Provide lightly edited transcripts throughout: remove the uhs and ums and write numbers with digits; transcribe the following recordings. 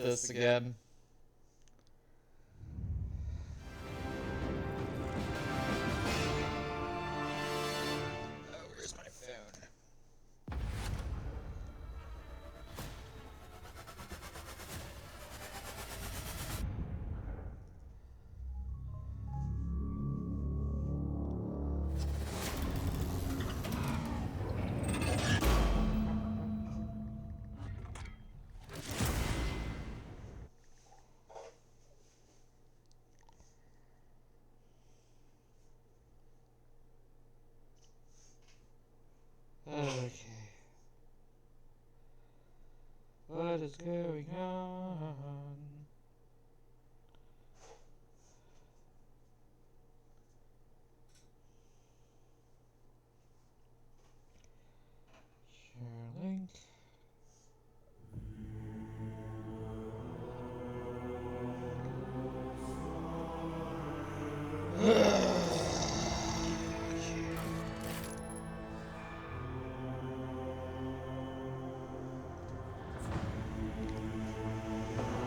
this again. Oh, where's my phone? Okay. What is going on? Share link.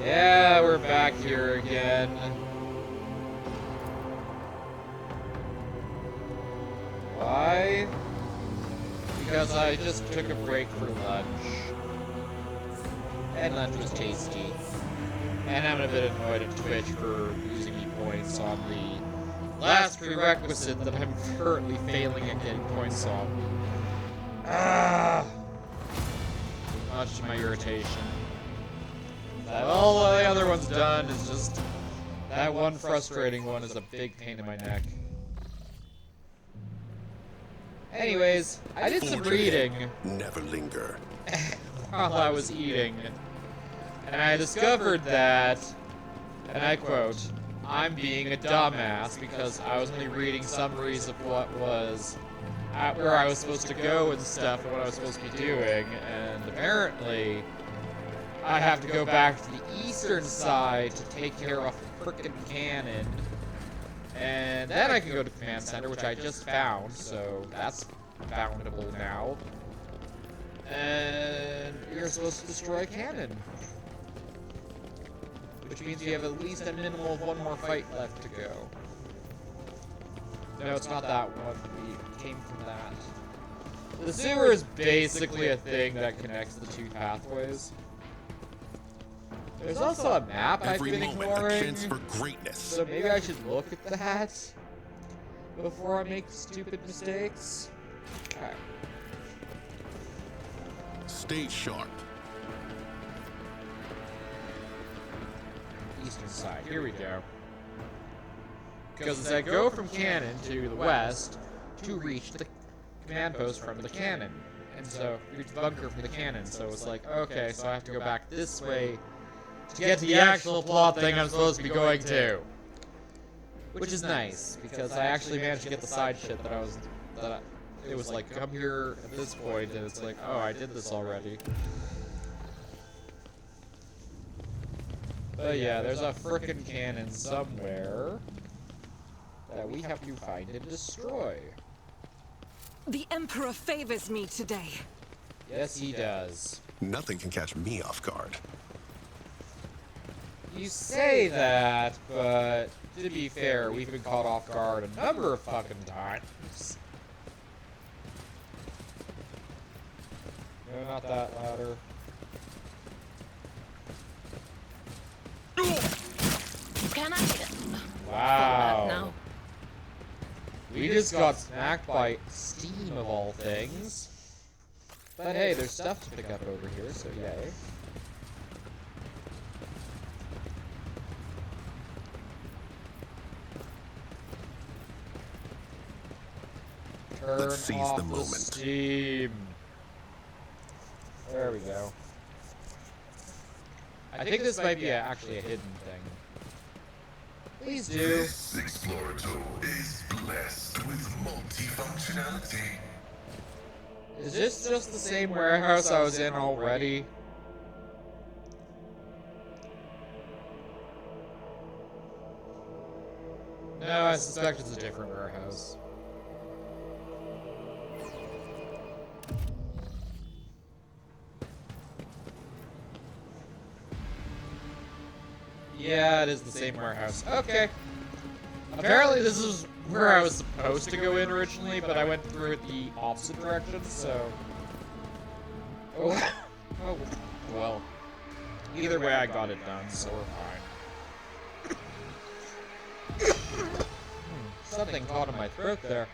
Yeah, we're back here again. Why? Because I just took a break for lunch. And lunch was tasty. And I'm a bit annoyed at Twitch for using me points on the last prerequisite that I'm currently failing at getting points on. Ah! Much to my irritation. All the other one's done is just... That one frustrating one is a big pain in my neck. Anyways, I did some reading. Never linger. While I was eating. And I discovered that, and I quote, I'm being a dumbass because I was only reading summaries of what was... where I was supposed to go and stuff and what I was supposed to be doing, and apparently... I have to go back to the eastern side to take care of a frickin' cannon. And then I can go to the command center, which I just found, so that's foundable now. And you're supposed to destroy a cannon. Which means you have at least a minimum of one more fight left to go. No, it's not that one. We came from that. The sewer is basically a thing that connects the two pathways. There's also a map I've been ignoring, a chance for greatness. So maybe I should look at that before I make stupid mistakes. Okay. Stay sharp. Eastern side, here we go. Because as I go from cannon to the west to reach the command post from the cannon. And so, reach the bunker from the cannon, so it's like, okay, so I have to go back this way to get to the actual plot thing I'm supposed to be going to. Which is nice, because I actually managed to get the side shit that it was like, come here at this point, and it's like, oh, I did this already. But yeah, there's a frickin' cannon somewhere that we have to find and destroy. The Emperor favors me today. Yes, he does. Nothing can catch me off guard. You say that, but to be fair, we've been caught off guard a number of fucking times. No, not that louder. Can I? Wow. No. We just got smacked by steam of all things. But hey, there's stuff to pick up over here, so yay. Let's seize off the moment. Steam. There we go. I think this might be actually a hidden thing. Please do. This Explorator is blessed with multifunctionality. Is this just the same warehouse I was in already? No, I suspect it's a different warehouse. that is the same warehouse. Okay. Apparently this is where I was supposed to go in originally, but I went through it the opposite direction, so... Oh, oh well. Either way, I got it done, so we're fine. Something caught in my throat there.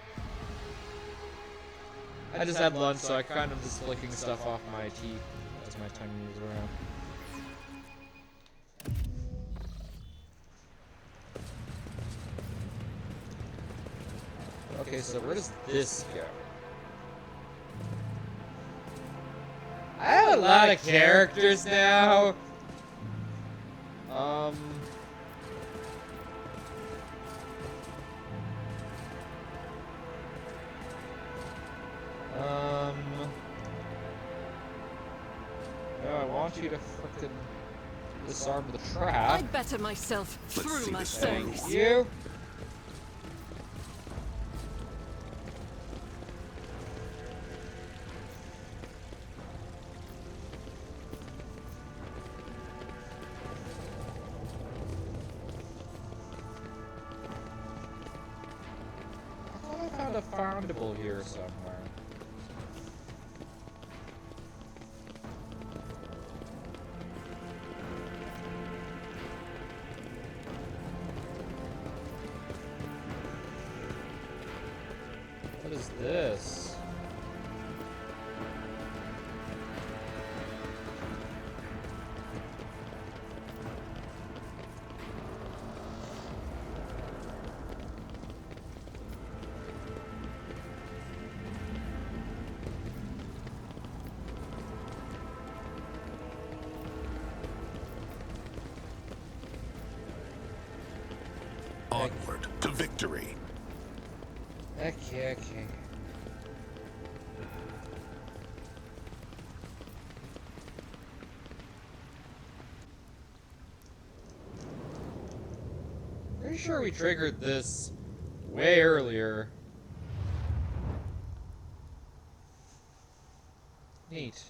I just had lunch, so I kind of just licking stuff off my teeth as my tongue moves around. Okay, so where does this go? I have a lot of characters now. No, I want you to frickin' disarm the trap. I'd better myself through my Thank service. you. I found a foundable here somewhere. What is this? Onward to victory. Okay. Pretty sure we triggered this way earlier. Neat.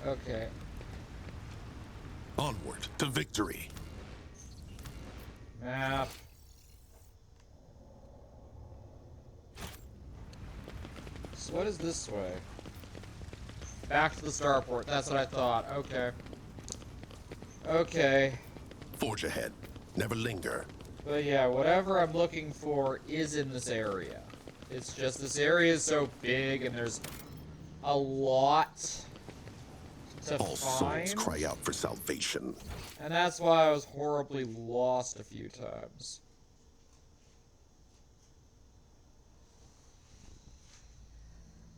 Okay. Onward to victory. Map. So what is this way? Back to the starport. That's what I thought. Okay. Okay. Forge ahead. Never linger. But yeah, whatever I'm looking for is in this area. It's just this area is so big and there's a lot to All find. souls cry out for salvation. And that's why I was horribly lost a few times.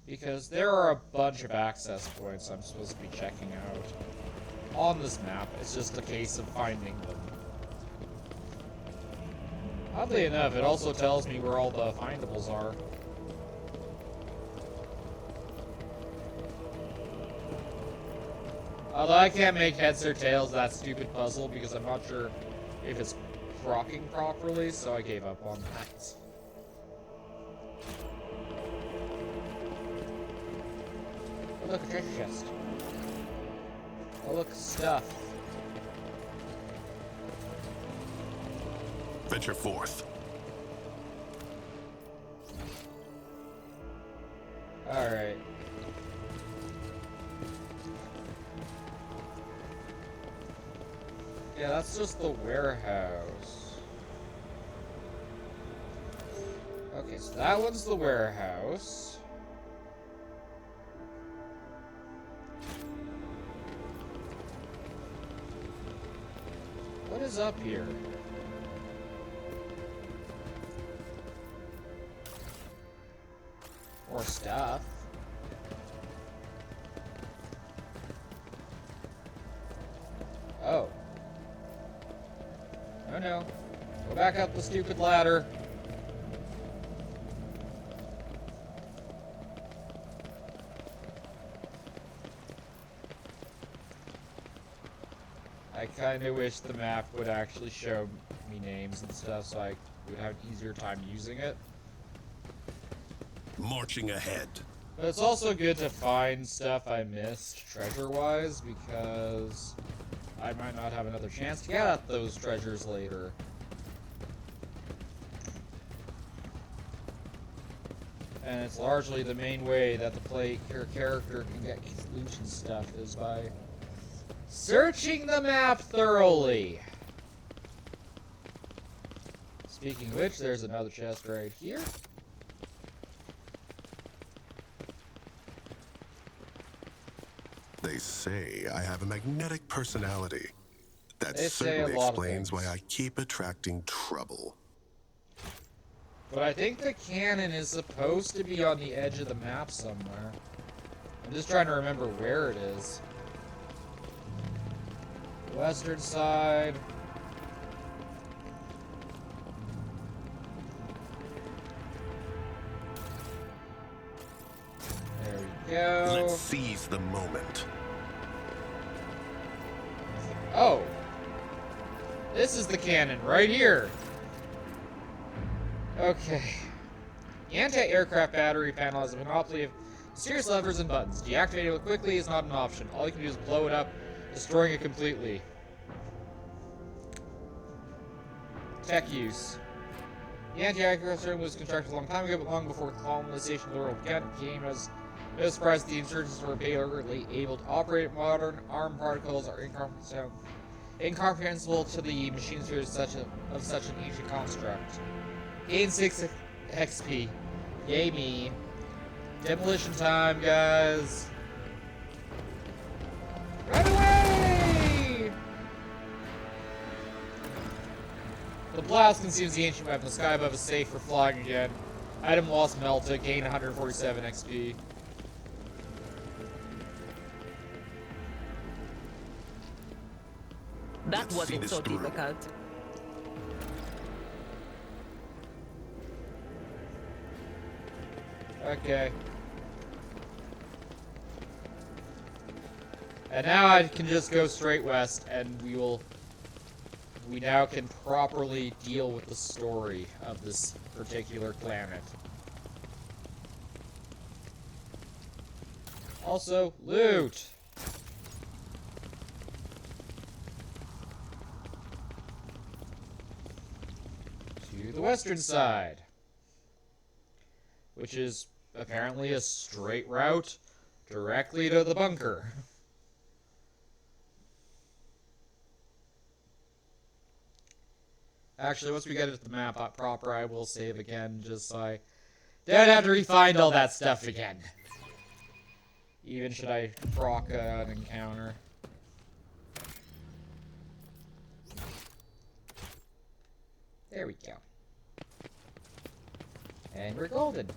Because there are a bunch of access points I'm supposed to be checking out on this map. It's just a case of finding them. Oddly enough, it also tells me where all the findables are. Although I can't make heads or tails of that stupid puzzle because I'm not sure if it's rocking properly, so I gave up on that. Oh, look, a treasure chest. Oh, look, stuff. Venture forth. Alright. Yeah, that's just the warehouse. Okay, so that one's the warehouse. What is up here? More stuff. Oh. Oh no. Go back up the stupid ladder. I kind of wish the map would actually show me names and stuff so I would have an easier time using it. Marching ahead. But it's also good to find stuff I missed treasure-wise, because I might not have another chance to get at those treasures later. And it's largely the main way that your character can get loot and stuff is by searching the map thoroughly. Speaking of which, there's another chest right here. They say I have a magnetic personality. That They say a certainly lot of explains why things. I keep attracting trouble. But I think the cannon is supposed to be on the edge of the map somewhere. I'm just trying to remember where it is. Western side. There we go. Let's seize the moment. Oh! This is the cannon right here. Okay. The anti-aircraft battery panel has a monopoly of serious levers and buttons. Deactivating it quickly is not an option. All you can do is blow it up, destroying it completely. Tech use. The anti-aircraft system was constructed a long time ago, but long before colonization of the world began. The game was no surprise the insurgents were barely able to operate. Modern armed particles are incomprehensible to the machine sphere of such an ancient construct. Gain 6 XP. Yay me. Demolition time, guys. Right away! The blast consumes the ancient weapon. The sky above is safe for flying again. Item lost melted. Gain 147 XP. That Let's see wasn't this so through. difficult. Okay. And now I can just go straight west, and we now can properly deal with the story of this particular planet. Also, loot! To the western side. Which is apparently a straight route directly to the bunker. Actually, once we get it to the map proper, I will save again, just so I don't have to re-find all that stuff again. Even should I proc an encounter. There we go. And we're golden.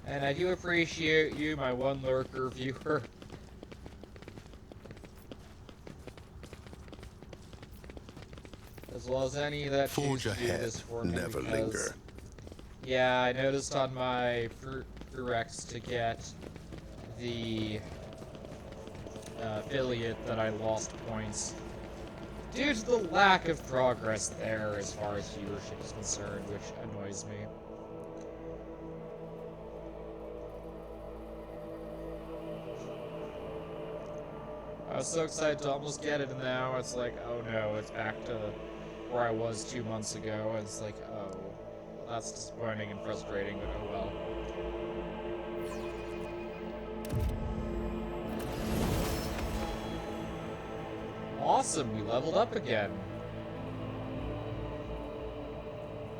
And I do appreciate you, my one lurker viewer. As well as any that choose Forge to do ahead, this for me, never because, linger. yeah, I noticed on my prereqs to get the affiliate that I lost points due to the lack of progress there as far as viewership is concerned, which annoys me. I was so excited to almost get it, and now it's like, oh no, it's back to where I was 2 months ago. And it's like, oh, that's disappointing and frustrating, but oh well. Awesome, we leveled up again.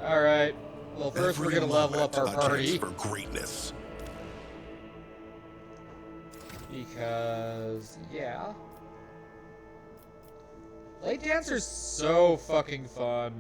Alright, well first we're gonna level up our party. For greatness. Because, yeah. Late Dancer's so fucking fun.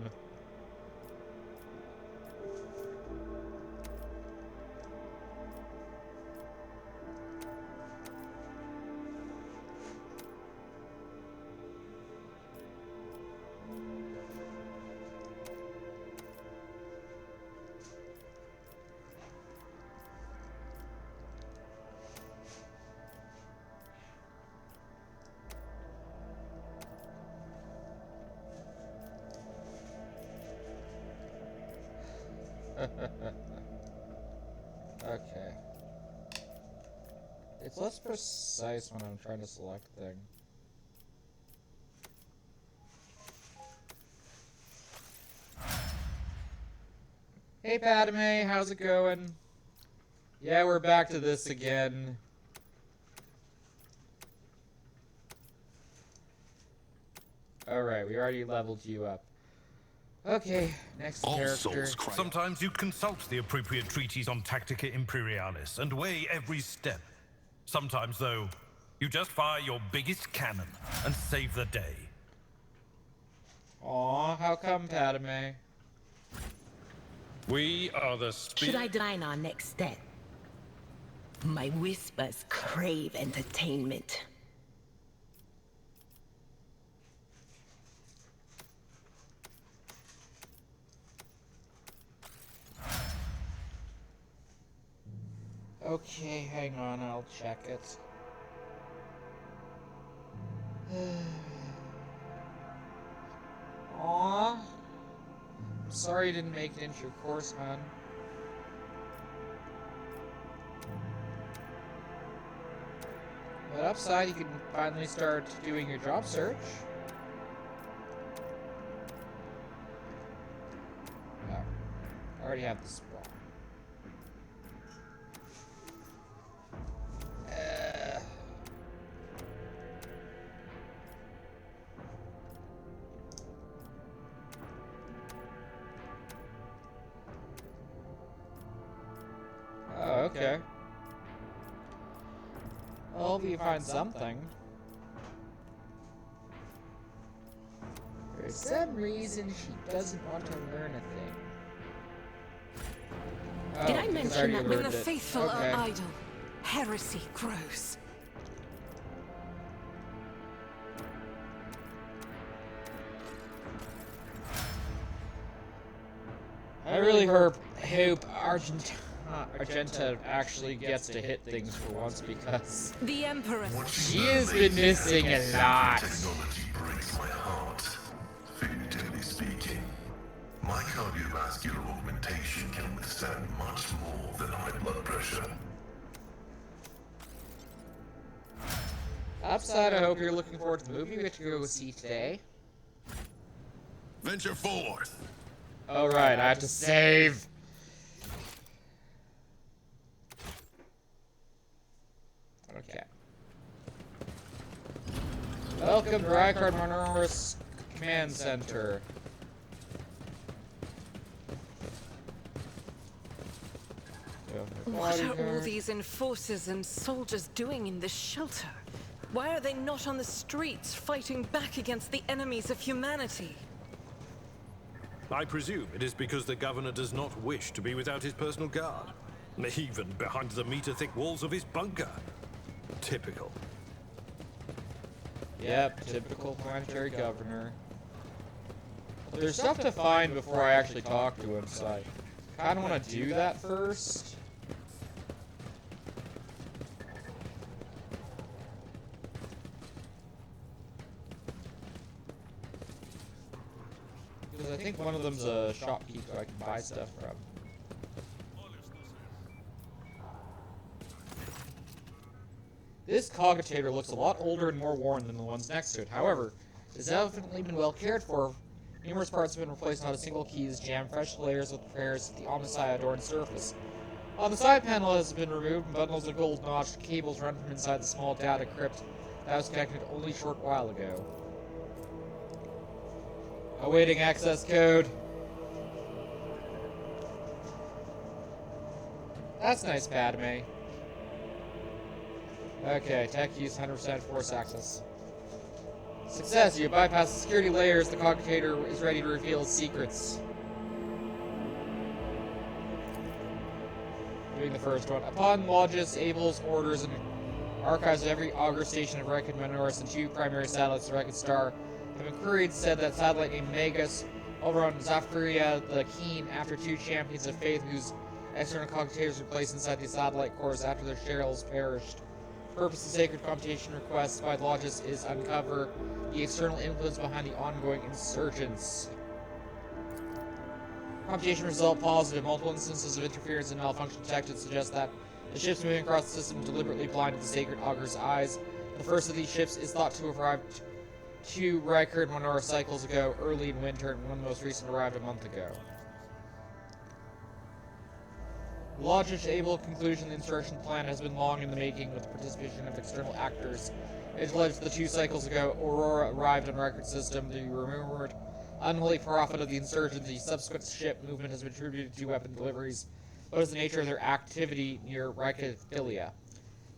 Okay. It's less precise when I'm trying to select thing. Hey Padme, how's it going? Yeah, we're back to this again. Alright, we already leveled you up. Okay, next All character. souls cry. Sometimes you consult the appropriate treaties on Tactica Imperialis and weigh every step. Sometimes, though, you just fire your biggest cannon and save the day. Aw, how come, Padme? We are the Should I dine our next step? My whispers crave entertainment. Okay, hang on, I'll check it. Aww. Sorry you didn't make it into your course, hon. But upside, you can finally start doing your job search. Oh, I already have the spawn. Oh, okay. I hope you find something. For some reason, she doesn't want to learn a thing. Oh, Did I because mention already that When learned the it. faithful Okay. are idle, heresy grows. I really hope Argenta actually gets to hit things for once, because The Emperor. she has been missing a lot. Technology breaks my heart. Figuratively speaking, my cardiovascular augmentation can withstand much more than high blood pressure. Upside, I hope you're looking forward to the movie we have to go see today. Venture forth. Alright, I have to save. Okay. Welcome to Rykard Manoris Command Center. What are all these enforcers and soldiers doing in this shelter? Why are they not on the streets fighting back against the enemies of humanity? I presume it is because the governor does not wish to be without his personal guard. Even behind the meter-thick walls of his bunker. Typical. Yep, typical planetary governor. There's stuff to find before I actually talk to him, so I kind of want to do that first. Because I think one of them's a shopkeeper I can buy stuff from. This cogitator looks a lot older and more worn than the ones next to it. However, it's definitely been well cared for. Numerous parts have been replaced, not a single key is jammed. Fresh layers with repairs to the Omnisci adorned surface. On the side panel has been removed, and bundles of gold-notched cables run from inside the small data crypt that was connected only a short while ago. Awaiting access code. That's nice, Padme. Okay, tech use 100% force access. Success, you bypass the security layers. The cogitator is ready to reveal its secrets. Doing the first one. Upon Logis, Abel's orders, and archives of every augur station of Reckon Manoris and 2 primary satellites of Reckon Star have been queried, said that satellite named Magus over on Zafria the Keen after 2 champions of faith whose external cogitators were placed inside the satellite cores after their shells perished. Purpose of sacred computation requests by Logis is uncover the external influence behind the ongoing insurgents. Computation result positive. Multiple instances of interference and malfunction detected suggest that the ships moving across the system deliberately blinded the sacred augure's eyes. The first of these ships is thought to have arrived 2 Riker and Monora cycles ago, early in winter, and one of the most recent arrived a month ago. The logical conclusion the insurrection plan has been long in the making with the participation of external actors. It alleged that 2 cycles ago, Aurora arrived on Riker's system. The rumored unholy profit of the insurgency. Subsequent ship movement has been attributed to weapon deliveries. What is the nature of their activity near Rikophilia?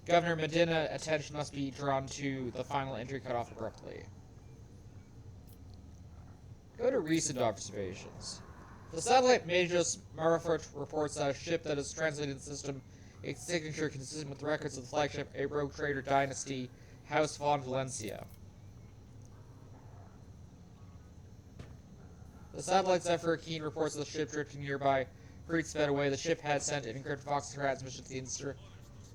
Governor Medina, attention must be drawn to the final entry cut off abruptly. Go to recent observations. The satellite Majus Marifort reports that a ship that has translated the system, its signature consistent with records of the flagship, a rogue trader dynasty, House von Valencia. The satellite Zephyr Keen reports that the ship drifting nearby. Preet sped away. The ship had sent an encrypted Fox transmission to the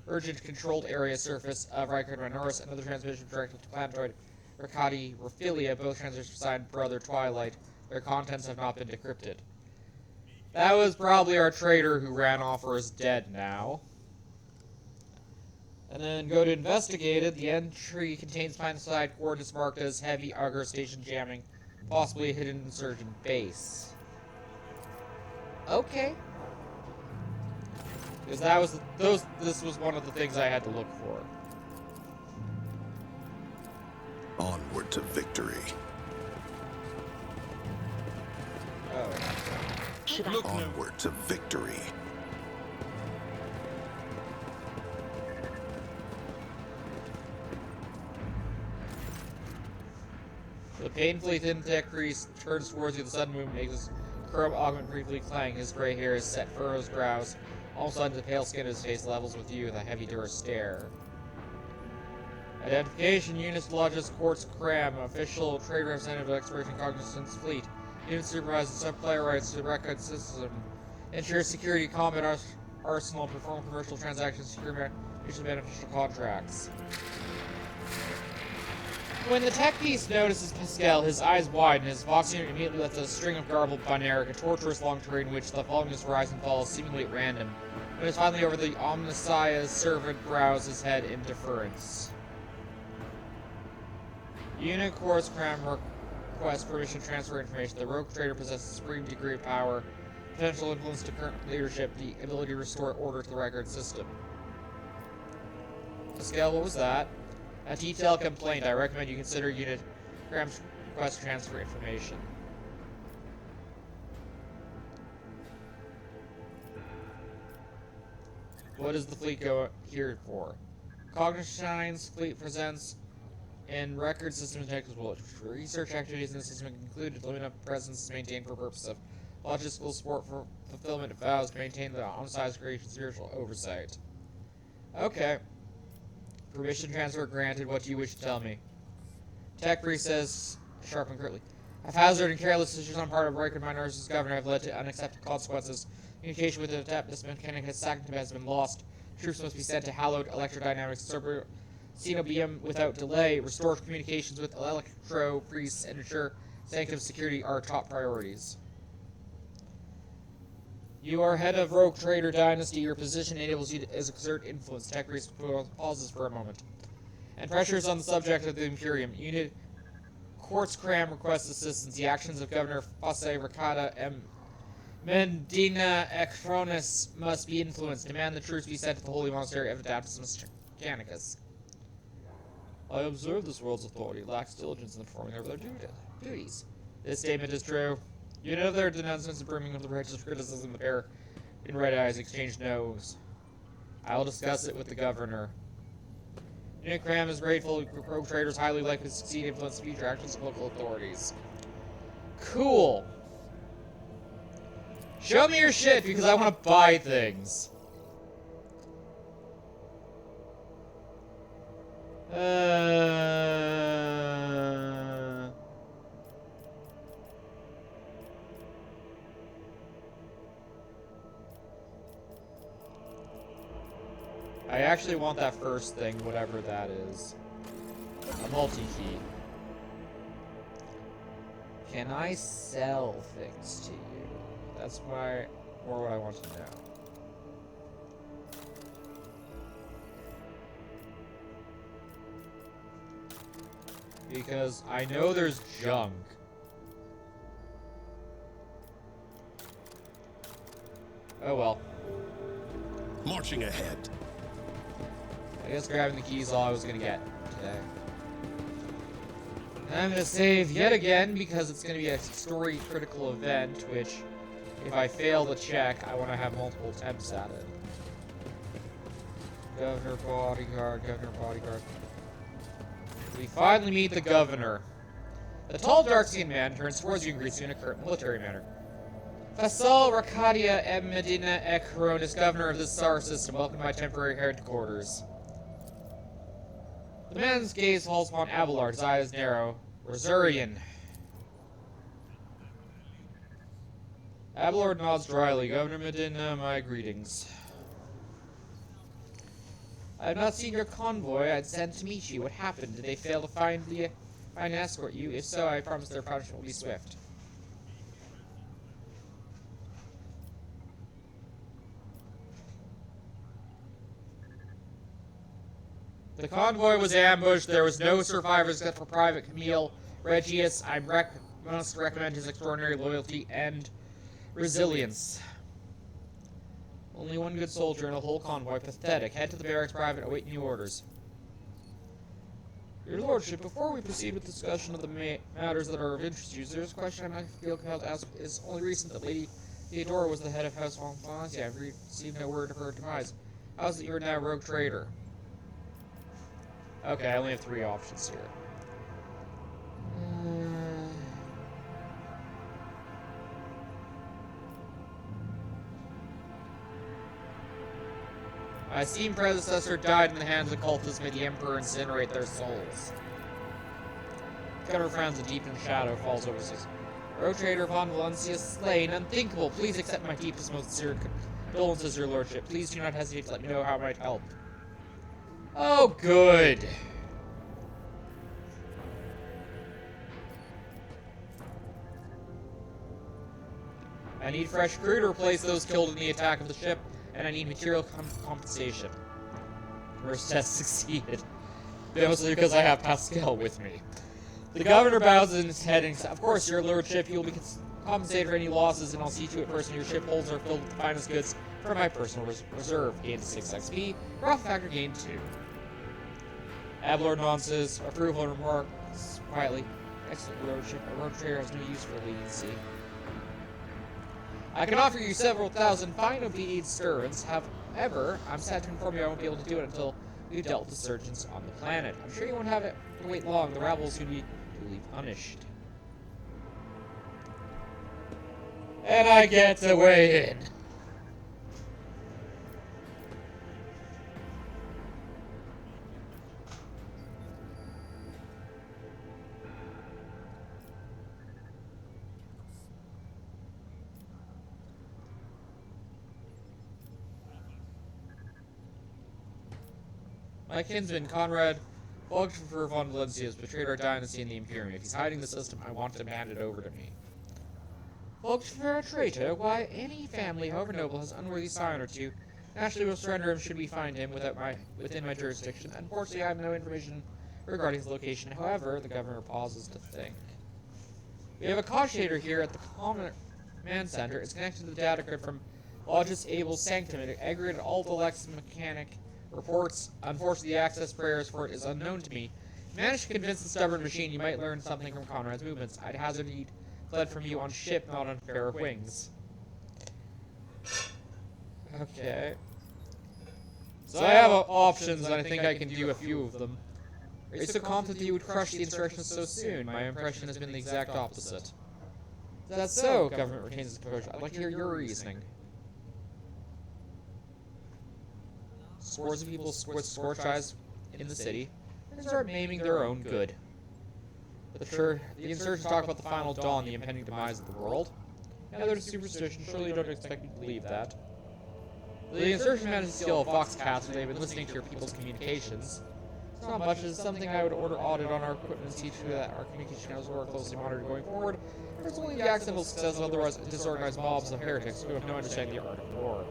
urgent controlled area surface of Riker and Minoris. Another transmission directed to planetoid Rakati Raphilia. Both transmissions signed Brother Twilight. Their contents have not been decrypted. That was probably our trader who ran off or is dead now. And then go to Investigated. The entry contains planet-side coordinates marked as heavy auger station jamming, possibly a hidden insurgent base. Okay. Because that was this was one of the things I had to look for. Onward to victory. Oh. Onward to victory. The painfully thin tech priest turns towards you. The sudden movement makes his chrome augment briefly clang. His gray hair is set furrows brows. All of a sudden, the pale skin of his face levels with you with a heavy Dura stare. Identification: Unit Lodges Quartz Cram, official trade representative of Exploration Cognizance Fleet. Unit supervises sub-player rights to the record system. Ensure security, combat arsenal, perform commercial transactions, secure mutually beneficial contracts. When the tech piece notices Pascal, his eyes widen, and his Vox unit immediately lets a string of garbled binaric, a tortuous long terrain in which the voluminous rise and fall is seemingly at random. When it's finally over, the Omnissiah's servant bows his head in deference. Unit Quartz Cram requests permission to transfer information. The rogue trader possesses a supreme degree of power, potential influence to current leadership, the ability to restore order to the record system. Pascal, what was that? A detailed complaint. I recommend you consider Unit Cram's request to transfer information. What does the fleet go here for? Cognition's fleet presents in record system technical research activities in the system included limited enough presence maintained for purpose of logistical support for fulfillment of vows to maintain the on-size creation spiritual oversight. Okay. Permission transfer granted. What do you wish to tell me? Tech Priest says, sharp and curtly, haphazard and careless decisions on part of Riker Minoris' governor have led to unacceptable consequences. Communication with the adaptive mechanic has been lost. Troops must be sent to hallowed electrodynamics Cenobium without delay. Restore communications with electro priests and ensure sanctum security are top priorities. You are head of Rogue Trader Dynasty. Your position enables you to exert influence. Tech Priest pauses for a moment. And pressures on the subject of the Imperium. Unit Quartz Cram requests assistance. The actions of Governor Fosse Ricada M. Medina Ekronis must be influenced. Demand the troops be sent to the Holy Monastery of Adaptus Mechanicus. I observe this world's authority lacks diligence in performing of their duties. This statement is true. You know their denouncements and brimming of the righteous criticism the pair in red eyes exchange no's. I will discuss it with the governor. Unit Cram is grateful. Rogue traders highly likely to succeed and influence future actions of local authorities. Cool. Show me your shit because I want to buy things. I actually want that first thing, whatever that is. A multi-key. Can I sell things to you? That's more what I want to know. Because I know there's junk. Oh well. Marching ahead. I guess grabbing the keys is all I was gonna get today. And I'm gonna save yet again because it's gonna be a story critical event, which if I fail to check, I want to have multiple attempts at it. Governor bodyguard, governor bodyguard. We finally meet the governor. The tall, dark-skinned man turns towards you and greets you in a curt military manner. Faisal Rakadia M. Medina Ekronis, governor of the Star System, welcome to my temporary headquarters. The man's gaze falls upon Abelard, his eyes narrow. Rosurian. Abelard nods dryly. Governor Medina, my greetings. I have not seen your convoy I'd sent to meet you. What happened? Did they fail to find and escort you? If so, I promise their punishment will be swift. The convoy was ambushed. There was no survivors except for Private Camille Regius. I must recommend his extraordinary loyalty and resilience. Only one good soldier in a whole convoy. Pathetic. Head to the barracks, Private. Await new orders. Your Lordship, before we proceed with discussion of the matters that are of interest to you, there's a question I feel compelled to ask. It's only recent that Lady Theodora was the head of House Montpensier. I've received no word of her demise. How is it you're now a rogue traitor? Okay, I only have 3 options here. My esteemed predecessor died in the hands of cultists. May the Emperor incinerate their souls. Governor frowns, a deep in shadow falls over his rogue trader von Valencia slain. Unthinkable. Please accept my deepest, most sincere condolences, your lordship. Please do not hesitate to let me know how I might help. Oh, good. I need fresh crew to replace those killed in the attack of the ship, and I need material compensation. First test succeeded. Mostly because I have Pascal with me. The governor bows in his head and says, of course, your lordship, you will be compensated for any losses, and I'll see to it personally your ship holds are filled with the finest goods from my personal reserve. Gain 6 XP. Rough factor gain 2. Abelard nods his approval and remarks quietly, excellent lordship. A rogue trader has no use for leniency. I can offer you several thousand fine obedient servants. However, I'm sad to inform you I won't be able to do it until we've dealt with the surgeons on the planet. I'm sure you won't have to wait long. The rabble will soon be duly punished. And I get to weigh in. My kinsman, Conrad Volkfer von Valencia, has betrayed our dynasty in the Imperium. If he's hiding the system, I want him handed over to me. Volkfer, a traitor? Why, any family, however noble, has unworthy scion or two. Naturally, will surrender him should we find him within my jurisdiction. Unfortunately, I have no information regarding his location. However, the governor pauses to think. We have a cogitator here at the command center. It's connected to the data grid from Logis Abel's sanctum. It aggregated all the Lex mechanic reports. Unfortunately, the access prayers for it is unknown to me. Managed to convince the stubborn machine you might learn something from Conrad's movements. I'd hazard he'd fled from you on ship, not on fair wings. Okay. So I have options, and I think I can do a few of them. Are you so confident you would crush the insurrectionists so soon? My impression has been the exact opposite. Is that so? Government retains its composure. I'd like to hear your reasoning. Scores of people with scorched eyes in the city and start maiming their own good. But sure, the insurgents talk about the final dawn, the impending demise of the world. Yeah, there's a superstition. Surely you don't expect me to believe that. The insurgents managed to steal a Vox cast, and they've been listening to your people's communications. It's not much. It's something I would order audit on our equipment and see to that our communication channels are closely monitored going forward. It's only the accidental success of otherwise disorganized mobs of heretics who have no understanding of the art of war.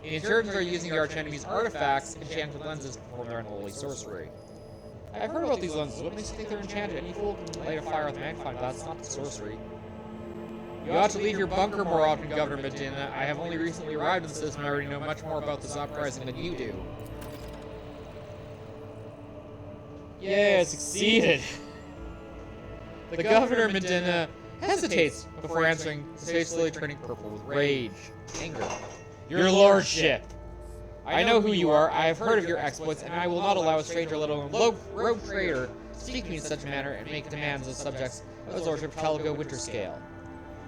The insurgents are using the arch enemy's artifacts, enchanted lenses, to perform their unholy sorcery. I've heard about these lenses. What makes you think they're enchanted? Any fool can light a fire with a magnifying glass. It's not sorcery. You ought to leave your bunker more often, Governor Medina. I have only recently arrived in the system and I already know much more about this uprising than you do. Yeah, I succeeded. The Governor Medina hesitates before answering, his face slowly turning purple with rage, anger. Your lordship! I know who you are, I have heard of your exploits, and I will not allow a stranger, let alone rogue traitor, to speak to me in such a manner and make demands of subjects of his lordship Caligo Winterscale.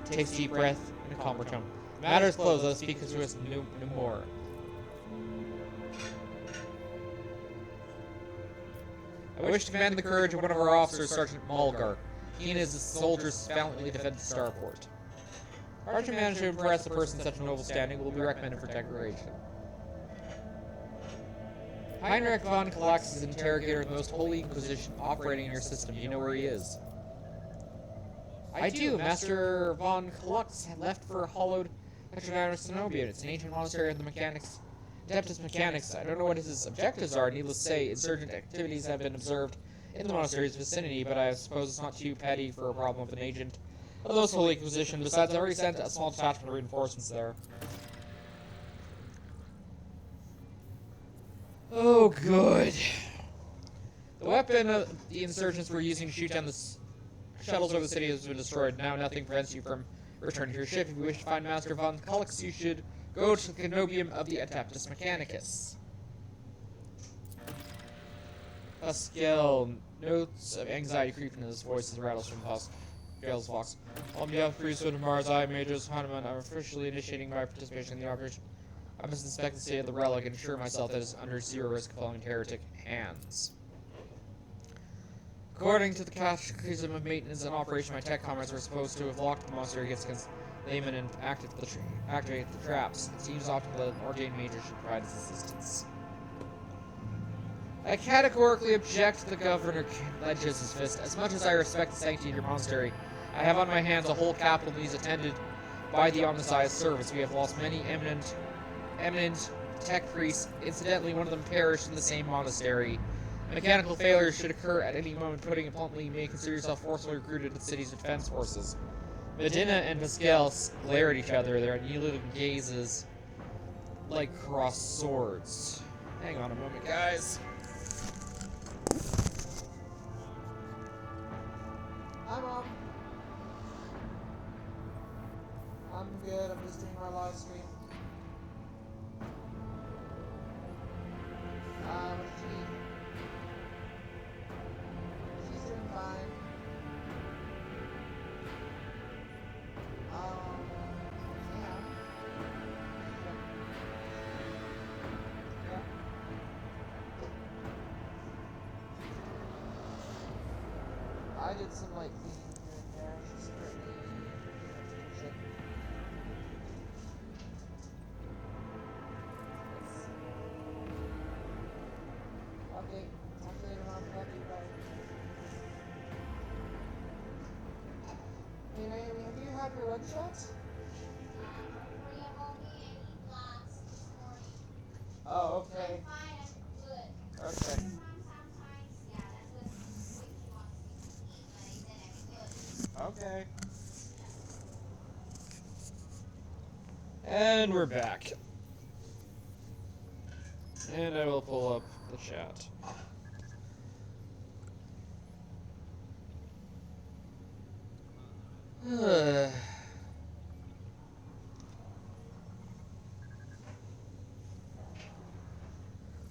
Takes a deep breath in a calmer tone. The matter is closed, let us speak to us no more. I wish to command the courage of one of our officers, Sergeant Mulgar. He and his soldiers valiantly defended the starport. Hard to manage to impress a person in such a noble standing will be recommended for decoration. Heinrich von Kalax is interrogator of the most holy Inquisition operating in your system. Do you know where he is? I do. Master von Kalax had left for Hollowed Cenobia. It's an ancient monastery of the mechanics. Adeptus Mechanics. I don't know what his objectives are. Needless to say, insurgent activities have been observed in the monastery's vicinity, but I suppose it's not too petty for a problem with an agent of the most holy Inquisition. Besides, I've already sent a small detachment of reinforcements there. Oh, good. The weapon the insurgents were using to shoot down the shuttles over the city has been destroyed. Now nothing prevents you from returning to your ship. If you wish to find Master von Kalax, you should go to the Canobium of the Adeptus Mechanicus. Pascal, notes of anxiety creep in his voice as it rattles from Pascal's Vox. On behalf of Priesthood of Mars, I, Major Hanuman, am officially initiating my participation in the operation. I must inspect the state of the relic and ensure myself that it is under zero risk of falling into heretic hands. According to the Catechism of Maintenance and Operation, my tech comrades were supposed to have locked the monastery against laymen and activate the traps. It seems often that an ordained major should provide his assistance. I categorically object, the governor clenches his fist. As much as I respect the sanctity of your monastery, I have on my hands a whole capital needs attended by the Omnissiah's service. We have lost many eminent tech priests. Incidentally, one of them perished in the same monastery. Mechanical failures should occur at any moment. Putting it bluntly, you may consider yourself forcibly recruited to the city's defense forces. Medina and Pascal glare at each other, their unyielding gazes like crossed swords. Hang on a moment, guys. Hi, Mom. I'm good. I'm just doing my live stream. What did you eat? She's doing fine. Yeah. I did some light cleaning here and there. She's currently shit. Okay, talk to you later, Mom. Love you, bye. Hey, Naomi, have you had your lunch yet? Oh, okay. Okay. Okay. And we're back. And I will pull up the chat.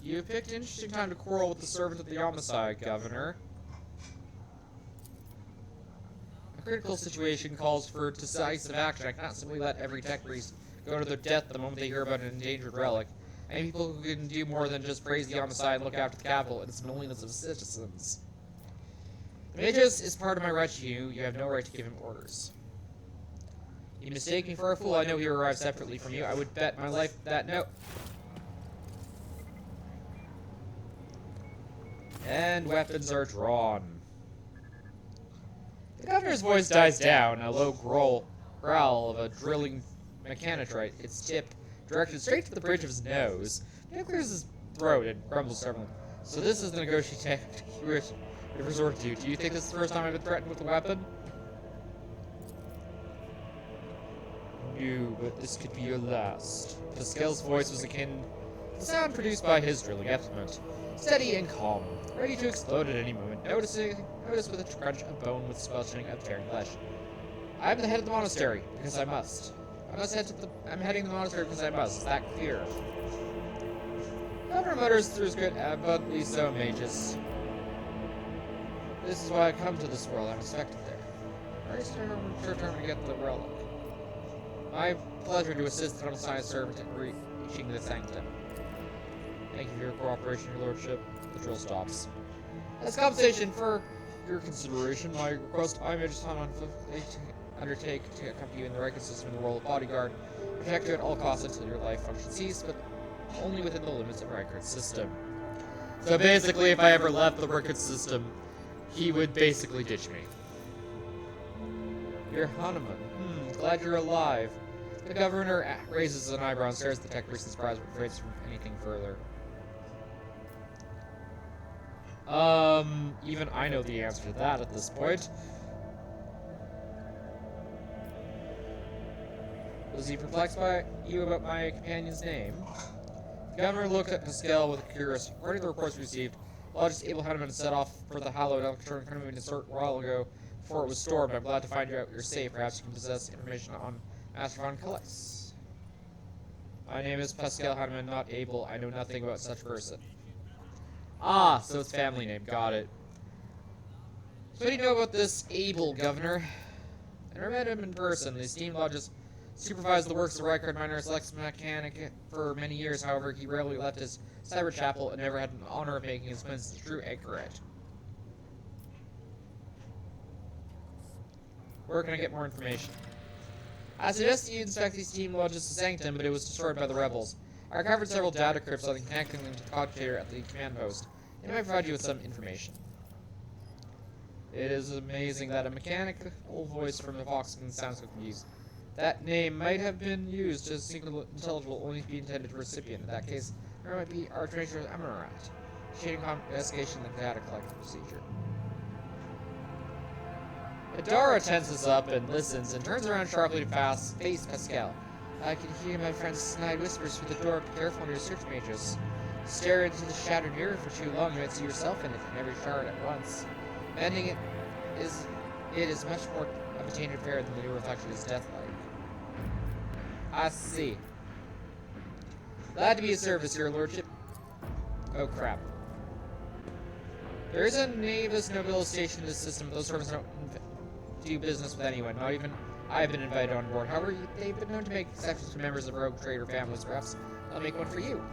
You picked an interesting time to quarrel with the servant of the Omnissiah, Governor. A critical situation calls for decisive action. I cannot simply let every tech priest go to their death the moment they hear about an endangered relic. Many people who can do more than just praise the Omnissiah and look after the capital and its millions of citizens. The Magus is part of my retinue. You have no right to give him orders. You mistake me for a fool. I know he arrived separately from you. I would bet my life that no... And weapons are drawn. The governor's voice dies down, a low growl of a drilling mechanitrite, its tip directed straight to the bridge of his nose. He clears his throat and grumbles stubbornly. So this is the negotiating tactic you resort to. Do you think this is the first time I've been threatened with a weapon? No, but this could be your last. Pascal's voice was akin to the sound produced by his drilling implement. Steady and calm, ready to explode at any moment. Notice with a crunch a bone with squelching of tearing flesh. I'm the head of the monastery, because I must. I'm heading the monastery because I must. Is that clear? Governor mutters through his grit, abundantly so mages. This is why I come to this world. I'm expected there. I'm determined to get the relic. My pleasure to assist the humble science servant in reaching the sanctum. Thank you for your cooperation, your lordship. The drill stops. As compensation for your consideration, my request I may just undertake to accompany you in the Riker system in the role of bodyguard, protect you at all costs until your life function ceases, but only within the limits of Riker's system. So basically, if I ever left the Riker system, he would basically ditch me. You're Hanuman. Glad you're alive. The governor raises an eyebrow and stares at the tech priest in surprise, but refrains from anything further. Even I know the answer to that at this point. Was he perplexed by you about my companion's name? The governor looked at Pascal with curiosity. According to the reports received, Lodge's able Hanuman set off for the hallowed Electron Tournament a short while ago before it was stored, but I'm glad to find you out you're safe. Perhaps you can possess information on Master Von Calais. My name is Pascal Hanuman, not Abel. I know nothing about such person. Ah, so it's family name. Got it. So what do you know about this Abel, Governor? I never met him in person. The esteemed Lodge's supervised the works of Rykard Minor Selects mechanic for many years. However, he rarely left his cyber chapel and never had the honor of making his acquaintance the true anchorite. Where can I get more information? I suggest you inspect the esteemed Lodge's sanctum, but it was destroyed by the rebels. I recovered several data crypts on connecting them to the cogitator at the command post. They might provide you with some information. It is amazing that a mechanical voice from the Foxman sounds so confused. That name might have been used as single intelligible only to be intended for recipient. In that case, there might be Archmage's Amaranth, shading investigation and data collection procedure. Adara tenses up and listens and turns around sharply to face Pascal. I can hear my friend's snide whispers through the door. Be careful on your search mages. Stare into the shattered mirror for too long, you might see yourself in it in every shard at once. Mending it is much more of a tainted affair than the new reflection is death-like. I see. Glad to be of service, your lordship. Oh crap. There is a nameless nobility station in this system, but those servants don't do business with anyone, not even I have been invited on board. However, they've been known to make exceptions to members of rogue trader families. Perhaps I'll make one for you.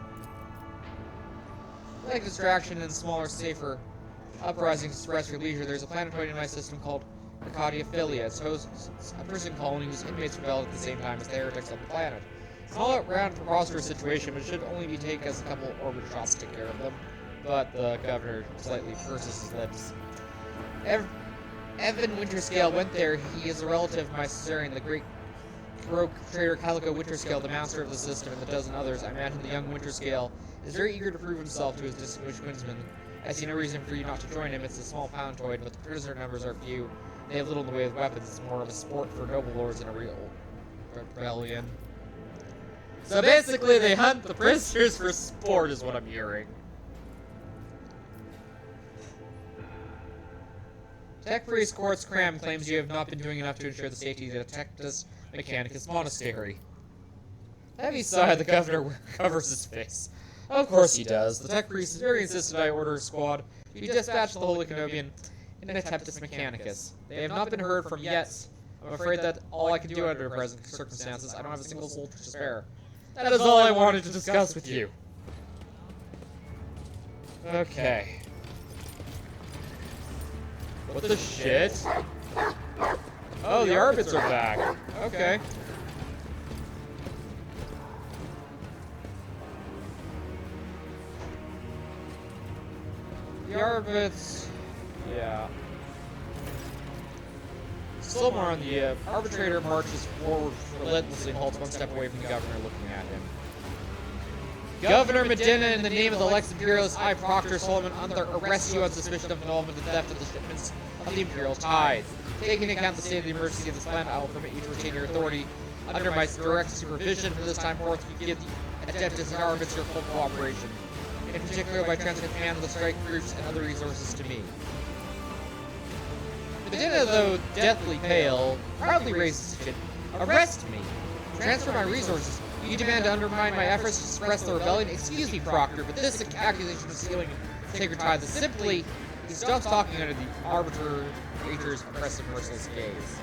Like distraction and smaller, safer uprisings to express your leisure, there's a planetoid in my system called Arcadia Philia. It hosts a prison colony whose inmates rebel at the same time as the heretics on the planet. It's an all-around preposterous situation, but it should only be taken as a couple orbit shots to take care of them. But the governor slightly purses his lips. Evan Winterscale went there. He is a relative of my Caesarian, the great rogue trader Calico Winterscale, the master of the system, and a dozen others. I imagine the young Winterscale is very eager to prove himself to his distinguished kinsman. I see no reason for you not to join him. It's a small planetoid, but the prisoner numbers are few. They have little in the way of weapons. It's more of a sport for noble lords than a real rebellion. So basically, they hunt the prisoners for sport, is what I'm hearing. Tech Priest Quartz Cram claims you have not been doing enough to ensure the safety of the Tectus Mechanicus Monastery. Heavy sigh, the governor covers his face. Of course he does. The Tech Priest is very insistent I order a squad to be dispatched to the Holy Canobian in an Tectus Mechanicus. They have not been heard from yet. I'm afraid that all I can do under present circumstances. I don't have a single soul to spare. That is all I wanted to discuss with you. Okay. What the shit? Oh, the Arbits are back. Okay. The The Arbits... Yeah. Still more on the arbitrator marches forward relentlessly and halts one step away from the governor looking at him. Governor Medina, in the name of the Lex Imperialis, I, Proctor Solomon Unther, arrest you on suspicion of involvement in the theft of the shipments of the Imperial tithe. Taking into account the state of the emergency of this plan, I will permit you to retain your authority under my direct supervision. From this time forth, you give the Adeptus and Arbits your full cooperation, in particular by transferring command of the strike groups and other resources to me. Medina, though deathly pale, proudly raises his chin. Arrest me! Transfer my resources. You demand to undermine my efforts to suppress the rebellion? Excuse me, Proctor, but this accusation of stealing sacred tithes is simply... He stops talking under the arbitrator's oppressive, merciless gaze.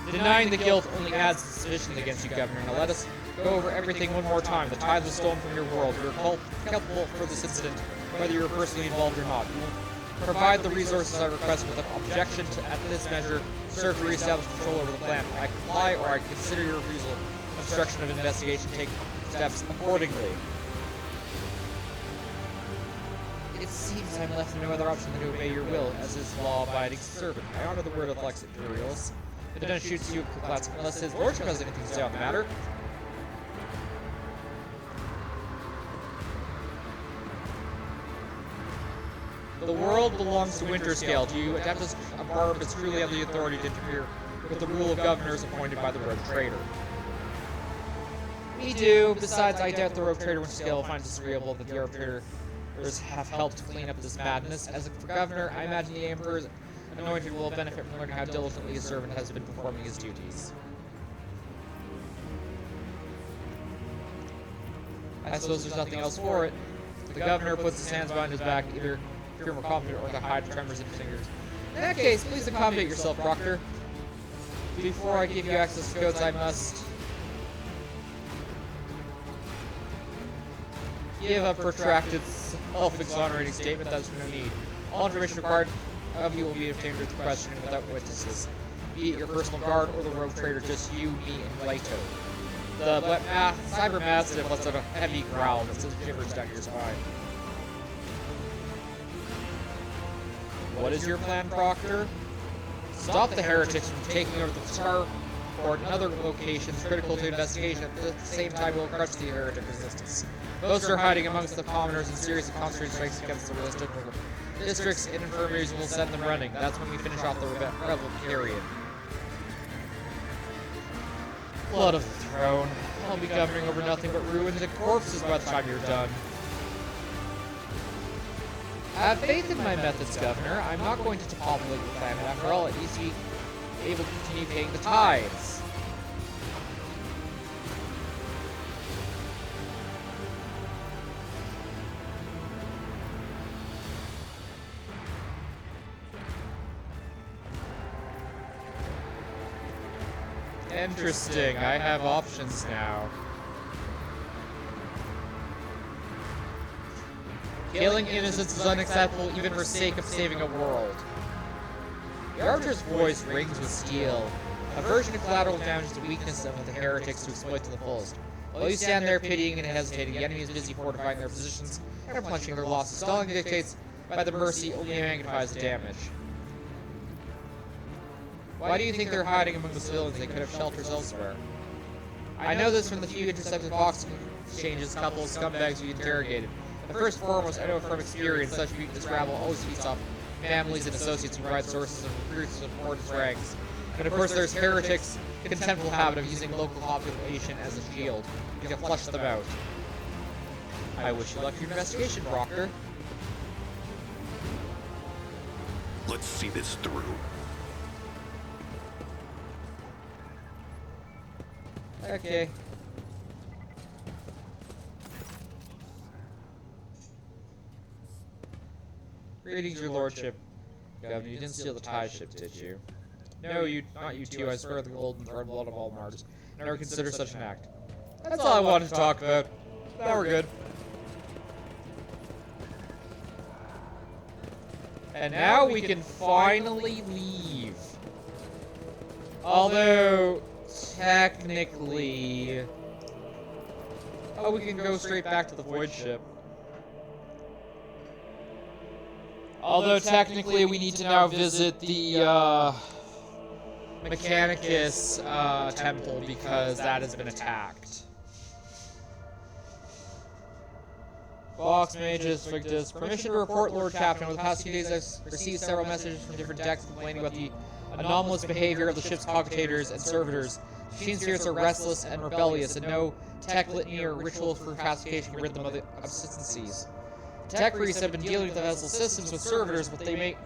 Denying the guilt only adds suspicion against you, Governor. Now let us go over everything one more time. The tithe was stolen from your world. You are culpable for this incident, whether you are personally involved or not. You will provide the resources I request with an objection at this measure. Serve to reestablish control over the plant. I comply, or I consider your refusal obstruction of investigation. Take steps accordingly. It seems I'm left with no other option than to obey your will, as his law-abiding servant. I honor the word of Lex Imperialis. If it doesn't shoot you, unless his lordship has anything to say on the matter. The world belongs to Winterscale. Do you Adeptus Arbits truly have the authority to interfere with the rule of governors appointed by the Rogue Trader? We do. Besides, I doubt the Rogue Trader Winterscale will find it disagreeable that the arbitrators have helped clean up this madness. As for governor, I imagine the Emperor's anointed will benefit from learning how diligently his servant has been performing his duties. I suppose there's nothing else for it. The governor puts his hands behind his back, either to feel more confident or to hide tremors in his fingers. In that case, please accommodate yourself, Proctor. Before I give you access to codes, I must give a protracted, self-exonerating statement that is no need. All information required of you will be obtained with questioning without witnesses. Be it your personal guard or the rogue trader, just you, me, and Leto. The cyber mastiff lets out a heavy growl that sends shivers down your spine. What is your plan, Proctor? Stop the heretics from taking over the Star or another locations critical to investigation. At the same time, we'll crush the heretic resistance. Most are hiding amongst the commoners and serious and concentrated strikes against the resistant districts and infirmaries will set them running. That's when we finish off the rebel period. Blood of the throne. I'll be governing over nothing but ruins and corpses by the time you're done. Have faith in my methods, Governor. I'm not going to depopulate the planet. After all, it needs to be able to continue paying the tithes. Interesting. I have options now. Killing innocents is unacceptable even for sake of saving a world. The Archer's voice rings with steel. Aversion to collateral damage is the weakness of the heretics to exploit to the fullest. While you stand there pitying and hesitating, the enemy is busy fortifying their positions and replenishing their losses. Stalling dictates by the mercy only magnifies the damage. Why do you think they're hiding among the civilians? They could have shelters elsewhere. I know this from the few intercepted box exchanges couple of scumbags we interrogated. But first and foremost, I know from experience such weakness rabble always feeds off families and associates who provide sources of recruits to support its ranks. And of course there's heretics' contemptible habit of using local population as a shield. You can flush them out. I wish you luck in your investigation, Proctor. Let's see this through. Okay. Greetings, your lordship. Governor, you didn't steal the tie ship, did you? No, not you two. I swear the golden thread blood of all martyrs. Never consider such an act. That's all I wanted to talk about. Now we're good. And now we can finally leave. Although, technically... Oh, we can go straight back to the void ship. Although technically we need to now visit the Mechanicus temple because that has been attacked. Vox Mages, Victus. Permission to report, Lord Captain. Over the past few days, I've received several messages from different decks complaining about the anomalous behavior of the ship's cogitators and servitors. Machine spirits are restless and rebellious, and no tech litany or rituals for pacification can rid them of the obstinacies. The tech priests have been dealing with the vessel systems with servitors, but they make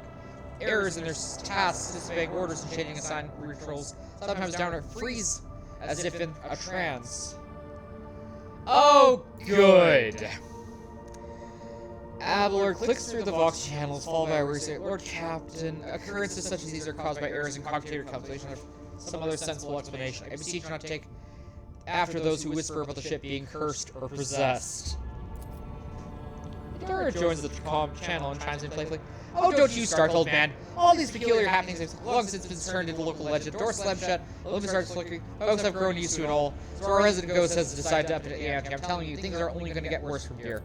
errors in their tasks, disobeying orders and changing assigned rituals, sometimes downright freeze as if in a trance. Oh, good! Abalord clicks through the Vox channels, followed by a reset. Lord Captain, occurrences such as these are caused by errors in cogitator calculation or some other sensible explanation. I beseech you not to take after those who whisper about the ship being cursed or possessed. Dara joins the channel and chimes in playfully. Oh, don't you start, old man. All these peculiar happenings have long since been turned into local legend. Door slammed shut, lumens started flickering, folks have grown used to it all. So our resident ghost has decided to up it at the ante. I'm telling you, things are only going to get worse from here.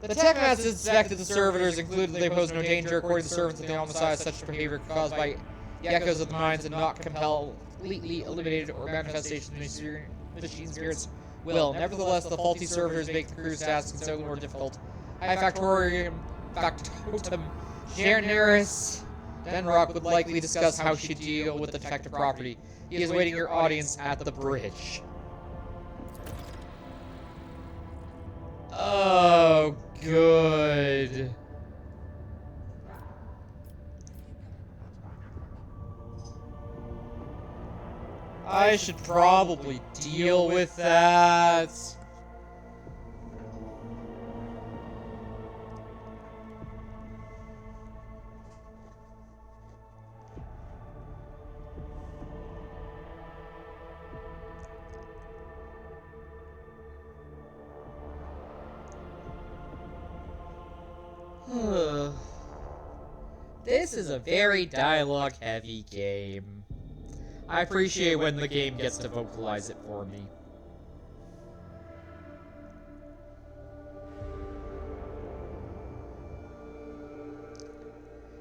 The tech masters suspected the servitors, included they pose no danger according to the servants of the homicide, such behavior caused by the echoes of the minds and not completely eliminated or manifestations of machine spirits will. Nevertheless, the faulty servitors make the crew's tasks considerably more difficult. High factotum Generis Denrock would likely discuss how she deal with the defective property. He is waiting your audience at the bridge. Oh, good. I should probably deal with that. This is a very dialogue-heavy game. I appreciate when the game gets to vocalize it for me.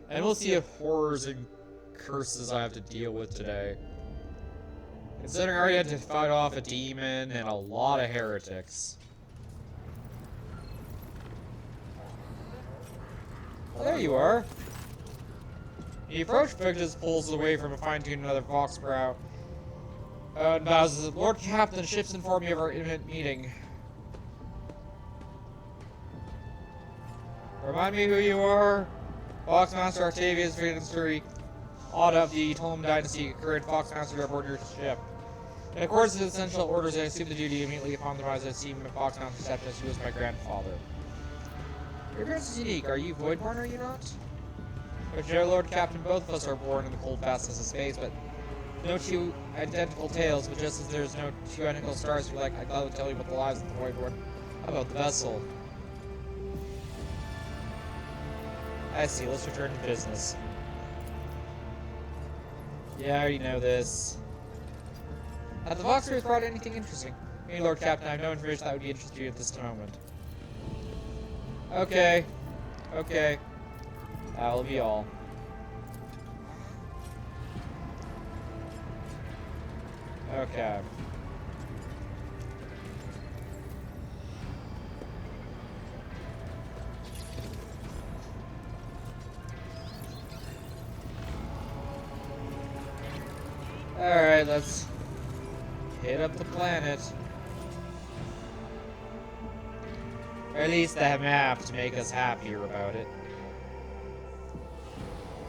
And we'll see if horrors and curses I have to deal with today. Considering I already had to fight off a demon and a lot of heretics. Well, there you are. The approach Victus pulls away from a fine-tuned another Vox brow. And bows, Lord Captain, the ship's informed me of our imminent meeting. Remind me who you are? Fox Master Octavius Victory, Auda of the Tolm Dynasty, current Fox Master aboard your ship. In accordance with essential orders, I assume the duty immediately upon the rise. I assume Fox Master Septus, who was my grandfather. Your appearance is unique. Are you Voidborn, are you not? But dear Lord Captain, both of us are born in the cold fastness of space, but no two identical tales, but just as there's no two identical stars, I'd gladly tell you about the lives of the Voidborn. How about the vessel? I see, let's return to business. Yeah, I already know this. Have the Voxers brought anything interesting? Hey, Lord Captain, I have no information that would be interesting to you at this moment. Okay. Okay. That'll be all. Okay. Alright, let's hit up the planet. Or at least that map to make us happier about it.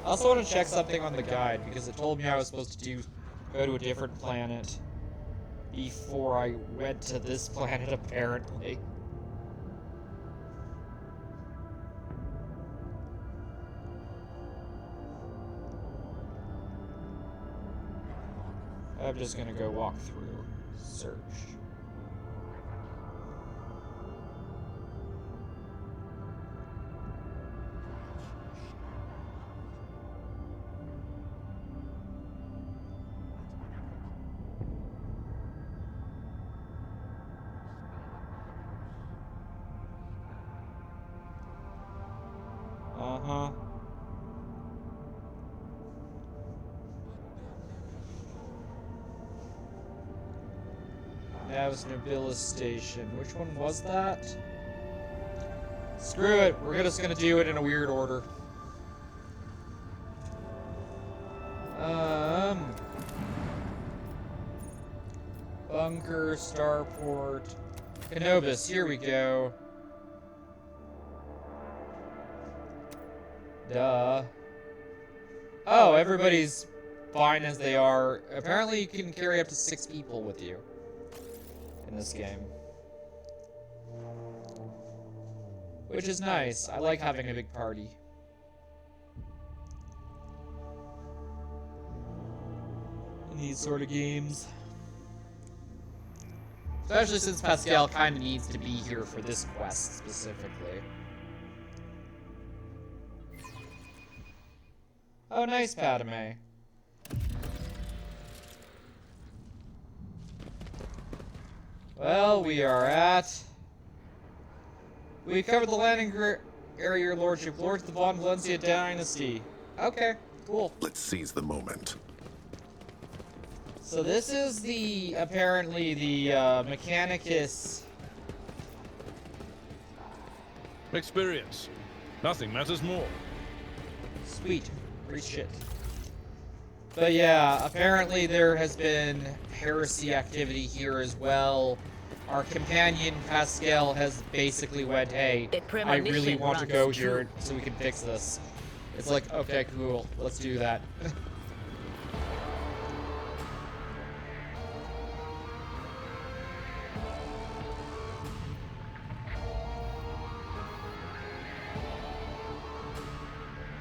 I also want to check something on the guide, because it told me I was supposed to go to a different planet before I went to this planet, apparently. I'm just gonna go walk through. Search. Navs Nobilis Station. Which one was that? Screw it. We're just gonna do it in a weird order. Bunker, Starport, Canobus. Here we go. Duh. Oh, everybody's fine as they are. Apparently you can carry up to 6 people with you in this game. Which is nice. I like having a big party. In these sort of games. Especially since Pascal kind of needs to be here for this quest specifically. Oh, nice, Padme. Well, we are at... We covered the landing area, Your Lordship. Lords of the Von Valencia Dynasty. Okay, cool. Let's seize the moment. So this is the, apparently, the, Mechanicus... Experience. Nothing matters more. Sweet. Great shit. But yeah, apparently there has been heresy activity here as well. Our companion, Pascal, has basically went, hey, I really want to go here so we can fix this. It's like, okay, cool, let's do that.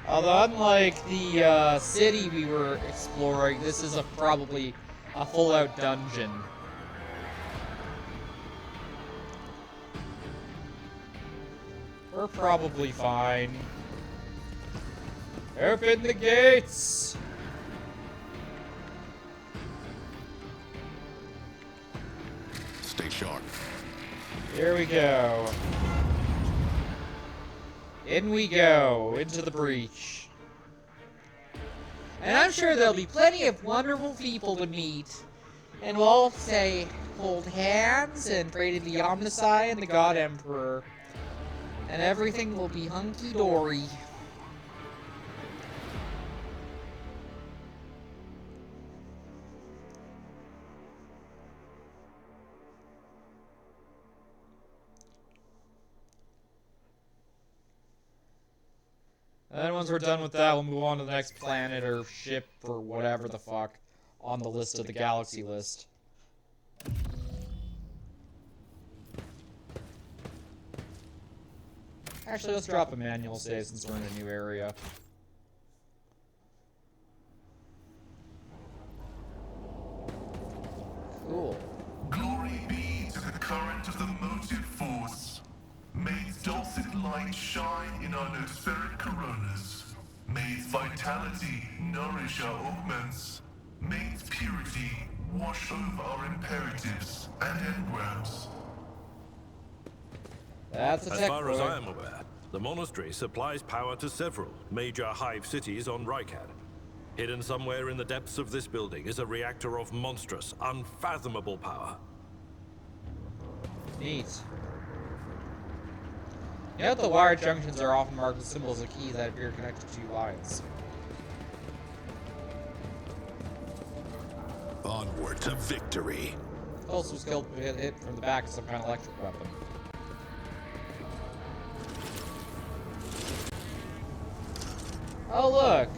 Although unlike the city we were exploring, this is probably a full-out dungeon. We're probably fine. Open the gates! Stay sharp. Here we go. In we go, into the breach. And I'm sure there'll be plenty of wonderful people to meet. And we'll all say, hold hands, and pray to the Omnisci and the God Emperor. And everything will be hunky-dory. And then once we're done with that, we'll move on to the next planet or ship or whatever the fuck on the list of the galaxy list. Actually, let's drop a manual save since we're in a new area. Cool. Glory be to the current of the motive force. May its dulcet light shine in our nospheric coronas. May its vitality nourish our augments. May its purity wash over our imperatives and engrams. That's a As tech far as boy. I am aware, the monastery supplies power to several major hive cities on Rykad. Hidden somewhere in the depths of this building is a reactor of monstrous, unfathomable power. Neat. You know, the wire junctions are often marked with symbols of keys that appear connected to lines. Onward to victory. Pulse was killed hit from the back of some kind of electric weapon. Oh, look!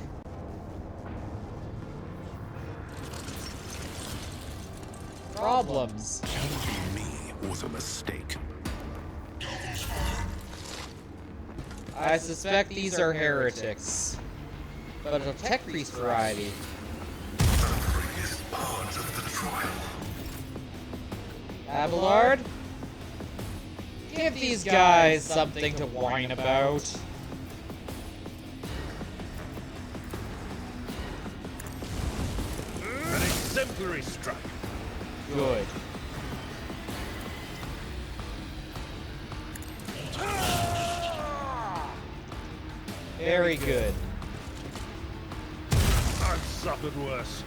Problems. Challenging me was a mistake. I suspect these are heretics. But a tech priest variety. Suffering is part of the trial. Abelard? Give these guys something to whine about. An exemplary strike. Good. Very good. I've suffered worse.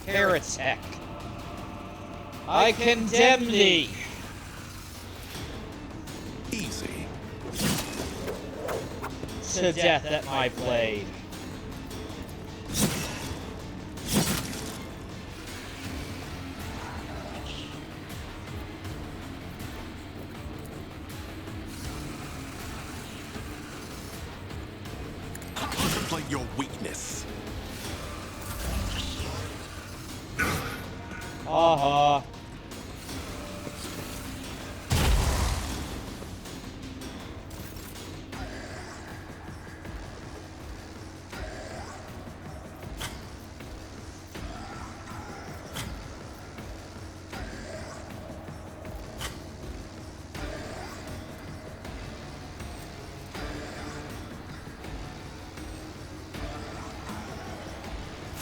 heretic. I condemn thee. Easy. To death at my blade. Contemplate your weakness. Aha.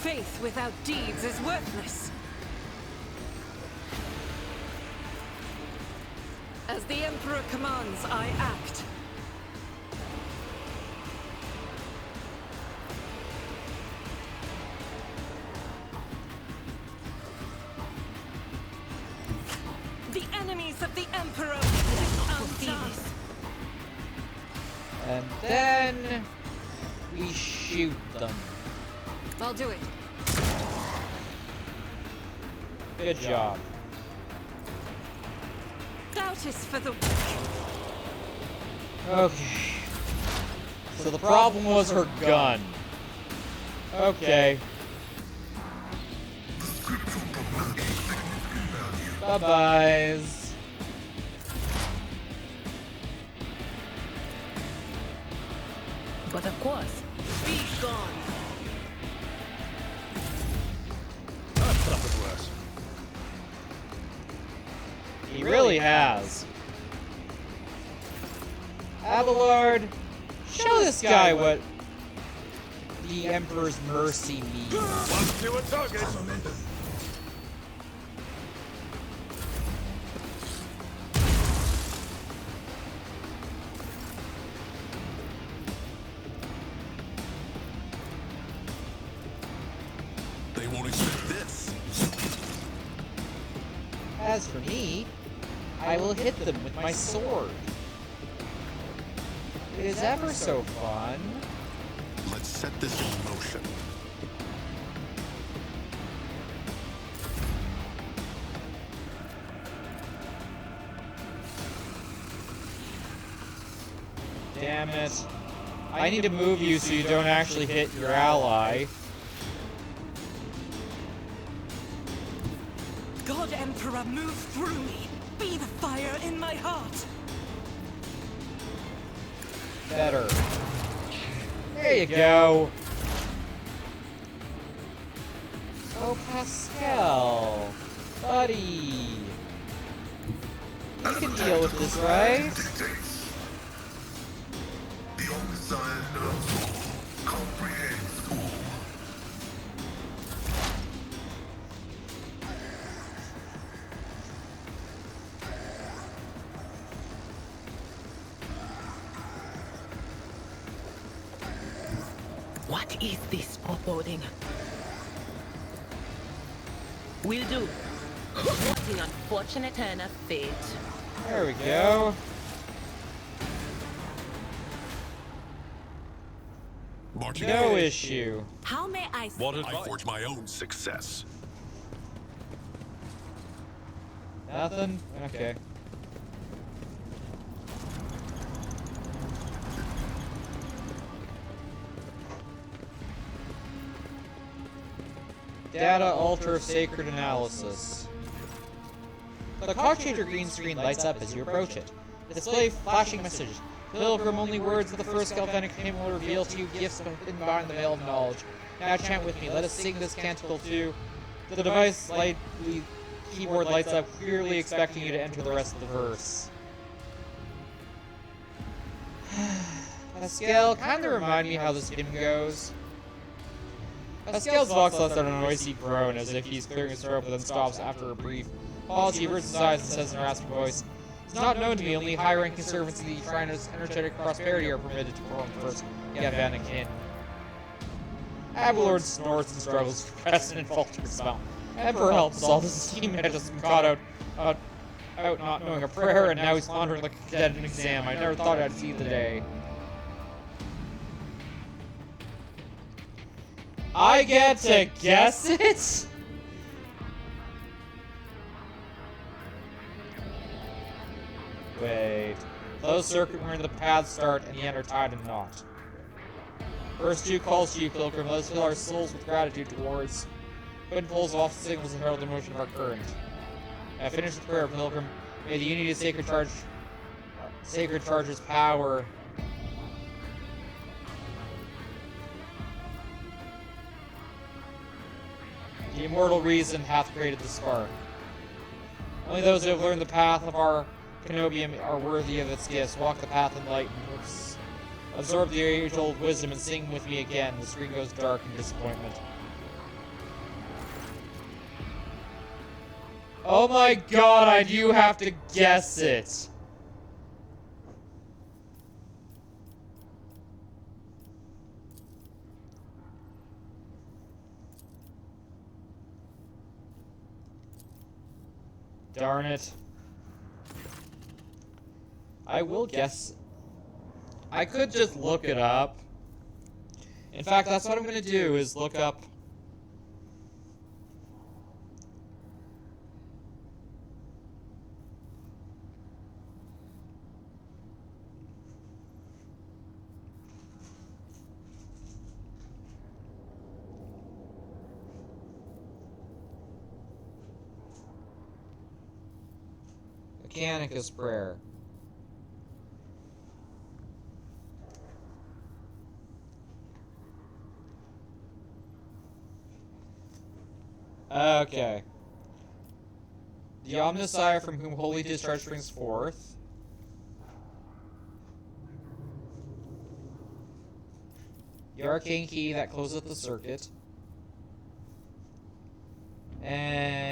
Faith without deeds is worthless. As the Emperor commands, I act. The enemies of the Emperor undone. And then we shoot them. I'll do it. Good job. Doubt is for the weak. Okay. So the problem was her gun. Okay. Bye-byes. But of course, Be gone. I've suffered worse. He really has. Abelard, show this guy what the Emperor's mercy means. One to a target. They won't expect this. As for me, I will hit them with my sword. It is ever so fun. Let's set this in motion. Damn it. I need to move you so you don't actually hit your ally. God Emperor, move through me. Be the fire in my heart. Better. There you go. Oh, Pascal. Buddy. You can deal with this, right? Dictates. The Omnissiah knows all, comprehends all. what is this foreboding? Will do. What an unfortunate turn of fate. There we go. Marching No ahead. issue. How may I What I advice? forge my own success. Nothing? Okay. Data altar of sacred analysis. The clock changer green screen lights up as you approach it. Display flashing messages. Pilgrim, only words of the first galvanic hymn will reveal to you gifts hidden behind the veil of knowledge. Now chant with me. Let us sing this canticle too. The device keyboard lights up, clearly expecting you to enter the rest of the verse. Pascal, kinda remind me how this hymn goes. Pascal's voice lets out a noisy groan as if he's clearing his throat, but then stops after a brief pause. He averts his eyes and says in a raspy voice, "It's not known to me, only high-ranking servants of the Shrine's energetic prosperity are permitted to perform the first galvanic hymn." Abelard snorts and struggles to press and falters about. Emperor helped us all. This teammate had just been caught out not knowing a prayer, and now he's wandering like a cadet in an exam. I never thought I'd see the day. I get to guess it? Wait. Closed circuit where the paths start and the end are tied in knot. First two calls to you, Pilgrim. Let us fill our souls with gratitude towards. Wind pulls off the signals and herald the motion of our current. I finish the prayer, Pilgrim. May the unity of sacred charge's power. The immortal reason hath created the spark. Only those who have learned the path of our Kenobium are worthy of its gifts. Walk the path enlightened. Absorb the age-old wisdom and sing with me again. The screen goes dark in disappointment. Oh my god, I do have to guess it. Darn it. I will guess. I could just look it up. In fact, that's what I'm going to do, is look up. Mechanicus prayer. Okay. The Omnissiah from whom holy discharge springs forth. The arcane key that closeth the circuit. And...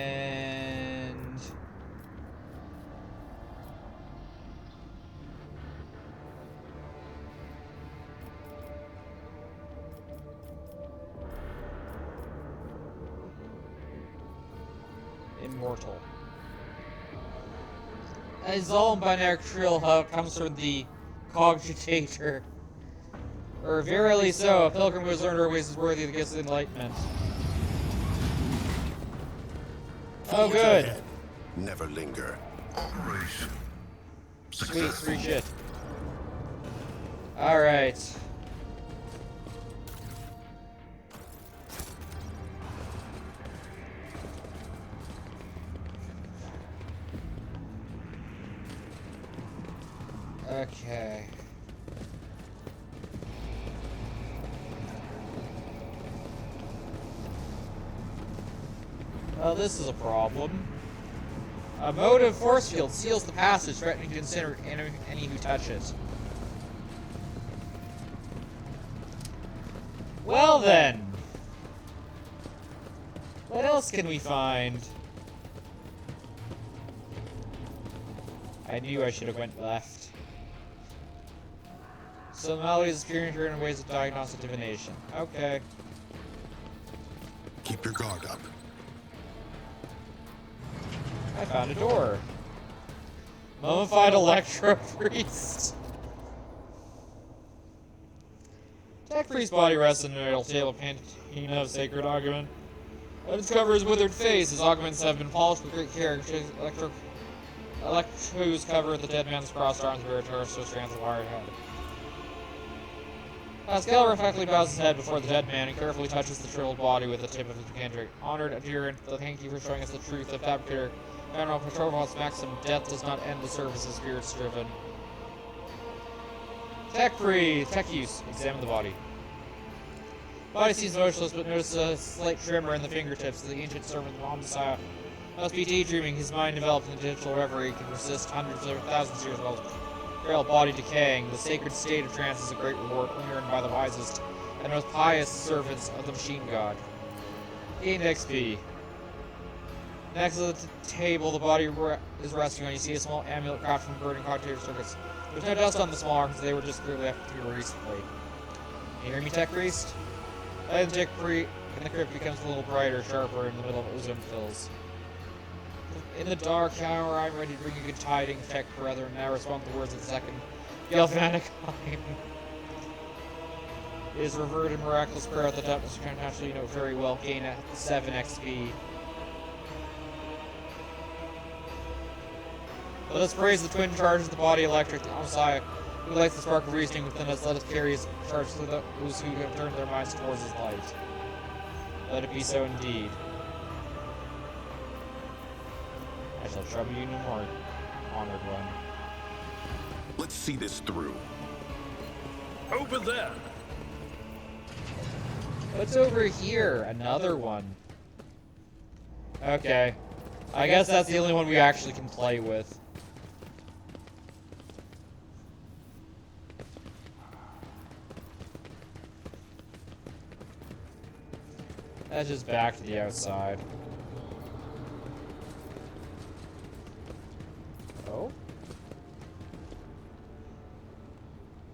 immortal. A Zolm binary trill hub comes from the cogitator. Or verily so, a pilgrim who has learned her ways is worthy of the gifts of enlightenment. Oh, good. Never linger. Operation. Sweet, Success. free shit. Alright. Okay. Well, this is a problem. A motive force field seals the passage, threatening to incinerate any who touch it. Well then! What else can we find? I knew I should have went left. So the malady is appearing here in ways of diagnostic divination. Okay. Keep your guard up. I found a door. Mummified Electro Priest. Tech Priest body rests in an idle table painting of sacred augment. Let us cover his withered face. His augments have been polished with great care. Electros cover the dead man's crossed arms, bare torso, strands of wired head. Pascal reflectively bows his head before the dead man and carefully touches the shriveled body with the tip of his cantrip. Honored adherent, thank you for showing us the truth of Fabricator General Petrovov's maxim, death does not end the service of spirits driven. Tech use. Examine the body. Body seems motionless, but notice a slight tremor in the fingertips. The ancient servant of Omnissiah must be daydreaming. His mind developed in a digital reverie can resist hundreds of thousands of years while his frail body decaying. The sacred state of trance is a great reward only earned by the wisest and most pious servants of the machine god. Gained XP. Next to the table, the body is resting on. You see a small amulet crafted from burning cogitator circuits. There's no dust on the small arms, they were just clearly left here recently. You hear me, Tech Priest? and the crypt becomes a little brighter, sharper in the middle of ozone fills. In the dark hour, I'm ready to bring you good tidings, tech brethren. Now respond to the words of the second galvanic line. It is reverted miraculous prayer at the depths, which naturally you know very well. Gain at 7 XP. Let us praise the twin charges of the body electric, the Messiah, who lights the spark of reasoning within us. Let us carry his charge to those who have turned their minds towards his light. Let it be so indeed. I shall trouble you no more, honored one. Let's see this through. Over there! What's over here? Another one. Okay. I guess that's the only one we actually can play with. That's just back to the outside. Oh?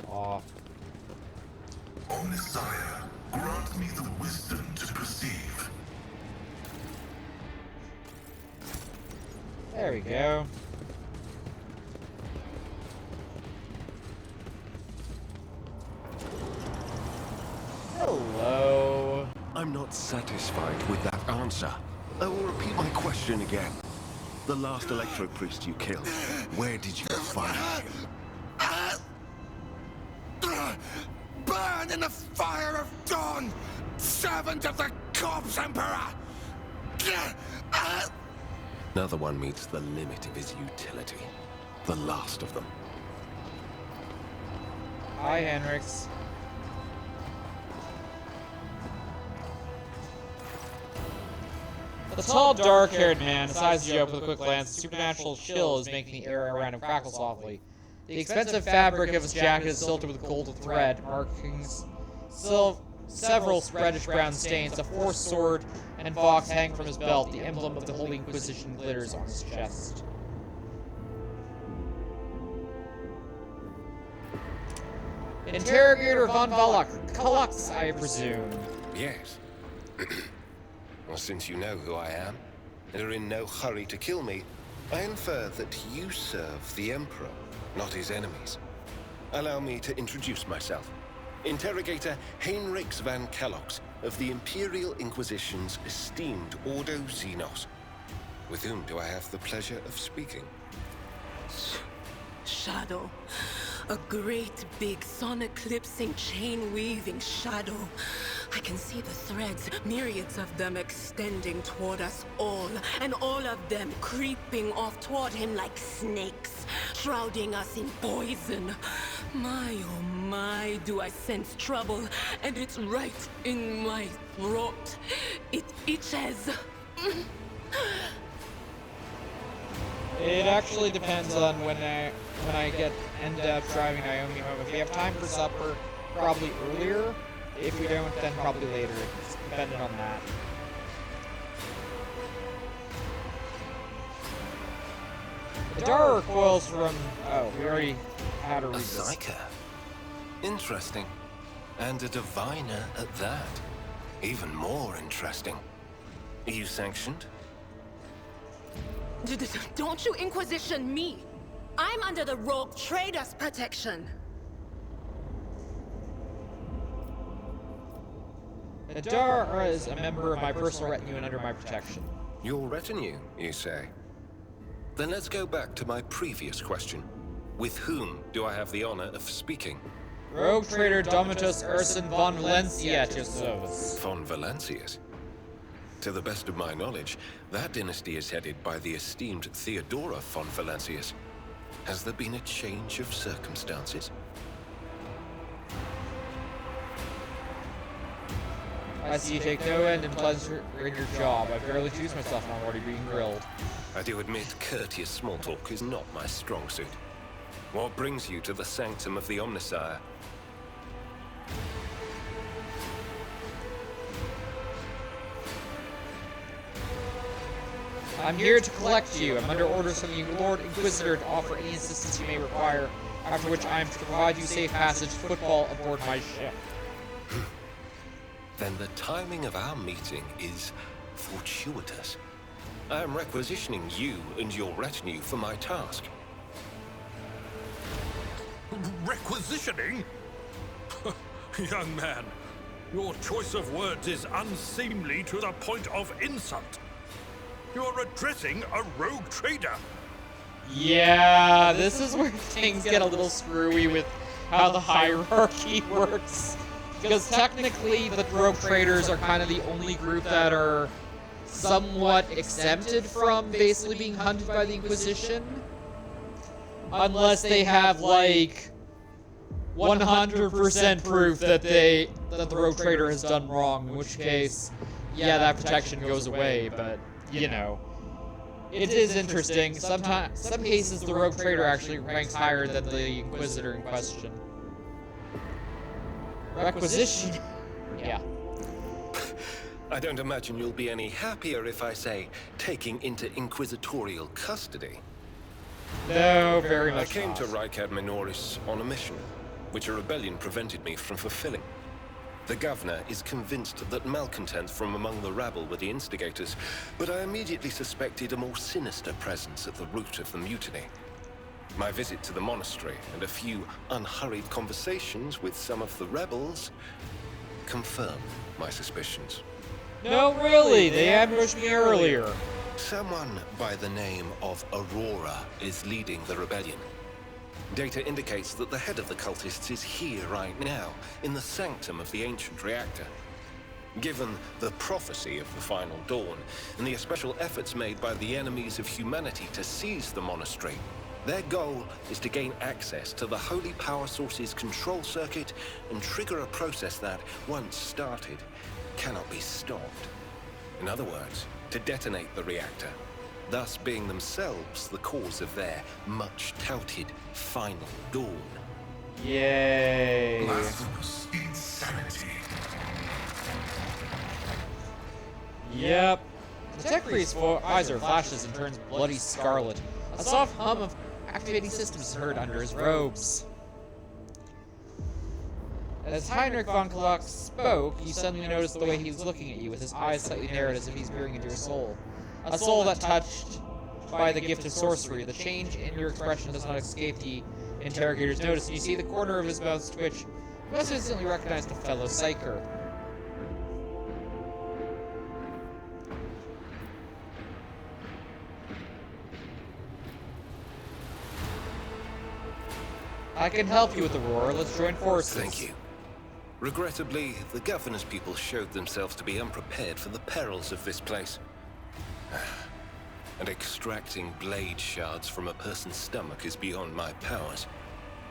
Aw. O Messiah, grant me the wisdom to perceive. There we go. Hello. I'm not satisfied with that answer. I will repeat my question again. The last Electro Priest you killed, where did you find him? Burn in the fire of dawn, servant of the Corpse Emperor! Another one meets the limit of his utility. The last of them. Hi, Henrix. The tall, dark-haired man sizes you up with a quick glance. The supernatural chill is making the air around him crackle softly. The expensive fabric of his jacket is silted with gold thread, markings several reddish-brown stains. A forced sword and fox hang from his belt. The emblem of the Holy Inquisition glitters on his chest. Interrogator von Kullux, I presume. Yes. Well, since you know who I am, and are in no hurry to kill me, I infer that you serve the Emperor, not his enemies. Allow me to introduce myself. Interrogator Heinrichs van Kellox of the Imperial Inquisition's esteemed Ordo Xenos. With whom do I have the pleasure of speaking? Shadow. A great big sun-eclipsing, chain-weaving shadow. I can see the threads, myriads of them extending toward us all, and all of them creeping off toward him like snakes, shrouding us in poison. My, oh my, do I sense trouble, and it's right in my throat. It itches. It actually depends on when I end up driving Naomi home. If we have time for supper, probably earlier. If we don't, then probably later. It's dependent on that. The Dara recoils from... Oh, we already had a read this. Psyker. Interesting. And a diviner at that. Even more interesting. Are you sanctioned? Don't you Inquisition me! I'm under the Rogue Trader's protection! Nadar is a member of my personal retinue and under my protection. Your retinue, you say? Then let's go back to my previous question. With whom do I have the honor of speaking? Rogue Trader Domitus Urson von Valencia at your service. Von Valencius? To the best of my knowledge, that dynasty is headed by the esteemed Theodora von Valencius. Has there been a change of circumstances? I see you take no end in pleasure in your job. I barely choose myself and I'm already being grilled. I do admit courteous small talk is not my strong suit. What brings you to the sanctum of the Omnissiah? I'm here to collect you. I'm under orders from the Lord Inquisitor to offer any assistance you may require, after which I am to provide you safe passage to football aboard my ship. then the timing of our meeting is fortuitous. I am requisitioning you and your retinue for my task. Requisitioning? Young man, your choice of words is unseemly to the point of insult. You are addressing a rogue trader. Yeah, this is where things get a little screwy with how the hierarchy works. Because technically, the rogue traders are kind of the only group that are somewhat exempted from basically being hunted by the Inquisition. Unless they have, like, 100% proof that the rogue trader has done wrong, in which case, yeah, that protection goes away, but, you know. It is interesting. Some cases, the rogue trader actually ranks higher than the Inquisitor in question. Requisition? Yeah. I don't imagine you'll be any happier if I say taking into inquisitorial custody. No, very much I came not. to Rykad Minoris on a mission, which a rebellion prevented me from fulfilling. The governor is convinced that malcontents from among the rabble were the instigators, but I immediately suspected a more sinister presence at the root of the mutiny. My visit to the monastery and a few unhurried conversations with some of the rebels confirm my suspicions. No, really, they ambushed me earlier. Someone by the name of Aurora is leading the rebellion. Data indicates that the head of the cultists is here right now, in the sanctum of the ancient reactor. Given the prophecy of the final dawn, and the special efforts made by the enemies of humanity to seize the monastery, their goal is to gain access to the holy power source's control circuit and trigger a process that, once started, cannot be stopped. In other words, to detonate the reactor, thus being themselves the cause of their much-touted final dawn. Yay. Blasphemous insanity. Yep. The tech priest's visor flashes and turns bloody scarlet. A soft hum of activating systems is heard under his robes. As Heinrich von Kluck spoke, you suddenly noticed the way he was looking at you, with his eyes slightly narrowed as if he's peering into your soul. A soul that touched by the gift of sorcery. The change in your expression does not escape the interrogator's notice, and you see the corner of his mouth twitch. You must instantly recognize the fellow psyker. I can help you with Aurora. Let's join forces. Thank you. Regrettably, the governor's people showed themselves to be unprepared for the perils of this place. And extracting blade shards from a person's stomach is beyond my powers.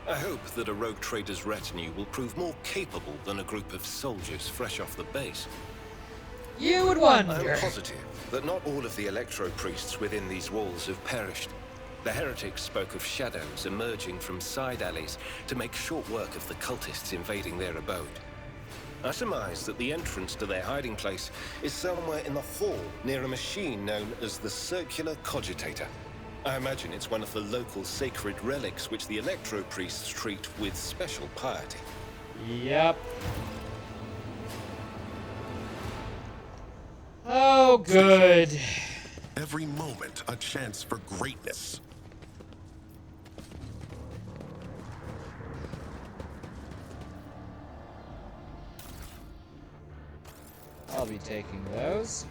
I hope that a rogue trader's retinue will prove more capable than a group of soldiers fresh off the base. You would wonder. I'm positive that not all of the electro-priests within these walls have perished. The heretics spoke of shadows emerging from side alleys to make short work of the cultists invading their abode. I surmise that the entrance to their hiding place is somewhere in the hall near a machine known as the Circular Cogitator. I imagine it's one of the local sacred relics which the electro-priests treat with special piety. Yep. Oh, good. Every moment a chance for greatness. I'll be taking those.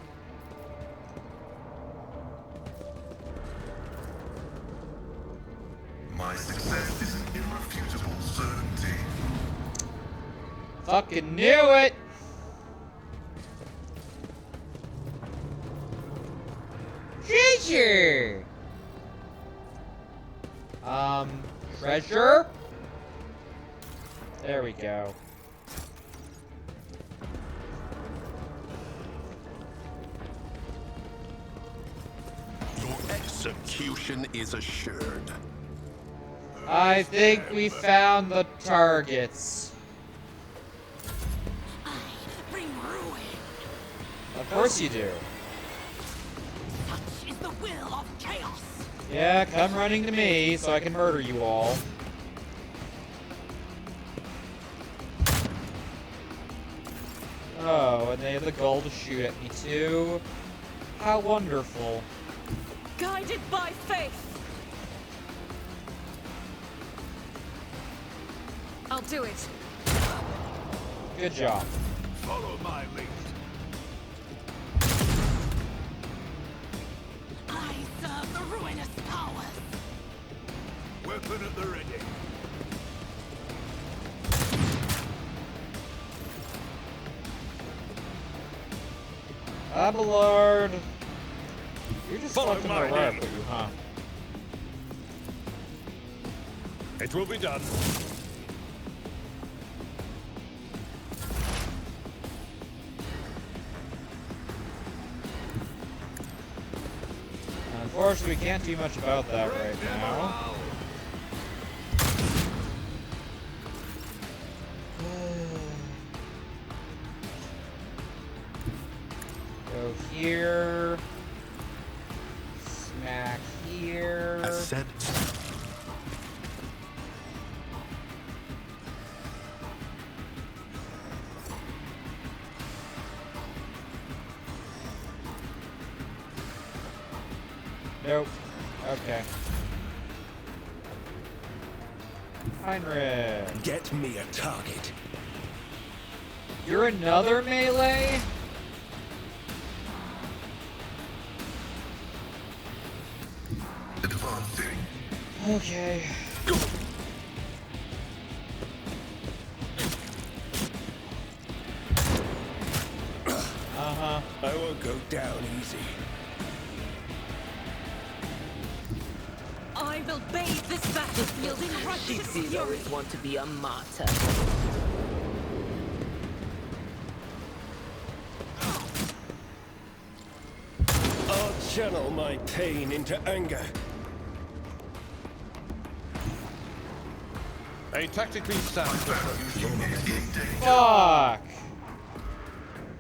My success is an irrefutable certainty. Fucking knew it! Treasure! Treasure? There we go. Your execution is assured. I think we found the targets. I bring ruin. Of course you do. Such is the will of chaos. Yeah, come running to me so I can murder you all. Oh, and they have the gall to shoot at me too. How wonderful. Guided by faith. I'll do it. Good job. Follow my lead. I serve the ruinous powers. Weapon at the ready. Abelard! You're just Follow fucking my my right, lead. but you, huh? It will be done. Unfortunately, we can't do much about that right now. Go here. Smack here. As said. Nope. Okay. Heinrich. Get me a target. You're another melee? Advancing. Okay. Uh-huh. I won't go down easy. I will bathe this battlefield in righteous These fury. heroes want to be a martyr. I'll channel my pain into anger. A tactically sound Fuck!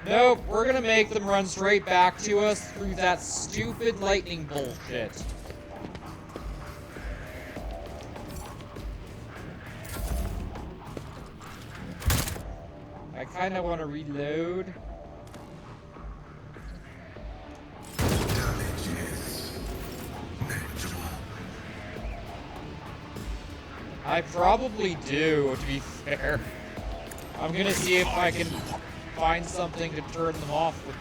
Nope, we're gonna make them run straight back to us through that stupid lightning bullshit. I kinda wanna reload. Damage is negligible. I probably do, to be fair. I'm gonna see if I can find something to turn them off with.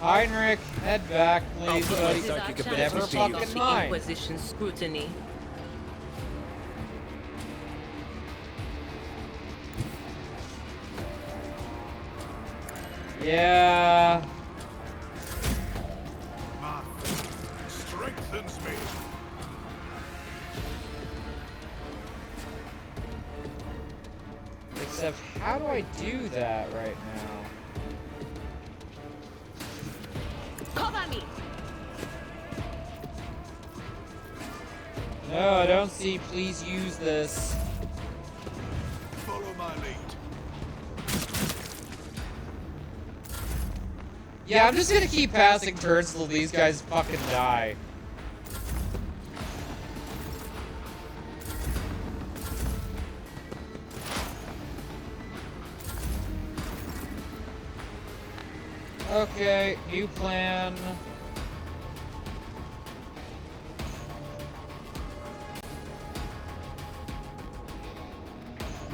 Heinrich, head back, please, buddy. This is our psychic chance Never to ability. shake off fucking the mind. Inquisition scrutiny. Yeah. strengthens me. Except, how do I do that right now? Cover me! No, I don't see. Please use this. Follow my lead. Yeah, I'm just gonna keep passing turns till these guys fucking die. Okay, new plan.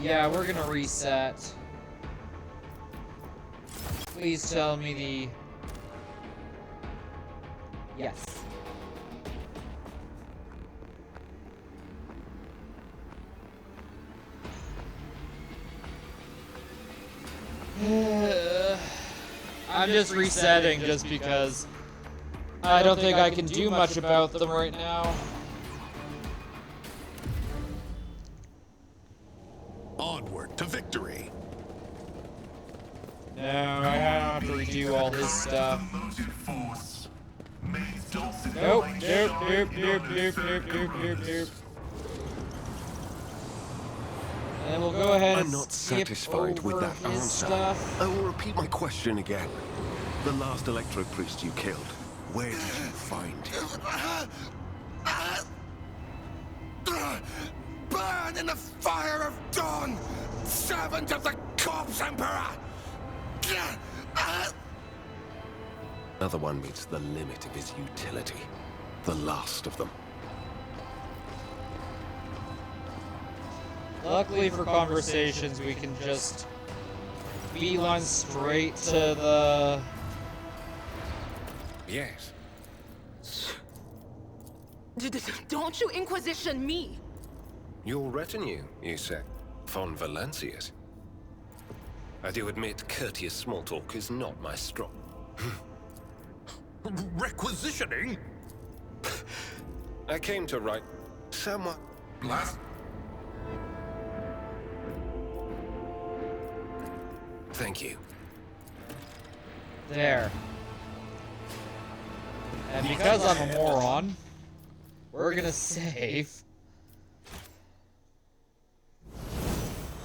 Yeah, we're gonna reset. Please tell me the... Yes. I'm just resetting just because I don't think I can do much about them right now. Onward to victory. No, I have to redo all this stuff. Motive force. May dulcet Nope, light nope, shine nope, in nope, our nope, spheric nope, nope, nope, coronas. nope. And we'll go ahead and I'm not skip satisfied with over that his answer. stuff. I will repeat my question again. The last electro priest you killed, where did you find him? Burn in the fire of dawn! Servant of the Corpse Emperor! Another one meets the limit of his utility. The last of them. Luckily for conversations, we can just beeline straight to the... Yes. Don't you Inquisition me! Your retinue, you said. Von Valancius. I do admit courteous small talk is not my strong. Requisitioning? I came to write somewhat Last. Thank you. There. And because I'm a moron, we're gonna save.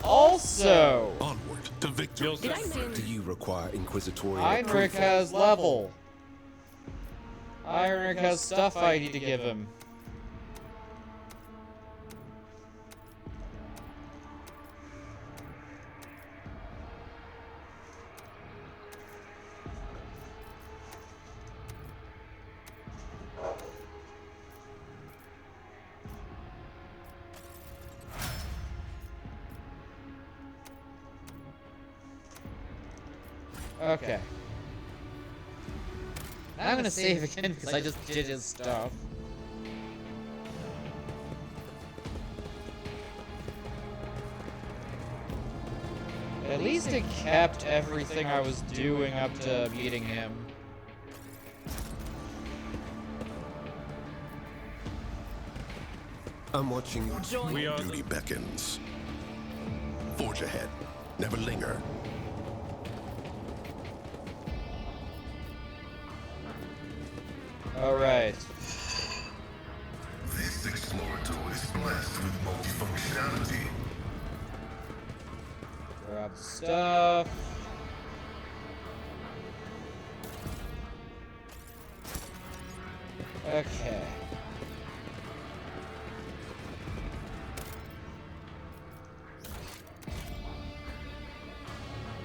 Also, Onward to victory. Did I miss? Do you require Inquisitorial Heinrich approval? has level. Heinrich has stuff I need to give him. Okay. Now I'm gonna save again because I just did his stuff. At least it kept everything I was doing up to meeting him. I'm watching you. Join. Duty beckons. Forge ahead. Never linger. Alright. This Explorator is blessed with multifunctionality. Grab stuff. Okay.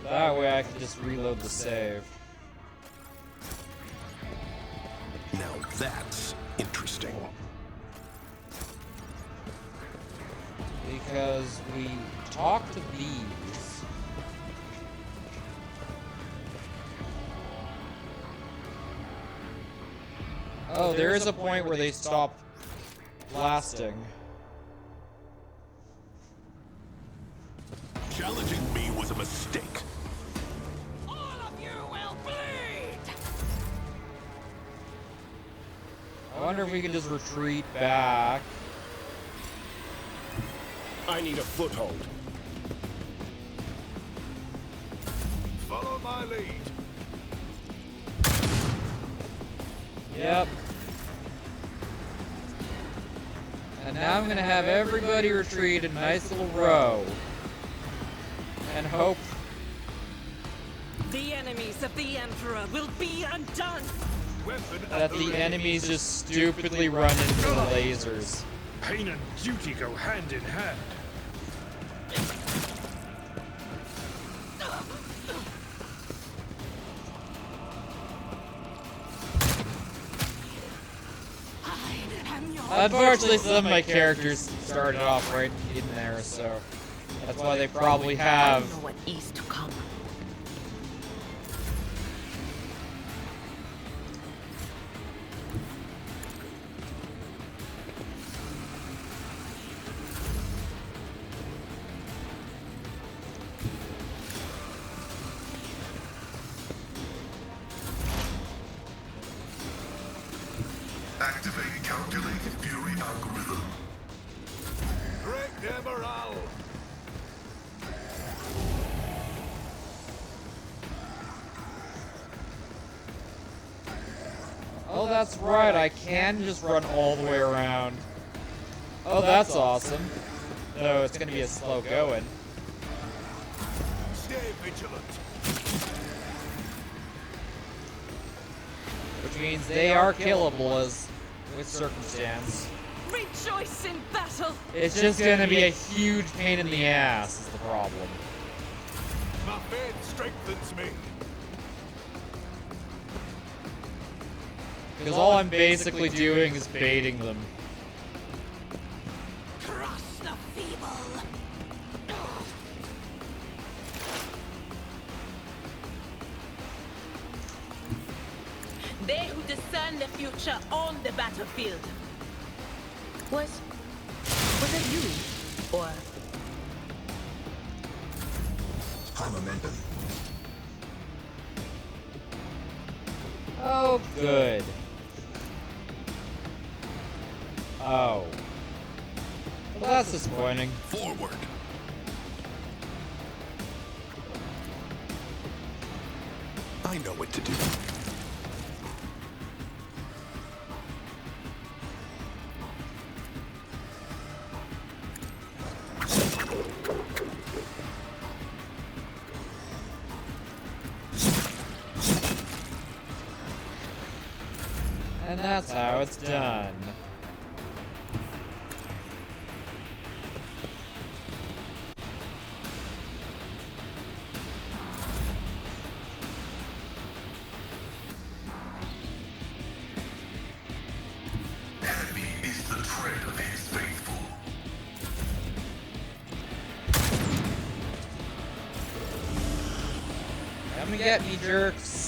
That way I can just reload the save. Now that's interesting. Because we talked to these. Oh, there is a point where they stop blasting. Challenging me was a mistake. All of you will bleed! I wonder if we can just retreat back. I need a foothold. Follow my lead. Yep. And now I'm gonna have everybody retreat in a nice little row. And hope The enemies of the Emperor will be undone! that the enemies just stupidly run into the lasers. Pain and duty go hand in hand. I am your Unfortunately, some of my characters started off right in there, so that's why they probably have. know what is to come. Activate calculated fury algorithm. Break their morale. Oh, that's right, I can just run all the way around. Oh, that's awesome. Though it's gonna be a slow going. Stay vigilant. Which means they are killable as with circumstance. Reap choice in battle. It's just gonna be a huge pain in the ass is the problem. My faith strengthens me. Because all I'm basically doing is baiting them. Crush the feeble. They who discern the future on the battlefield. Was it you? Or High momentum. Oh, good. Oh. Well, that's disappointing. Forward. I know what to do. And that's how it's done. Heavy is the tread of his faithful. Come and get me, jerks.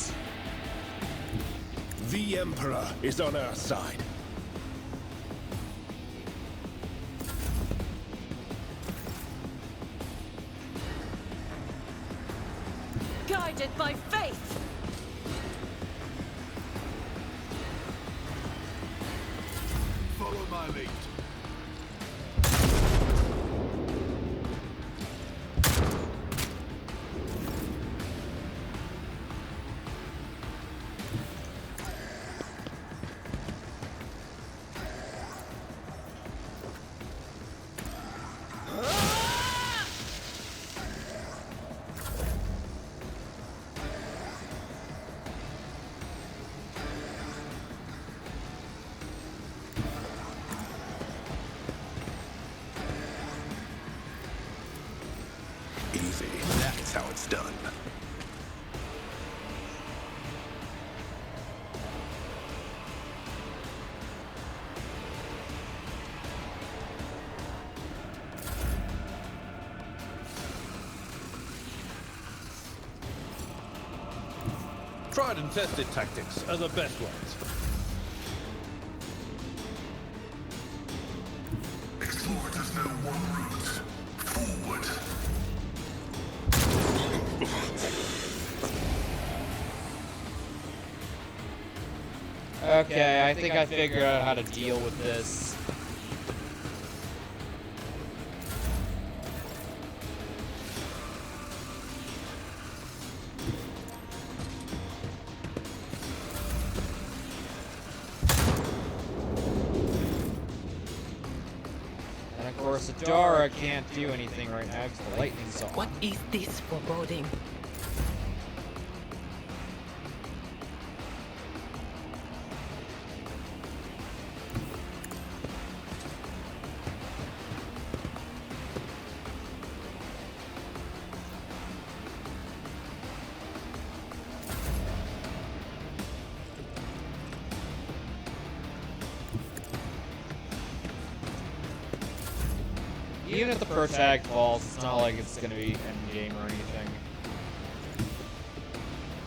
The Emperor is on our side. Guided by faith. Follow my lead. Easy. That's how it's done. Tried and tested tactics are the best ones. Explorers know one route. Forward. Okay, I think I figured out how to deal with this. And of course, Adara can't do anything right now because the lightning's on. what is this foreboding? Even if the protag falls, it's not like it's gonna be endgame or anything.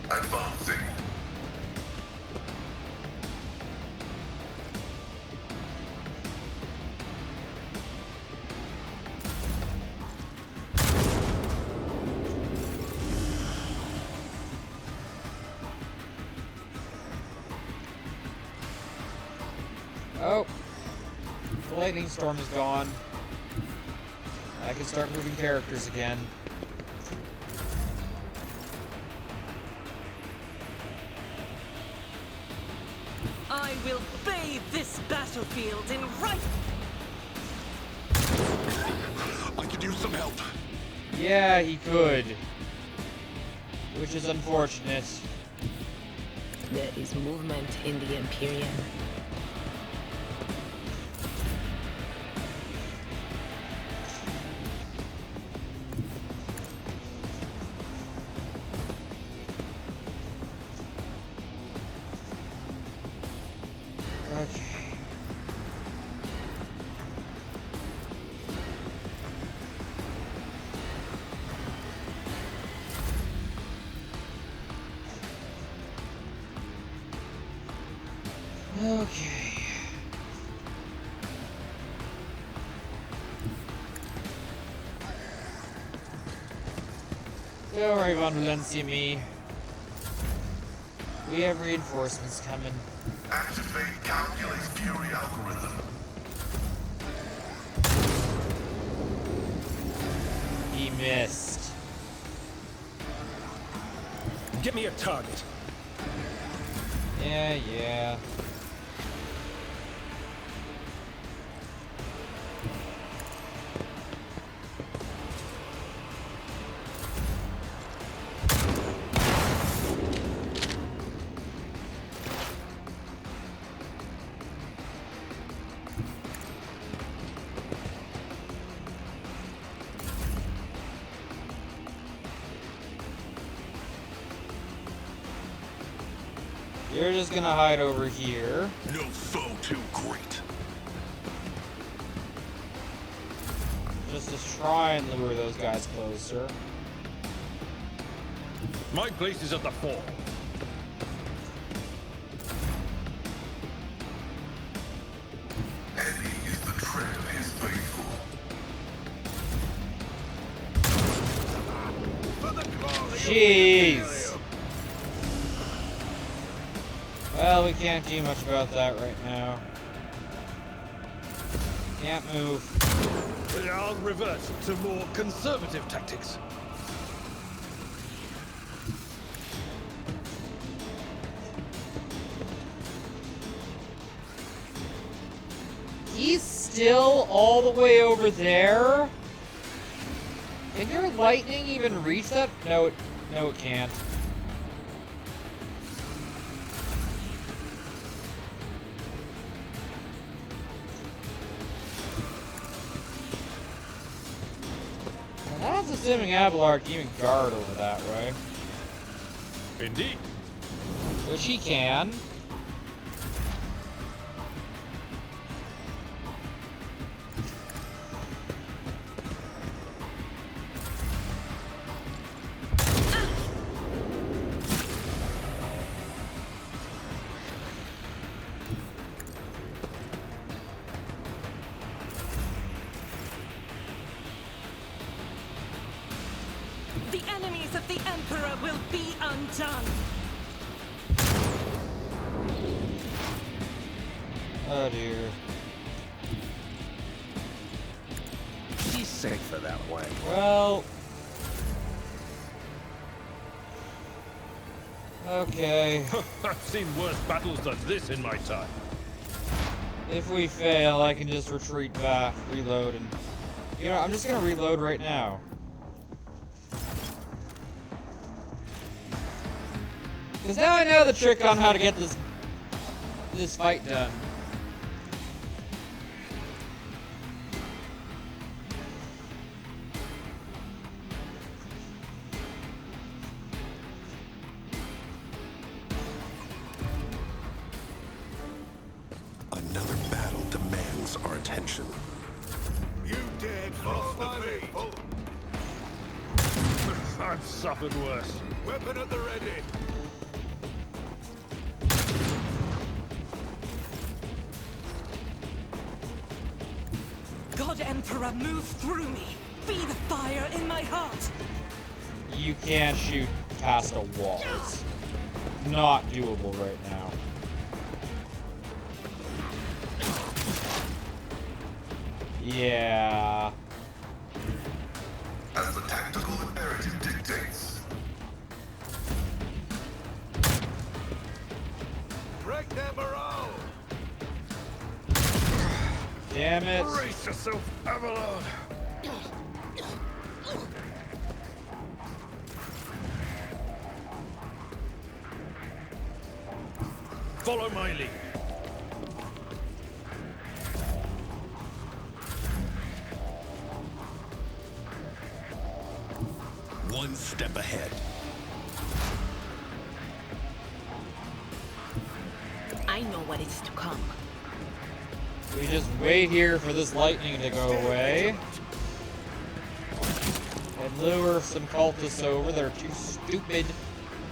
Advancing. Oh, the lightning storm is gone. I can start moving characters again. I will bathe this battlefield in right. I could use some help. Yeah, he could. Which is unfortunate. There is movement in the Empyrean. Okay. Don't worry, Von Valencia. We have reinforcements coming. Activate calculate fury algorithm. He missed. Give me a target. Yeah. You're just gonna hide over here. No foe too great. Just to try and lure those guys closer. My place is at the fore. Heavy is the tread of his faithful. Jeez! Well, we can't do much about that right now. Can't move. I'll revert to more conservative tactics. He's still all the way over there? Can your lightning even reach that? No, it can't. That's assuming Abelard can even guard over that, right? Indeed. Which he can. The enemies of the Emperor will be undone. Oh dear. She's safer that way. Well. Okay. I've seen worse battles than this in my time. If we fail, I can just retreat back, reload, and... You know, I'm just gonna reload right now. Because now I know the trick on how to get this fight done. Another battle demands our attention. You dead follow my people. I've suffered worse. Weapon at the ready. God Emperor, move through me. Be the fire in my heart. You can't shoot past a wall. It's not doable right now. Yeah. As the tactical imperative dictates. Break their morale. Damn it. Brace yourself, Avalon. Follow my lead. One step ahead. I know what is to come. We just wait here for this lightning to go away. And lure some cultists over that are too stupid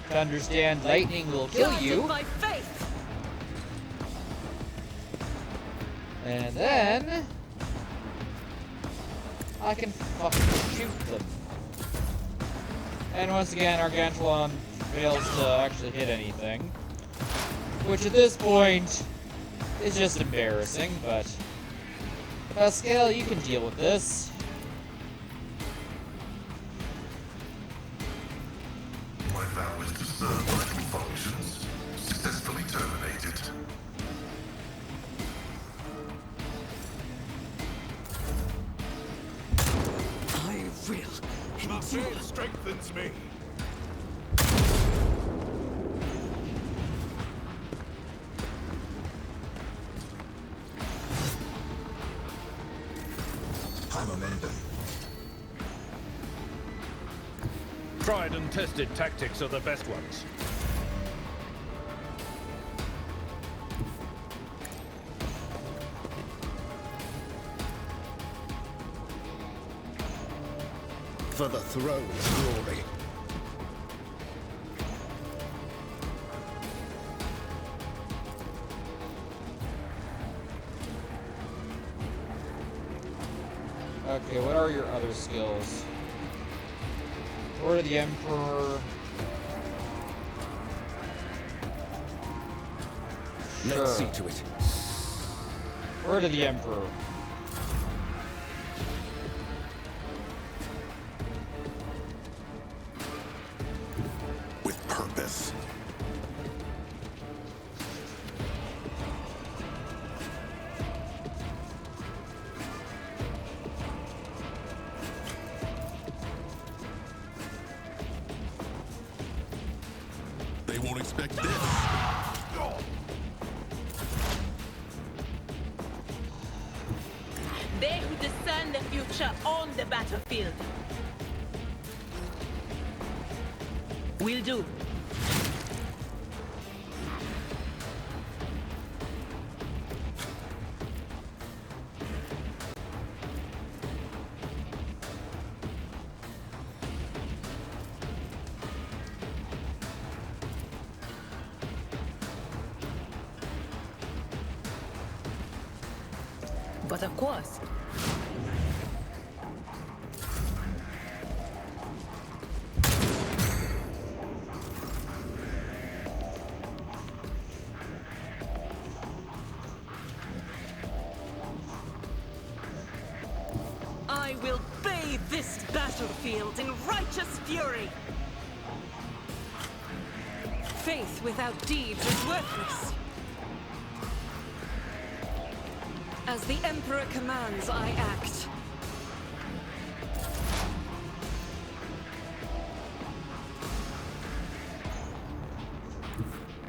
to understand lightning will kill Granted you. by faith. And then I can fucking shoot them. And once again, Gargantuan fails to actually hit anything. Which at this point is just embarrassing, but Pascal, you can deal with this. My vow is to serve vital functions. Successfully terminated. I will. My faith strengthens me. High momentum. Tried and tested tactics are the best ones. For the throne's glory. Okay, what are your other skills? Order the Emperor. Sure. Let's see to it. Order the Emperor. With purpose. They won't expect this. They who discern the future on the battlefield. Will do. But of course. I will bathe this battlefield in righteous fury. Faith without deeds is worthless. As the Emperor commands, I act.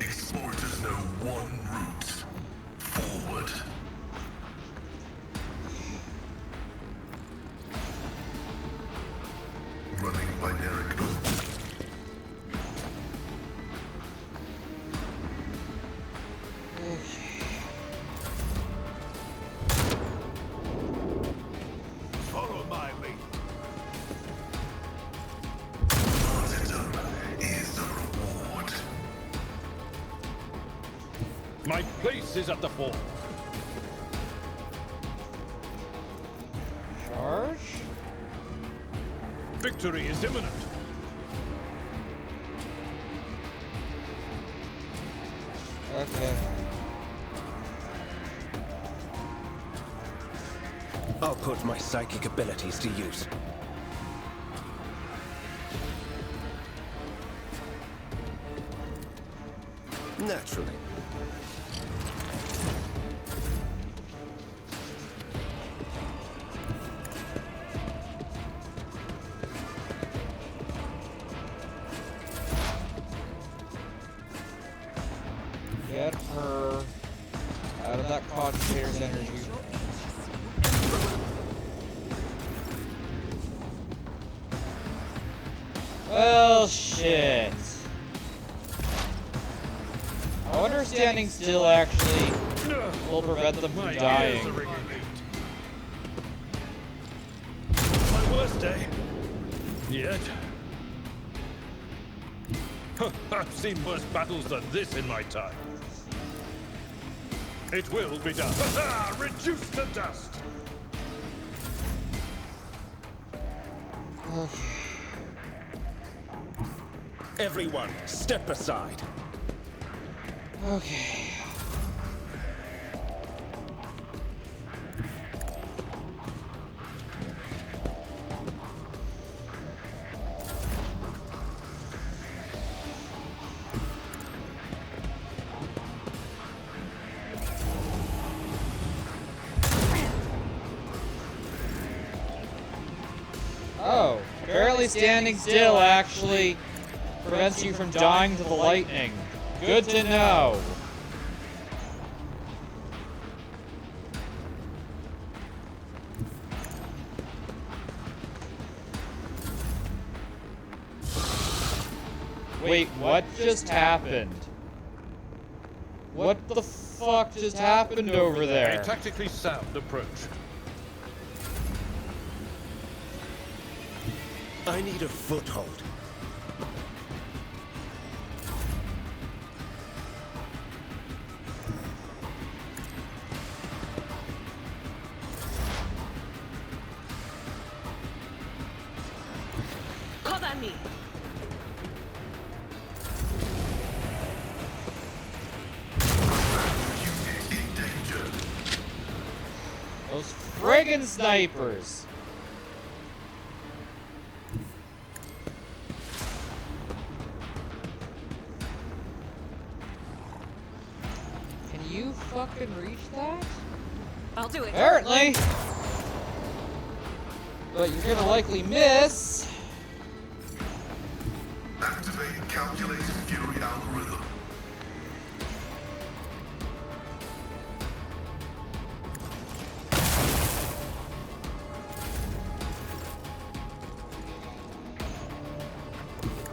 Exporters know one route. Forward. Running binary code. Follow my lead. Martyrdom is the reward. My place is at the fore. Charge? Victory is imminent. Okay. I'll put my psychic abilities to use. Naturally. Get her out of that concentrator's energy. Well, shit. I wonder if standing still actually will prevent them from My ears dying. are ringing. My worst day. Yet. I've seen worse battles than this in my time. It will be done. Reduced to dust. Everyone, step aside. Okay. Oh, barely standing still actually prevents you from dying to the lightning. Good to know. Wait, what just happened? What the fuck just happened over A there? tactically sound approach. I need a foothold. Cover me. In danger. Those friggin' snipers! Can you fucking reach that? I'll do it. Apparently! But you're gonna likely miss. Activating calculated fury algorithm.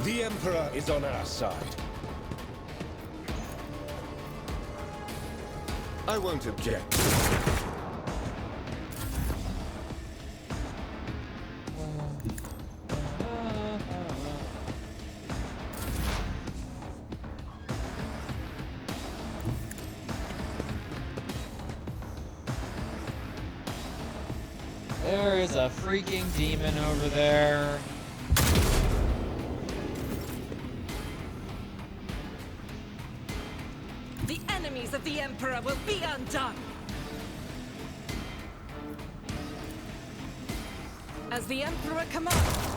The Emperor is on our side. I won't object. There is a freaking demon over there. The enemies of the Emperor will be undone. As the Emperor commands,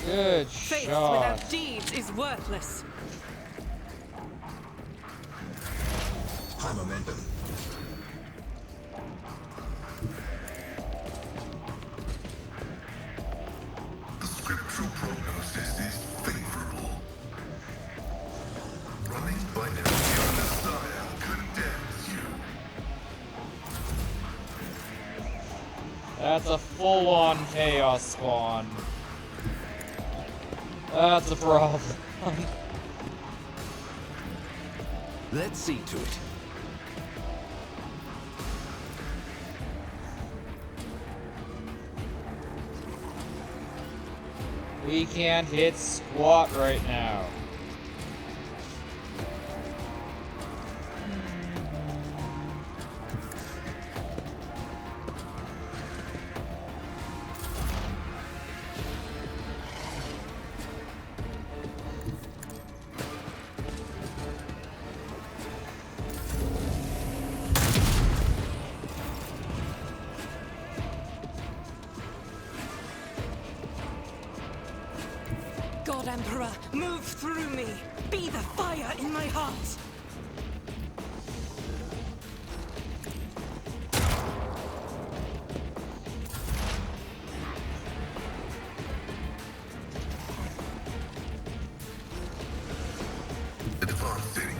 Good faith shot. without deeds is worthless. High momentum. The scriptural prognosis is favorable. Running by your Messiah condemns you. That's a full-on chaos spawn. That's a problem. Let's see to it. We can't hit squat right now. God Emperor, move through me. Be the fire in my heart. Advancing.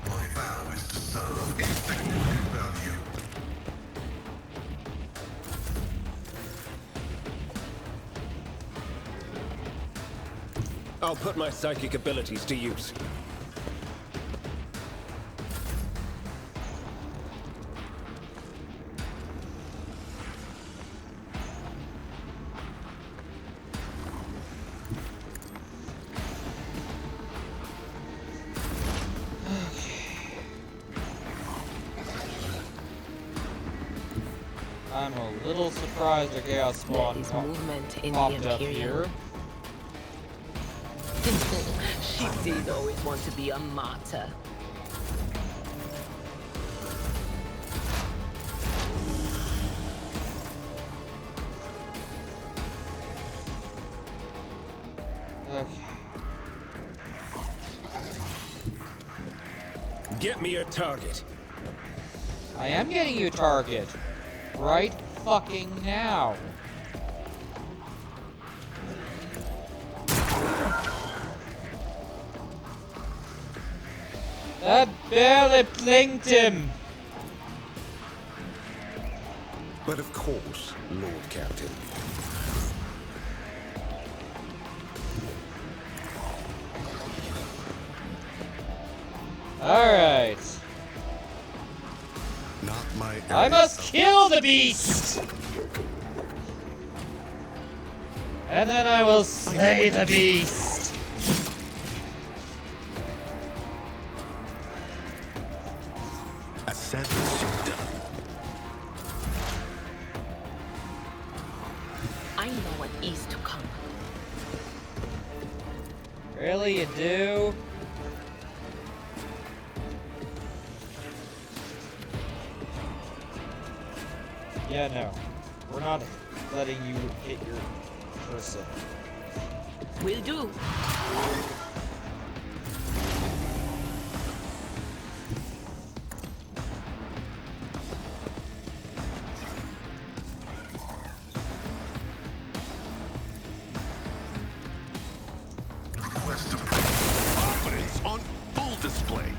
My vow is to serve insignificant value. I'll put my psychic abilities to use. I'm a little surprised a chaos spawn There is movement in the popped up Imperium. here. She did always want to be a martyr. Okay. Get me a target. I am getting you a target. Right fucking now. That barely blinked him. But of course, Lord Captain. Alright. Not my I must kill the beast! And then I will slay the beast! I said this shit done. I know what is to come. Really, you do? Yeah, no. We're not letting you hit your person. Will do. Request to confidence On full display.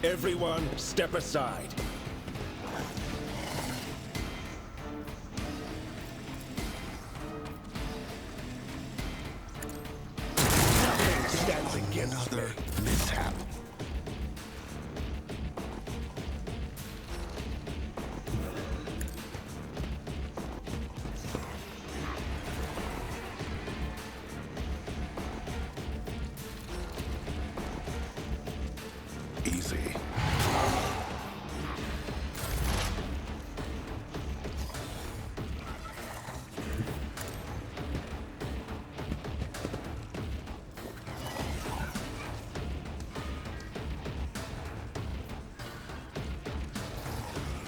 Everyone, step aside. Nothing stands against another mishap. Easy.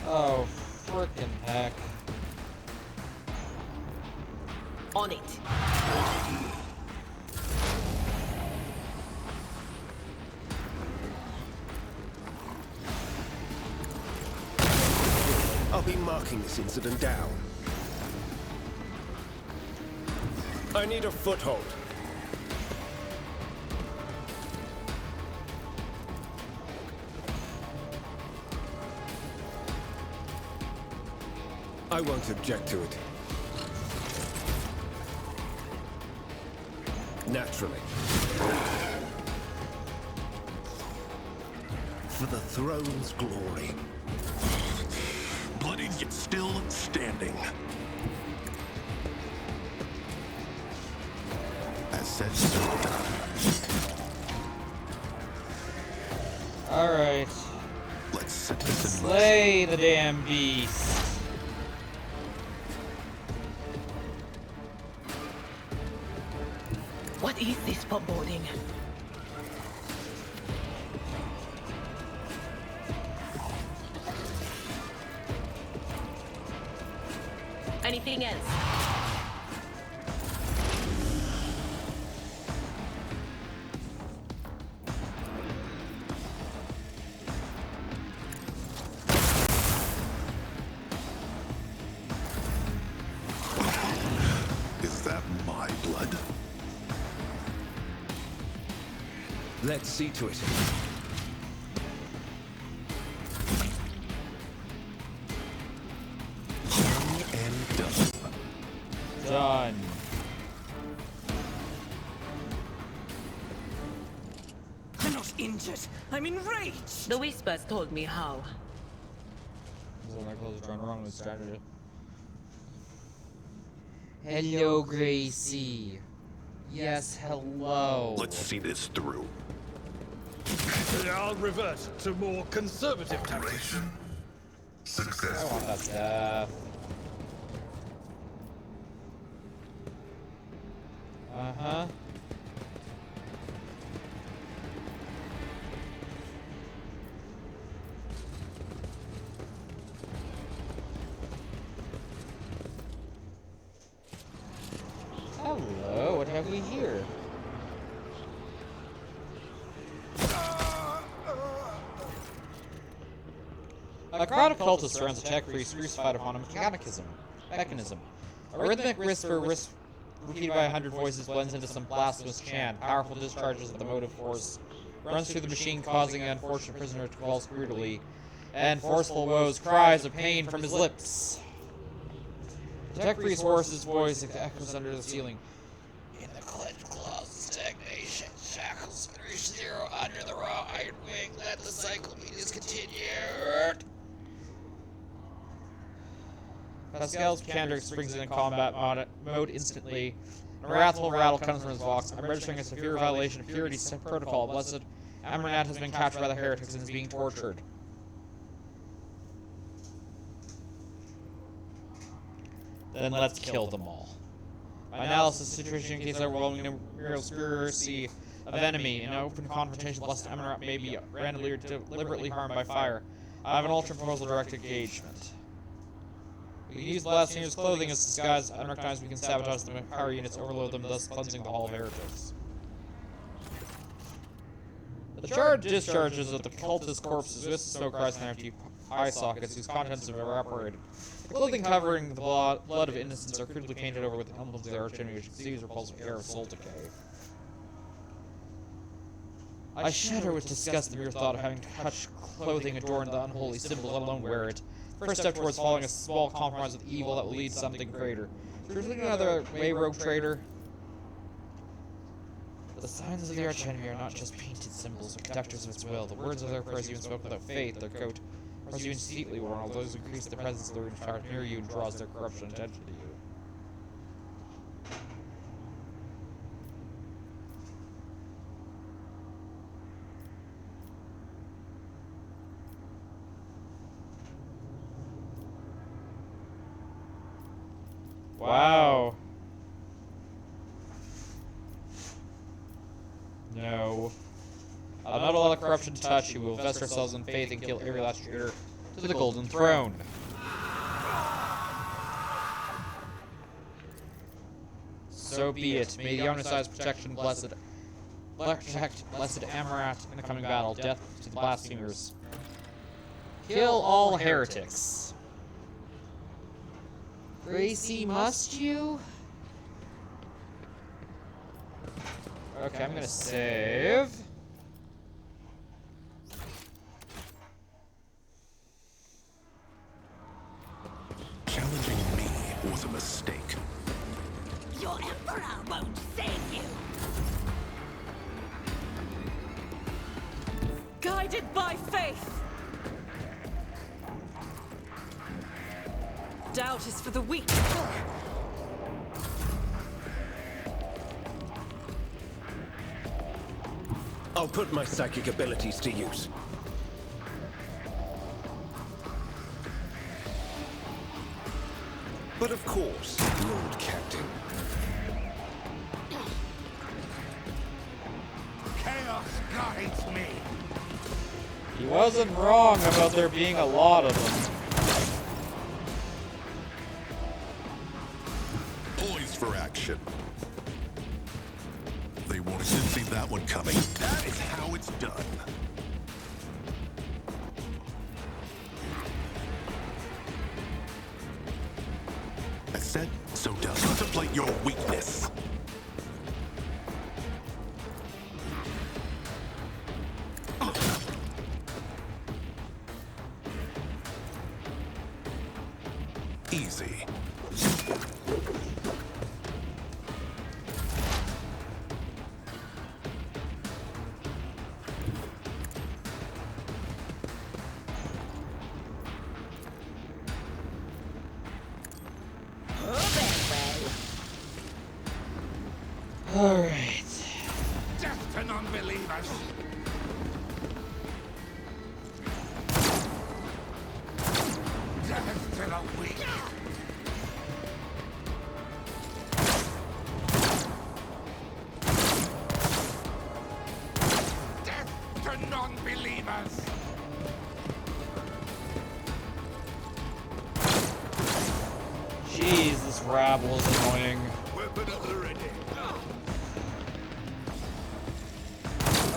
Oh, frickin' heck. On it. I'll be marking this incident down. I need a foothold. I won't object to it. Naturally. For the throne's glory. Bloodied yet still standing. As said, so done. Alright. Let's set this in motion. Slay the damn beast. What is this foreboding? Anything else? Is that my blood? Let's see to it. Done and done. Done. I'm not injured. I'm enraged. The whispers told me how. Hello, Gracie. Yes, hello. Let's see this through. I'll revert to more conservative tactics. I Successful. want that stuff. Uh-huh. Hello, what have we here? A crowd of cultists surrounds a tech priest crucified upon a mechanism. A rhythmic whisper repeated by 100 voices blends into some blasphemous chant. Powerful discharges of the motive force runs through the machine, causing the unfortunate prisoner to convulse brutally, and forceful woes, cries of pain from his lips. The tech priest's horse's voice echoes under the ceiling. In the clenched claws of stagnation, shackles reach zero under the raw iron wing. Let the cycle be discontinued. Pascal's candor springs into combat mode instantly. A wrathful rattle comes from his vox. I'm registering a severe violation of purity protocol. Blessed Amranat has been captured by the heretics and is being tortured. Then let's kill them all. My analysis of the situation indicates that we're overwhelming a conspiracy of enemy. In an open confrontation, Blessed Amranat may be randomly or deliberately harmed by fire. I have an alternate proposal direct engagement. We can use Blasphemer's clothing as disguise. Unrecognized, we can sabotage the power units, overload them, thus cleansing the Hall of Heretics. The charred discharges of the cultist corpses with smoke rise from empty eye sockets whose contents have evaporated. The clothing covering the blood of innocents are crudely painted over with the emblems of their archenemy, which exudes repulsive air of soul decay. I shudder with disgust at the mere thought of having touched clothing adorned the unholy symbol, let alone wear it. First step towards following a small compromise with evil that will lead to something greater. There's another way, rogue traitor. The signs of the archenemy are not just painted symbols or conductors of its will. The words of their prayers even spoken without faith, their coat are even deceitfully worn, although those who increase the presence of the rune fire near you and draws their corruption attention to you. Wow. No. I'll not allow the corruption to touch you. We'll vest ourselves in faith and kill every last traitor to the Golden Throne. So be it. May the Omnissiah's protection protect Blessed Amarat in the coming battle. Death to the blasphemers. Kill all heretics. Gracie, must you? Okay, I'm gonna save. Challenging me was a mistake. Your Emperor won't save you! Guided by faith! Doubt is for the weak. I'll put my psychic abilities to use. But of course, Lord Captain. Chaos guides me. He wasn't wrong about there being a lot of them. Poised for action. They won't see that one coming. That is how it's done. I said, so done. Contemplate your weakness. Easy. Alright. Death to non-believers. the weak. Death to non-believers. Jeez, this rabble is annoying. Weapon at the ready.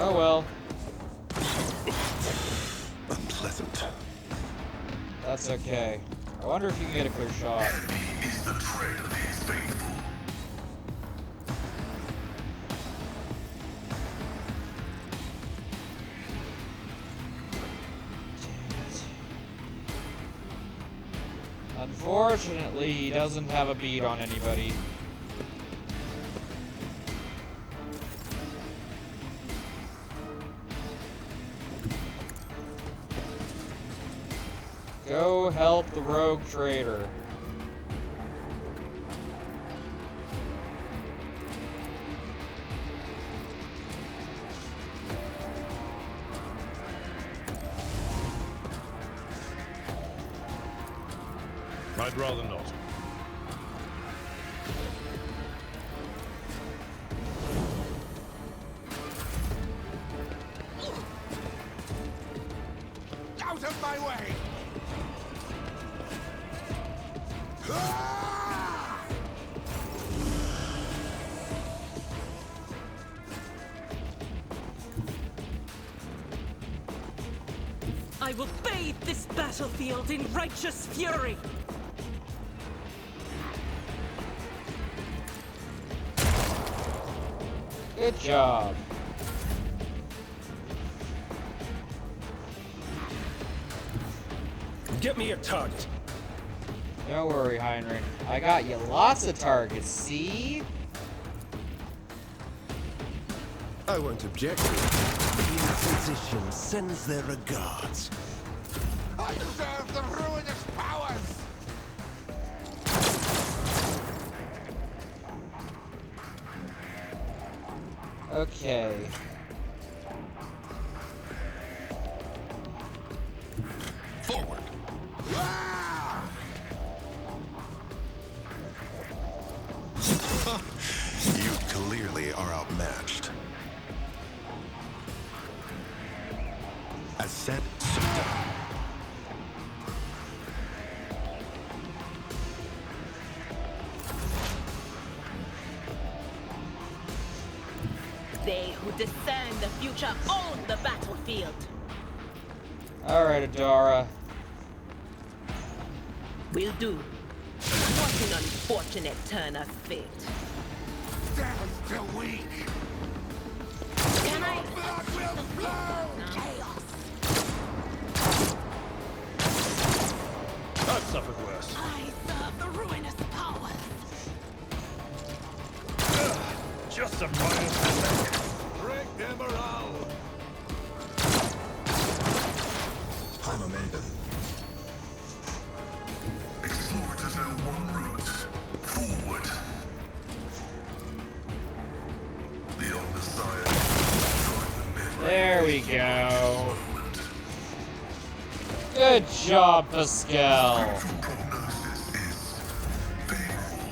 Oh well. Unpleasant. That's okay. I wonder if you can get a clear shot. Enemy is the tread of his faithful. Unfortunately, he doesn't have a beat on anybody. Go help the rogue trader. I'd rather not. Out of my way! Ah! I will bathe this battlefield in righteous fury! Good job. Get me a target. Don't worry, Heinrich. I got you lots of targets, see? I won't object. The Inquisition sends their regards. I serve the ruinous powers! Okay. Forward! Ah! You clearly are outmatched. As said, so done. They who discern the future own the battlefield. Alright, Adara. Will do. What an unfortunate turn of fate. Death to weak! Can I? Blood will flow! Chaos. I've suffered worse. I serve the ruinous powers. Just a minor. Break their morale! I'm a maiden. Explorers know one route. Forward. The old Messiah destroyed the midnight. There we go. Good job, Pascal. Prognosis is favorable.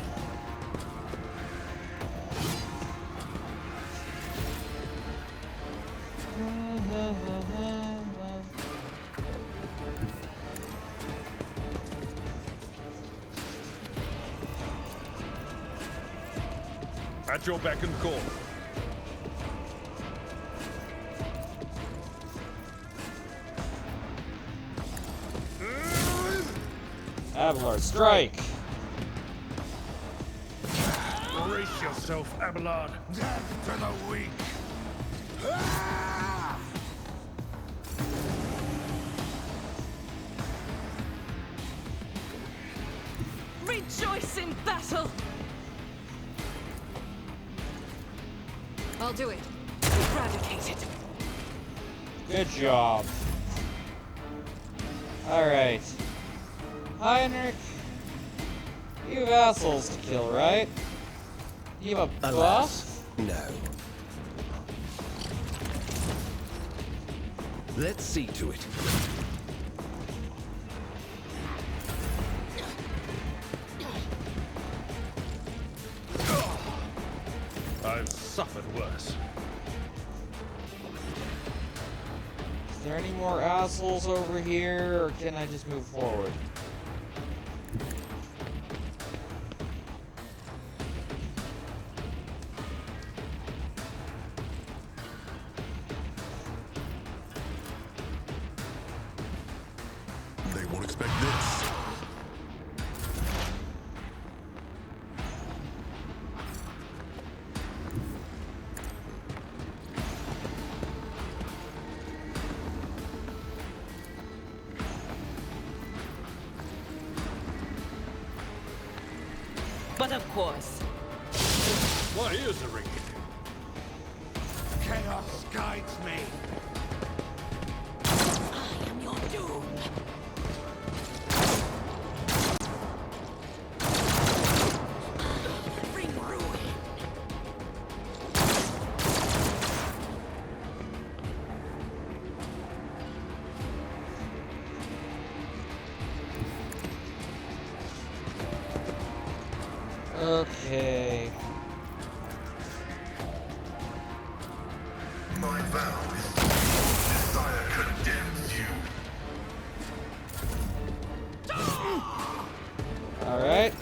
At your beck and call. Abelard, strike. Brace yourself, Abelard. Death to the weak! Ah! Rejoice in battle! I'll do it. Eradicate it. Good job. Alright. Heinrich, you have assholes to kill, right? You have a Alas, buff? no. Let's see to it. there any more assholes over here, or can I just move forward? They won't expect this. But of course, My ears are ringing. Chaos guides me. I am your doom. I bring ruin. Okay. My vow is desire condemns you. Alright.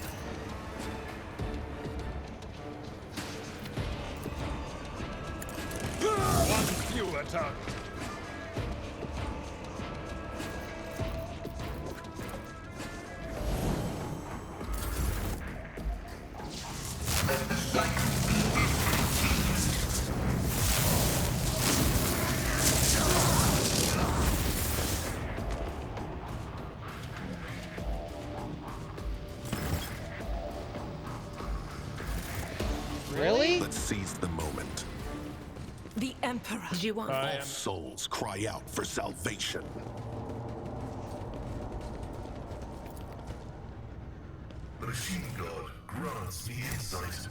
One fewer target. Really? Let's seize the moment. The Emperor. You want I All am souls cry out for salvation. The machine god grants me insight.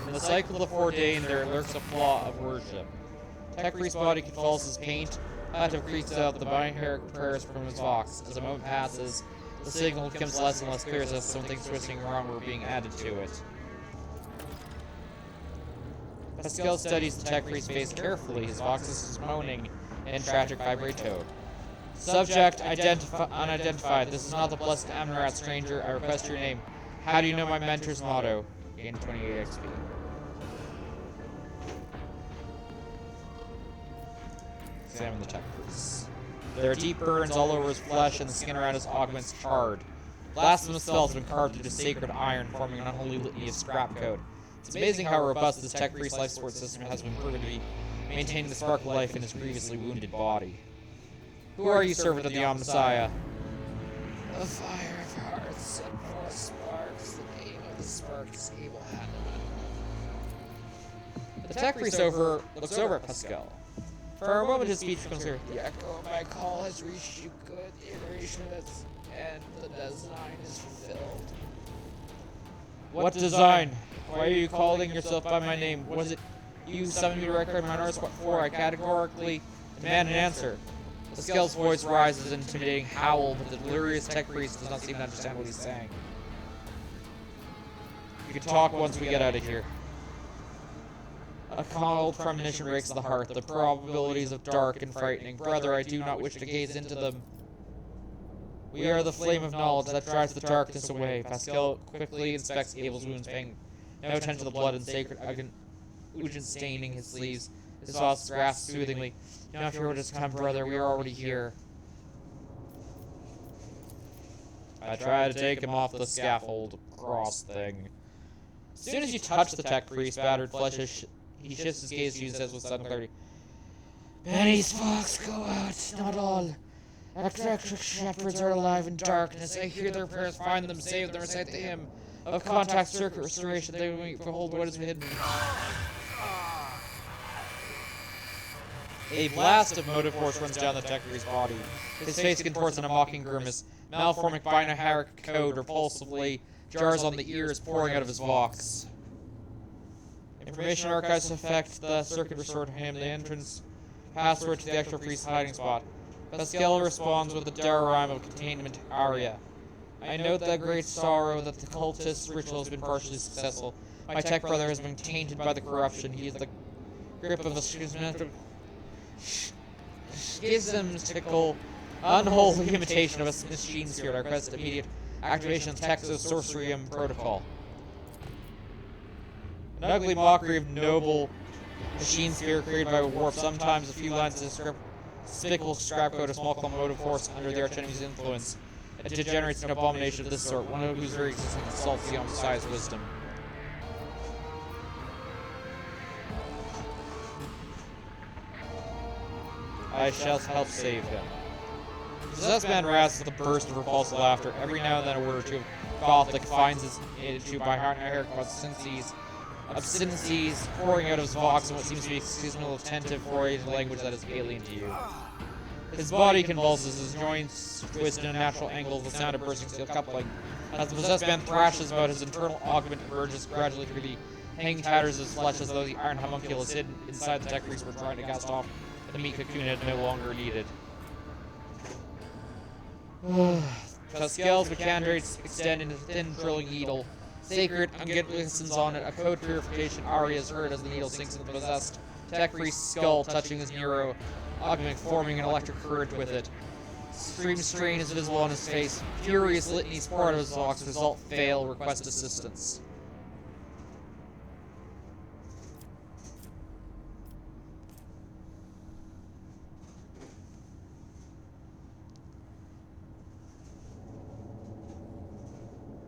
In the cycle of ordained, there lurks a flaw of worship. Tech Priest's body controls his paint. Hunter creaks out the binary prayers from his vox. As the moment passes, the signal becomes less and less clear as if something's twisting wrong or being added to it. Pascal studies the Tech Priest's face carefully. His vox is moaning in tragic vibrato. Subject unidentified. This is not the blessed Amnarat stranger. I request your name. How do you know my mentor's motto? Gain 28 XP. Examine the Tech Priest. There are deep burns all over his flesh, and the skin around his augments charred. Blasphemous spells have been carved into sacred iron, forming an unholy litany of scrap code. It's amazing how robust this Tech Priest life support system has been proven to be, maintaining the spark of life in his previously wounded body. Who are you, servant of the Omnissiah? The fire of hearts and four sparks, the name of the spark is able-handed. The Tech Priest looks over at Pascal. For a moment, his speech becomes clear. The echo of my call has reached you good. The iteration of its end, the design is fulfilled. What design? Why are you calling yourself by my name? Was it you summoned me to record my orders? What for? I categorically demand an answer. Pascal's voice rises in an intimidating howl, but the delirious Tech Priest does not seem to understand what he's saying. We can talk once we get out of here. A cold premonition breaks the heart. The probabilities of dark and frightening. Brother, I do not wish to gaze into them. We are the flame of knowledge that drives the darkness away. Pascal quickly inspects Abel's wounds, paying no attention to the blood and sacred ugent staining his sleeves. His thoughts grasp soothingly. You don't have to fear what has come, brother. We are already here. I try to take him off the scaffold cross thing. As soon as you touch the Tech Priest, battered flesh, he shifts his gaze to you and says with sudden clarity, Many sparks go out, not all. Electric shepherds are alive in darkness. I hear their prayers, find them, save them, recite the hymn of contact circuit restoration. They will behold what is hidden. A blast of motive force runs down the Tech Priest's body. His face contorts in a mocking grimace. Malforming binary code repulsively jars on the ears, pouring out of his vox. Information archives affect the circuit restored to him. The entrance password to the actual priest's hiding spot. Pascal responds with a diorama of containment aria. I note that great sorrow that the cultist's ritual has been partially successful. My tech brother has been tainted by the corruption. He is the grip of a schismatical, unholy imitation of a machine spirit. I request immediate activation of Texas Sorcerium Protocol. An ugly mockery of noble machine spirit created by warp. Sometimes a few lines of despicable scrap code, a small motive force under the archenemy's influence. It degenerates an abomination of this sort, one of whose very existence insults the Messiah's wisdom. I shall help save him. The possessed man rasped with a burst of repulsive laughter. Every now and then a word or two of Gothic finds its into by hair obscenities pouring out of his vox in what seems to be a seasonal attentive Freudian language that is alien to you. His body convulses, his joints twist in a natural angle, the sound of bursting steel coupling. As the possessed man thrashes about, his internal augment emerges gradually through the hanging tatters of his flesh as though the iron homunculus hidden inside the tech priests were trying to cast off the meat cocoon it no longer needed. Pascal's mecandrates extend into a thin drilling needle. Sacred unget listens on it. A code purification aria is heard as the needle sinks into the possessed tech priest's skull, touching his neuro augment, forming an electric current with it. Extreme strain is visible on his face. Furious litanies pour out of his vox. Result fail. Request assistance.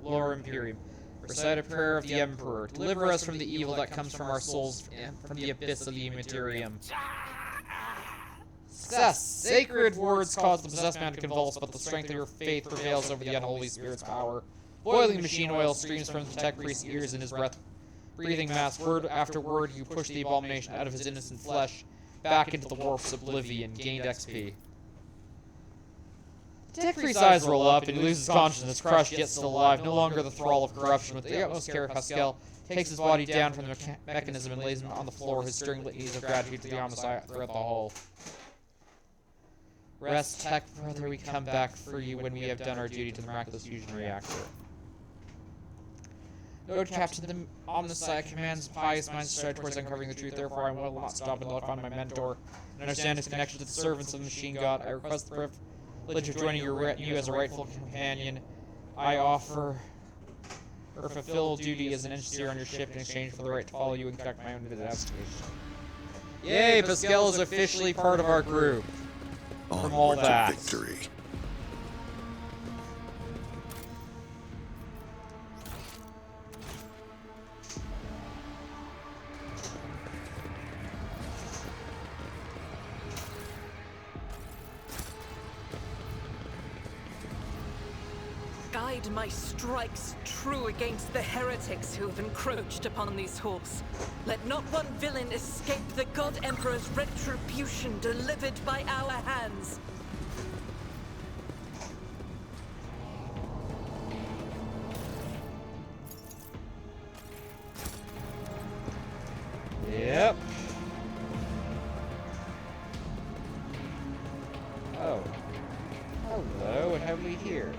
Lore Imperium. Recite a prayer of the Emperor. Deliver us from the evil that comes from our souls and from the abyss of the Immaterium. Success! Sacred words cause the possessed man to convulse, but the strength of your faith prevails over the unholy spirit's power. Boiling machine oil streams from the tech priest's ears in his breathing mask. Word after word, you push the abomination out of his innocent flesh, back into the warp's oblivion, gained XP. The tech priest's eyes roll up, and he loses consciousness, crushed yet still alive, no longer the thrall of corruption. With the utmost care, Pascal takes his body down from the mechanism and lays him on the floor, his string litanies of gratitude to the Omnissiah throughout the hall. Rest, tech brother, we come back for you when we have done our duty to the miraculous fusion reactor. Note, Captain, the Omnissiah commands pious minds to strive towards uncovering the truth, therefore I will not stop until I find my mentor and understand his connection to the servants of the machine god. I request the privilege of joining your retinue as a rightful companion. I offer or fulfill duty as an engineer on your ship in exchange for the right to follow you and conduct my own investigation. Yay, Pascal is officially part of our group. From all that. Victory. Guide my strikes true against the heretics who have encroached upon these halls. Let not one villain escape the God Emperor's retribution delivered by our hands. Yep. Oh. Hello, what have we here?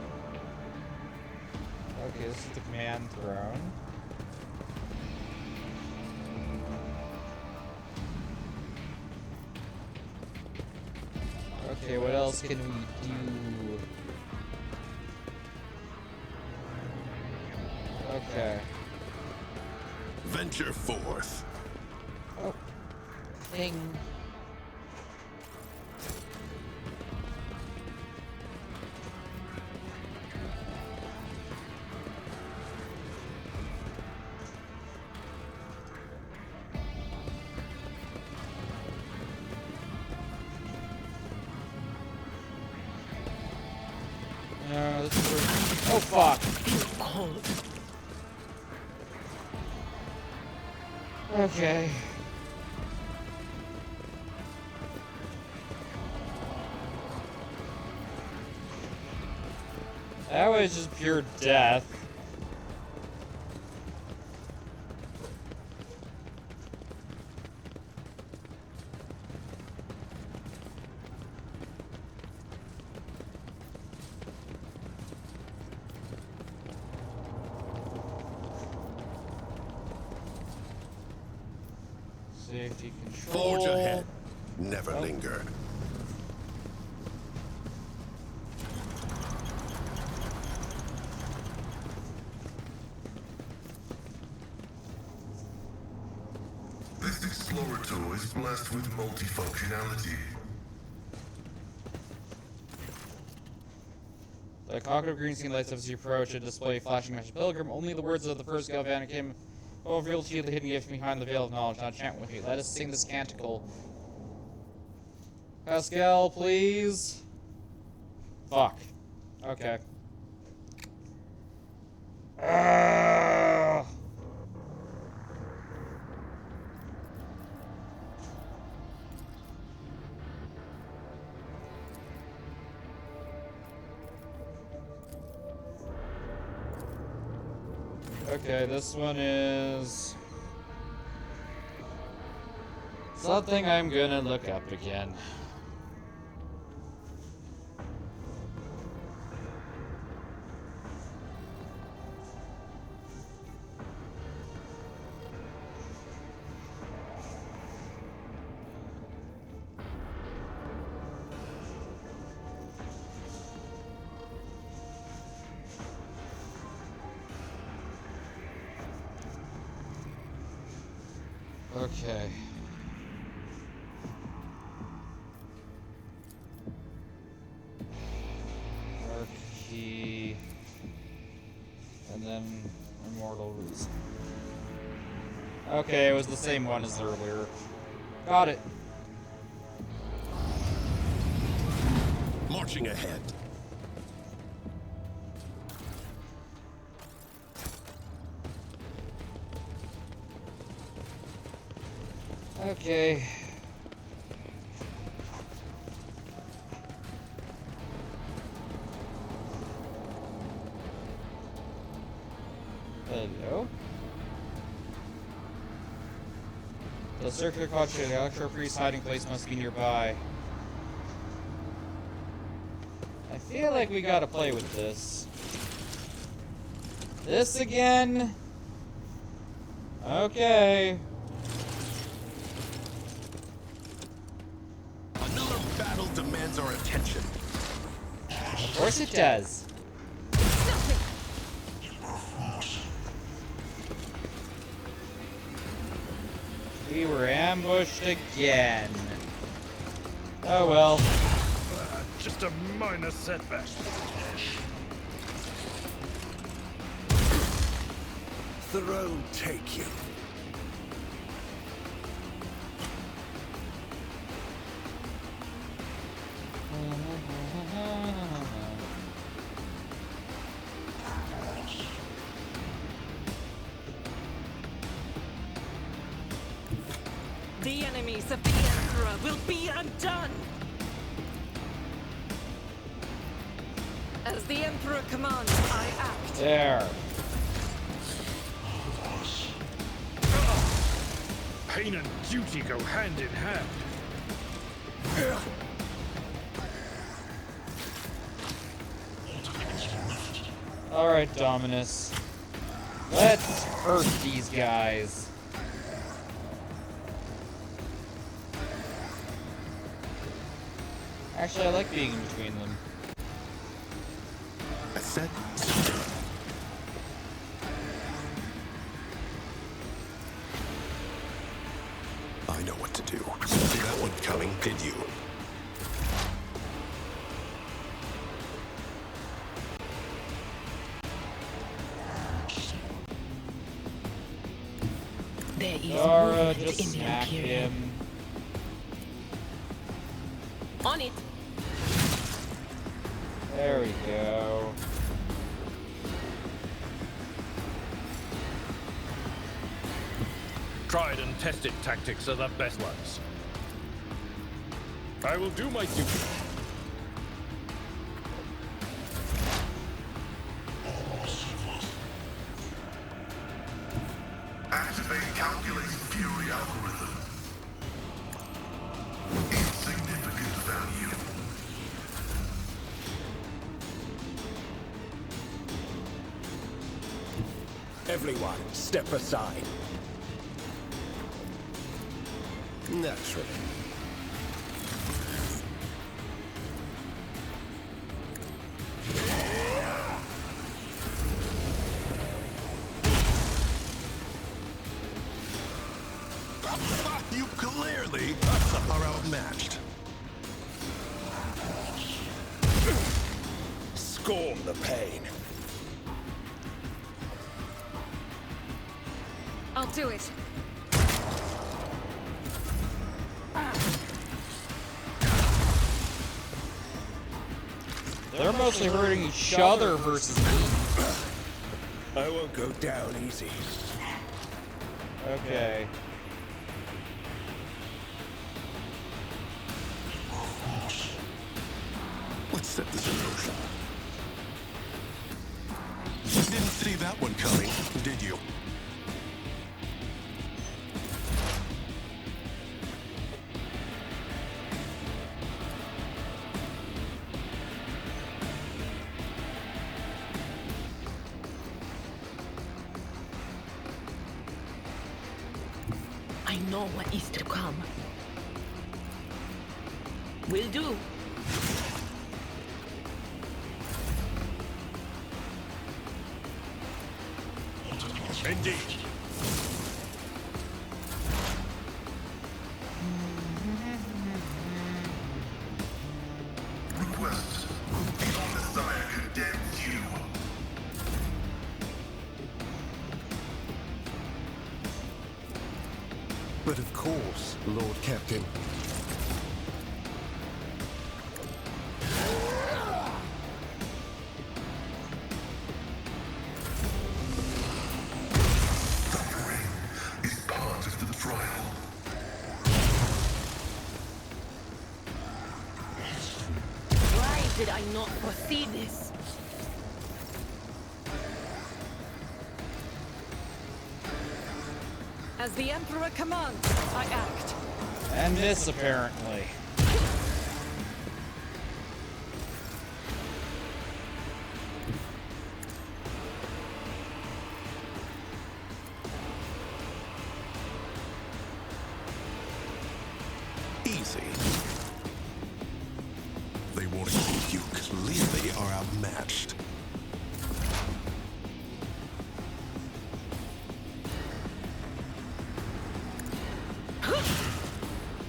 Okay, this is the command throne. Okay, what else can we do? Okay. Venture forth. Oh. Ding. No, this is where... Oh, fuck! Okay. That was just pure death. Safety control. Forge ahead. Never linger. This Explorator is blessed with multifunctionality. The cockpit of green scene lights up as you approach a display flashing message. Pilgrim, only the words of the first Galvanic hymn will reveal to you the hidden gift behind the veil of knowledge. Now chant with me. Let us sing this canticle. Pascal, please. Fuck. Okay. Okay, this one is something I'm gonna look up again. Okay. Arc key. And then Immortal Roots. Okay, it was the same one as earlier. Got it. Marching ahead. Okay. Hello? The circular caution, the Electro Priest's hiding place must be nearby. I feel like we gotta play with this. This again? Okay. Another battle demands our attention. Of course it does. We were ambushed again. Oh well. Just a minor setback. Throne take you. The enemies of the Emperor will be undone! As the Emperor commands, I act. There. Pain and duty go hand in hand. Alright, Dominus. Let's hurt these guys. Actually, I like being in between them. Set. I know what to do. See that one coming, did you? There is Zara, movement just in the smack Imperium. him. On it. There we go. Tried and tested tactics are the best ones. I will do my duty. Activate calculated fury algorithm. Insignificant value. Everyone, step aside. Naturally. You clearly are outmatched. Scorn the pain. I'll do it. They're mostly hurting each other versus me. I won't go down easy. Okay. Let's set this in motion. You didn't see that one coming, did you? I know what is to come. Will do. Indeed. Request. The Messiah condemns you. But of course, Lord Captain. Suffering is part of the trial. Why did I not foresee this? As the Emperor commands, I act. And miss, apparently. Easy. They won't escape you. Clearly are outmatched.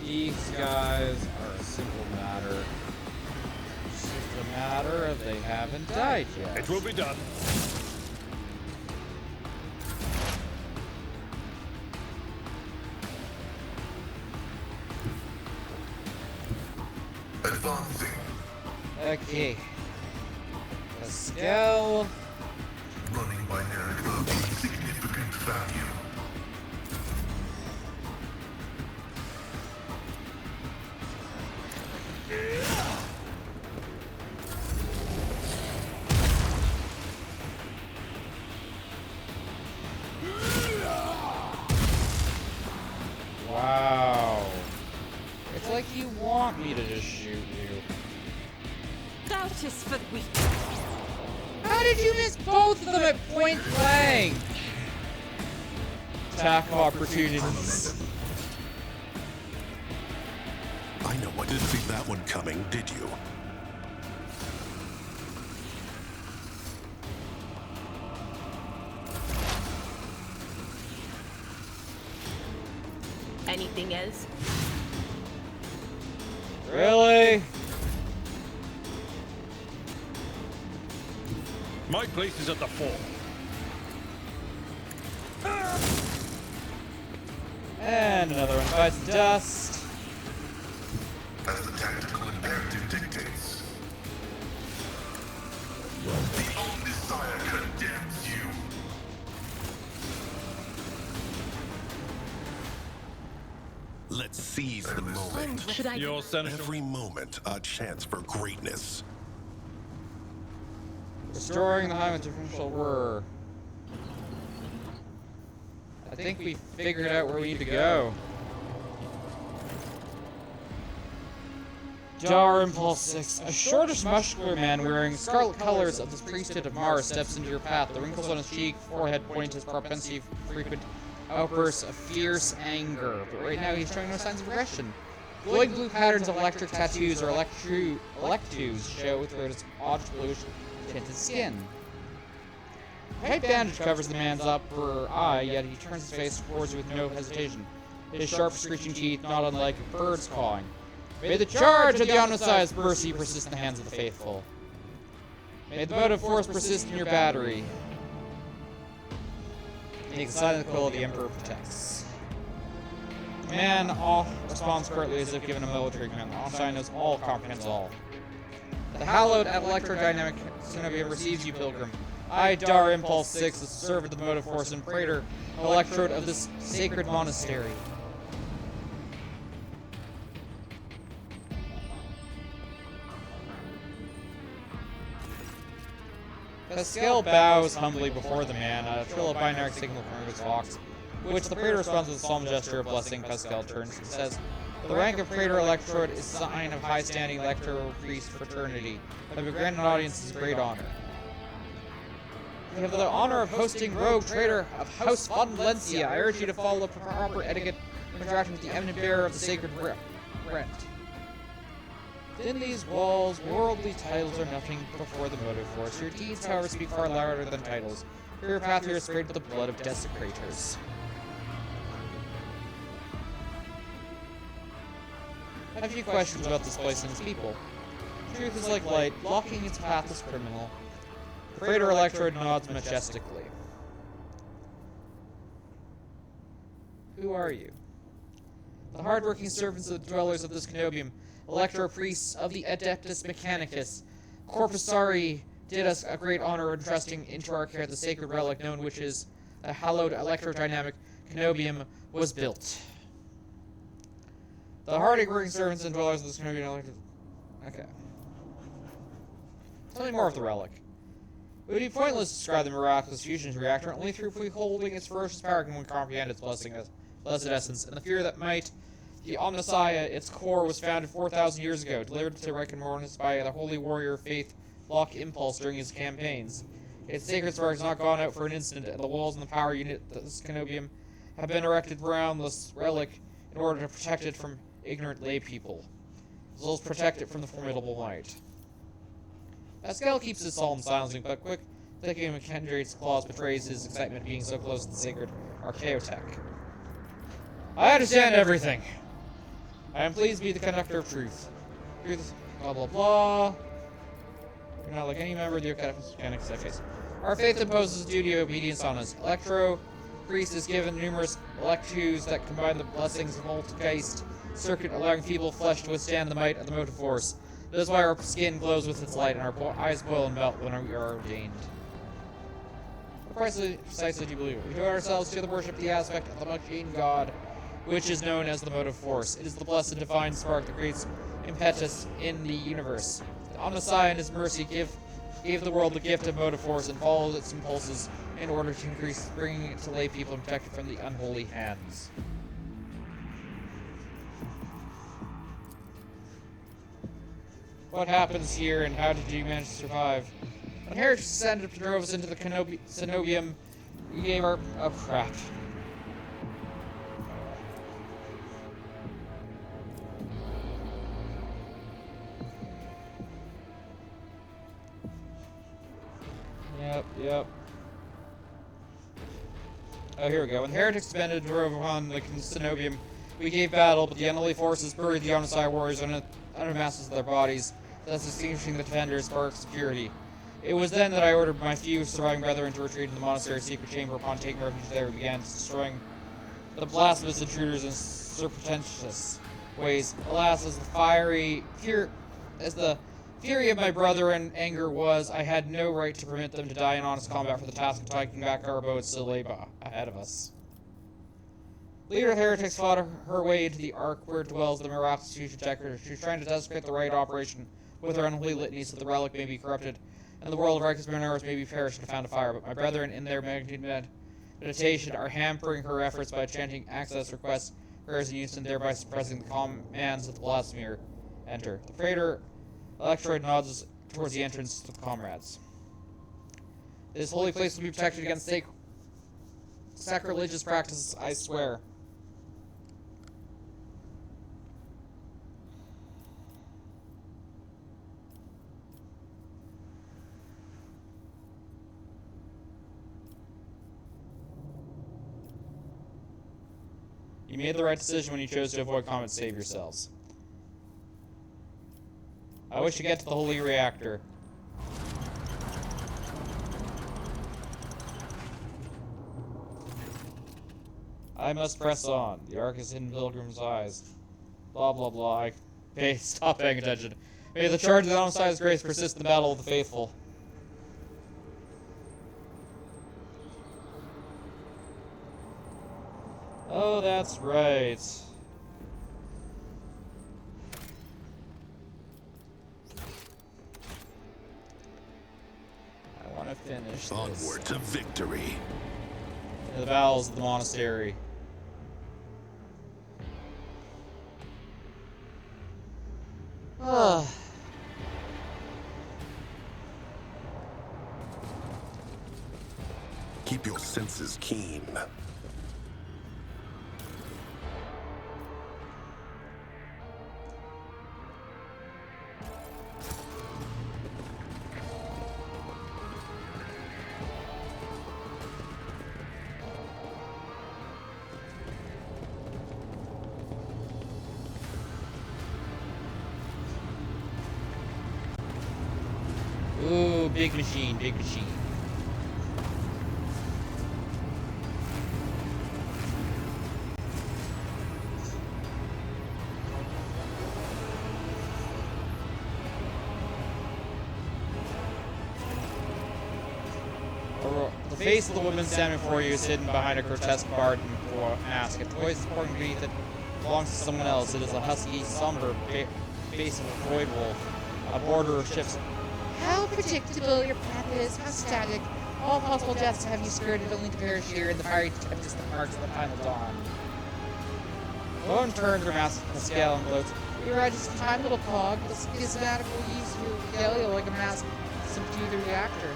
These guys are a simple matter. It's just a matter of they haven't died yet. It will be done. Advancing. Okay. Pascal. Running by Nerek will be significant value. Wow. It's like you want me to just shoot you. Doubt is for the weak. How did you miss both of them at point blank? Attack opportunities. I know I didn't see that one coming, did you? Anything else? Really? My place is at the fore. And another one bites dust. As the tactical imperative dictates. The old Messiah condemns you. Let's seize the moment. Should I? Your senator. Every moment a chance for greatness. Restoring the high differential were. I think we figured out where we need to go. Dar Impulse 6. A shortish, muscular man wearing scarlet colors of the priesthood of Mars steps into your path. The wrinkles on his cheek, forehead point to his propensity for frequent outbursts of fierce anger, but right now he's showing no signs of aggression. Glowing blue patterns of electric tattoos or electus show through his odd bluish-tinted skin. A white bandage covers the man's upper eye, yet he turns his face towards you with no hesitation. His sharp, screeching teeth, not unlike birds cawing. May the charge of the omniscience mercy persist in the hands of the faithful. May the motive force persist in your battery. May the silent quill of the Emperor protects. The man responds curtly as if given a military command. The Einstein knows all, comprehends all. The hallowed electrodynamic Cenobia receives you, pilgrim. I, Dar Impulse 6, the servant of the motive force and praetor, electrode of this sacred monastery. Pascal bows humbly before the man, a trill of binary signal from his vox, which the praetor responds with a solemn gesture of blessing. Pascal turns and says, the rank of praetor electrode is a sign of high-standing electro-priest fraternity. I have granted an audience is a great honor. We have the honor of hosting rogue traitor of House Von Valencia. I urge you to follow proper etiquette when interacting with the eminent bearer of the sacred rent. Within these walls, worldly titles are nothing before the motive force. Your deeds, however, speak far louder than titles. Your path here is sprayed with the blood of desecrators. I have a few questions about this place and its people. Truth is like light, blocking its path is criminal. The praetor electrode nods majestically. Who are you? The hard-working servants of the dwellers of this Cenobium, electro-priests of the Adeptus Mechanicus. Corpusari did us a great honor entrusting into our care the sacred relic known which is a hallowed electrodynamic Cenobium was built. The hard-working servants and dwellers of this Cenobium Okay. Tell me more of the relic. It would be pointless to describe the miraculous fusion reactor, only through beholding its ferocious power can one comprehend its blessed essence, and the fear that might. The Omnissiah, its core, was founded 4,000 years ago, delivered to Reich and Mornis by the holy warrior faith Locke Impulse during his campaigns. Its sacred spark has not gone out for an instant, and the walls and the power unit of this Cenobium have been erected around this relic in order to protect it from ignorant lay people, as well as protect it from the formidable might. Pascal keeps his solemn silence, but quick thinking of Kendrate's claws betrays his excitement at being so close to the sacred Archaeotech. I understand everything. I am pleased to be the conductor of truth. Truth, blah blah blah. You're not like any member of the Mechanics case. Our faith imposes a duty of obedience on us. Electro priest is given numerous electus that combine the blessings of Multigeist circuit, allowing feeble flesh to withstand the might of the motive force. That is why our skin glows with its light and our eyes boil and melt when we are ordained. What precisely do you believe? We devote ourselves to the worship of the aspect of the machine god, which is known as the motive force. It is the blessed divine spark that creates impetus in the universe. The Omnissiah in his mercy gave the world the gift of motive force and followed its impulses in order to increase, bringing it to lay people and protect it from the unholy hands. What happens here, and how did you manage to survive? When heretics descended and drove us into the Cenobium, we gave our... Oh, crap. Yep. Oh, here we go. When the heretics descended and drove upon the Cenobium, we gave battle, but the unholy forces buried the Omnissiah warriors under masses of their bodies, thus extinguishing the defenders for security. It was then that I ordered my few surviving brethren to retreat to the monastery's secret chamber. Upon taking refuge there, we began destroying the blasphemous intruders in serpentitious ways. Alas, as the fury of my brother and anger was, I had no right to permit them to die in honest combat for the task of taking back our abode still lay ahead of us. Leader of heretics fought her way into the Ark where dwells the miraculous future protector. She was trying to desecrate the right operation with her unholy litany so the relic may be corrupted, and the world of righteous Minervas may be perished and found to fire. But my brethren, in their meditation, are hampering her efforts by chanting access requests, prayers in unison, thereby suppressing the commands of the blasphemer. Enter. The praetor electrode nods towards the entrance to the comrades. This holy place will be protected against sacrilegious practice, I swear. You made the right decision when you chose to avoid combat to save yourselves. I wish to get to the holy reactor. I must press on. The ark is hidden in Pilgrim's eyes. Blah, blah, blah. Hey, stop paying attention. May the charge of the Omnissiah's grace persist in the battle of the faithful. Oh, that's right. I want to finish this. Onward to victory. The bowels of the monastery. Ah. Keep your senses keen. Ooh, big machine, big machine. The face of the woman standing before you is hidden behind a grotesque barred mask. Its voice is pouring beneath it belongs to someone else. It is a husky, somber face of a void wolf, a border of ships. How predictable your path is, how static. All possible deaths have you skirted only to perish here in the fiery tempest that marks the final dawn. The woman turns her mask to the scale and gloats. You are just a tiny little cog. The schismatic will use your regalia like a mask to subdue the reactor.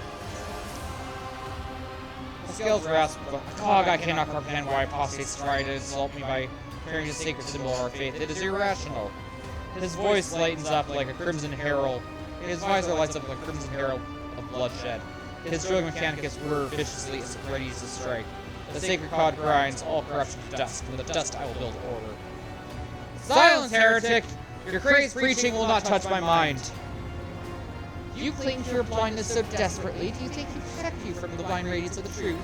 The scales rasp. Cog, I cannot comprehend why apostates try to insult me by carrying a sacred symbol of our faith. It is irrational. His voice lightens up like a crimson herald. His visor lights up like a crimson herald of bloodshed. His drilling mechanicus whir viciously as it readies to strike. The sacred cod grinds all corruption to dust. With the dust I will build order. Silence, heretic! Your crazed preaching will not touch my mind. You cling to your blindness so desperately. Do you think you protect you from the blind radiance of the truth?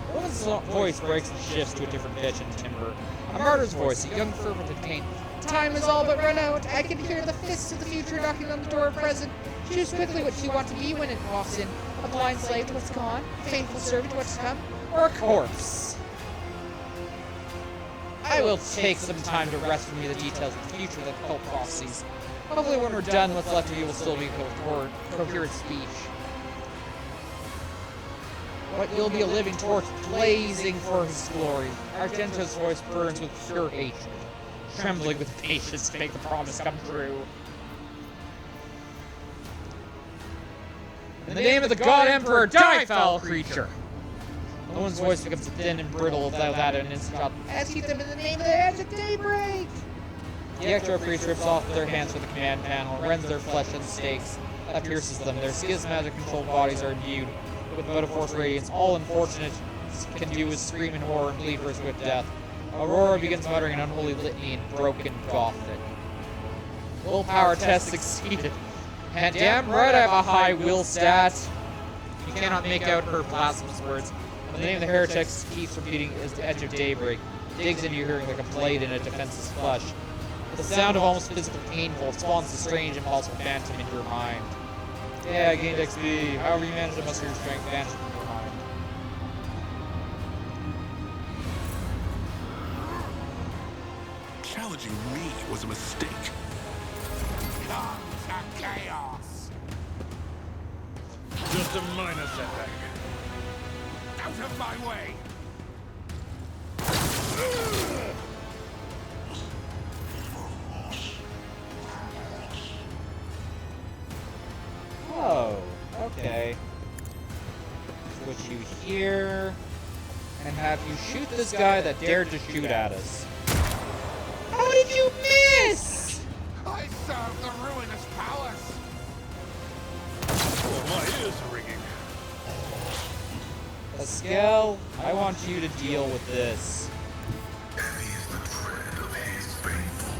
The woman's voice breaks and shifts to a different pitch and timbre. A martyr's voice, a young fervent and pain. Time is all but run out. I can hear the fists of the future knocking on the door of present. Choose quickly what you want to be when it walks in. A blind slave to what's gone, a faithful servant to what's come, or a corpse. I will take some time to wrest from you the details of the future of the cult prophecies. Hopefully when we're done, what's left of you will still be coherent speech. But you'll be a living torch blazing for his glory. Argento's voice burns with pure hatred, trembling with patience to make the promise come true. In the name of the God Emperor, die, foul creature! No one's voice becomes thin and brittle without that an instant shot. Execute them in the name of the edge of daybreak! The Ecto priest rips off their hands with the command panel, rends their flesh and stakes. That pierces them. Their schismatic controlled bodies are imbued with motive force radiance. All unfortunate can do is scream in horror and bleed for his swift death. Aurora begins muttering an unholy litany in broken Gothic. Willpower test succeeded. And damn right I have a high will stat. You cannot make out her blasphemous words. And the name of the heretic keeps repeating is the edge of daybreak. Digs into your hearing like a blade in a defenseless flesh. The sound of almost physical painful spawns a strange impulse of phantom into your mind. Yeah, I gained XP. However you manage to muster your strength vanishes from your mind. Challenging me was a mistake. Come to chaos! Just a minor setback. Out of my way! Oh, okay. Switch you here. and have you shoot this guy that dared to shoot at us. How did you miss? I serve the ruinous powers. Oh, my ears are ringing. Pascal, I want you to deal with this. Heavy is the tread of his faithful.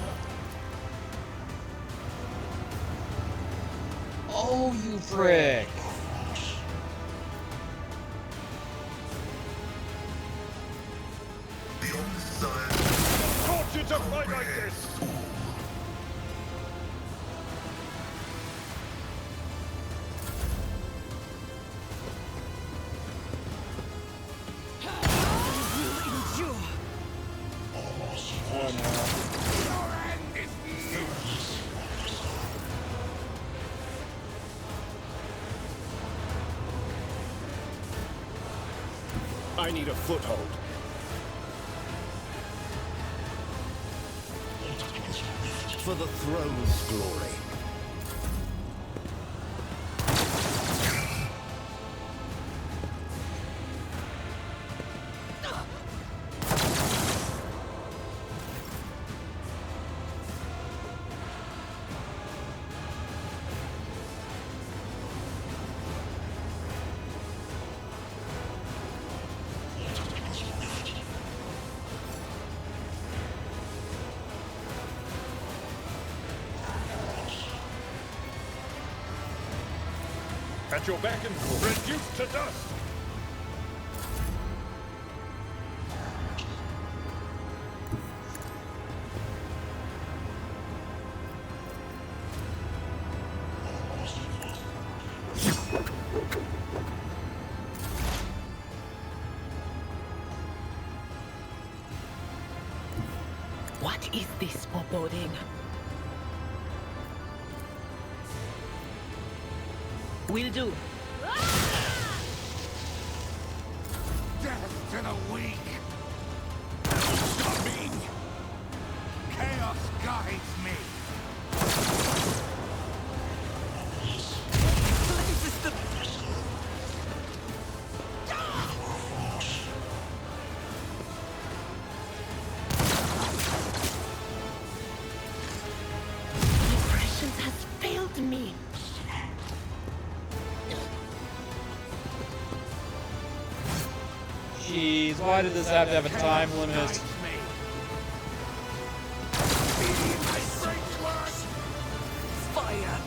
Oh, you prick. The only desire Taught you to fight like this! I need a foothold. For the throne's glory. At your beck and reduced to dust! What is this foreboding? Will do. Death to the weak. Stop me. Chaos guides me. This is the... Impressions has failed me. Jeez, why did this have to have a time limit? Fire!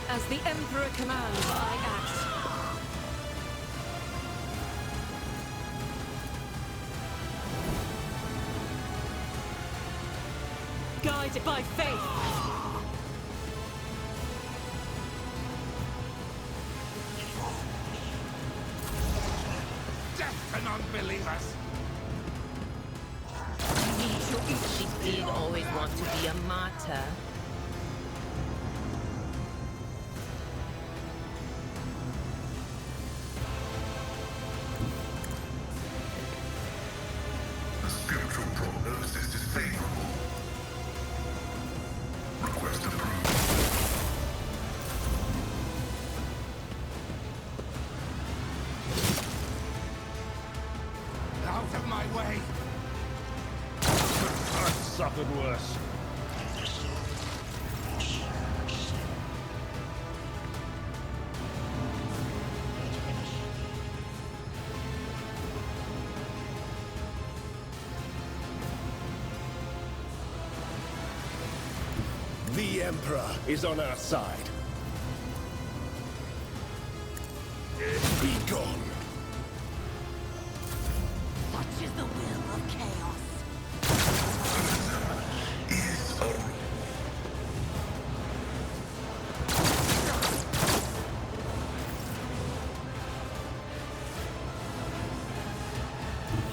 As the Emperor commands, I act. Guided by faith. Death to non-believers. She did always want to be a martyr. the spiritual prognosis is favorable. Request approved. Out of my way. I've suffered worse. The Emperor is on our side. Be gone. Such is the will of chaos.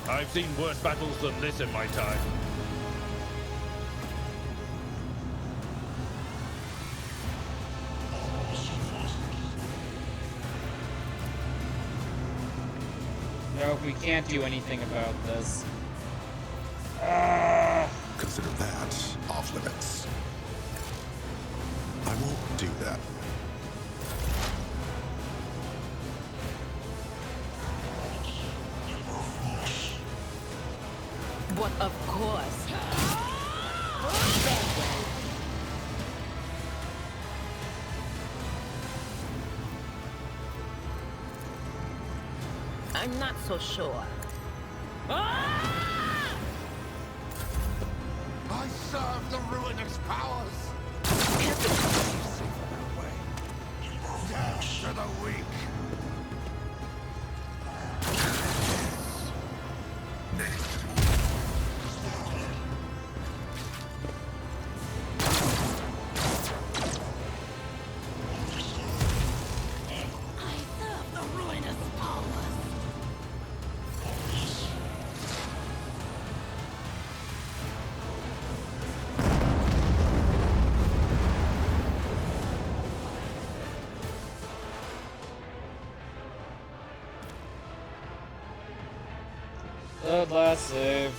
I've seen worse battles than this in my time. Nope. we can't do anything about this. Consider that off limits. I won't do that. But of course. I'm not so sure. I serve the ruinous powers. Death to the weak. The last save.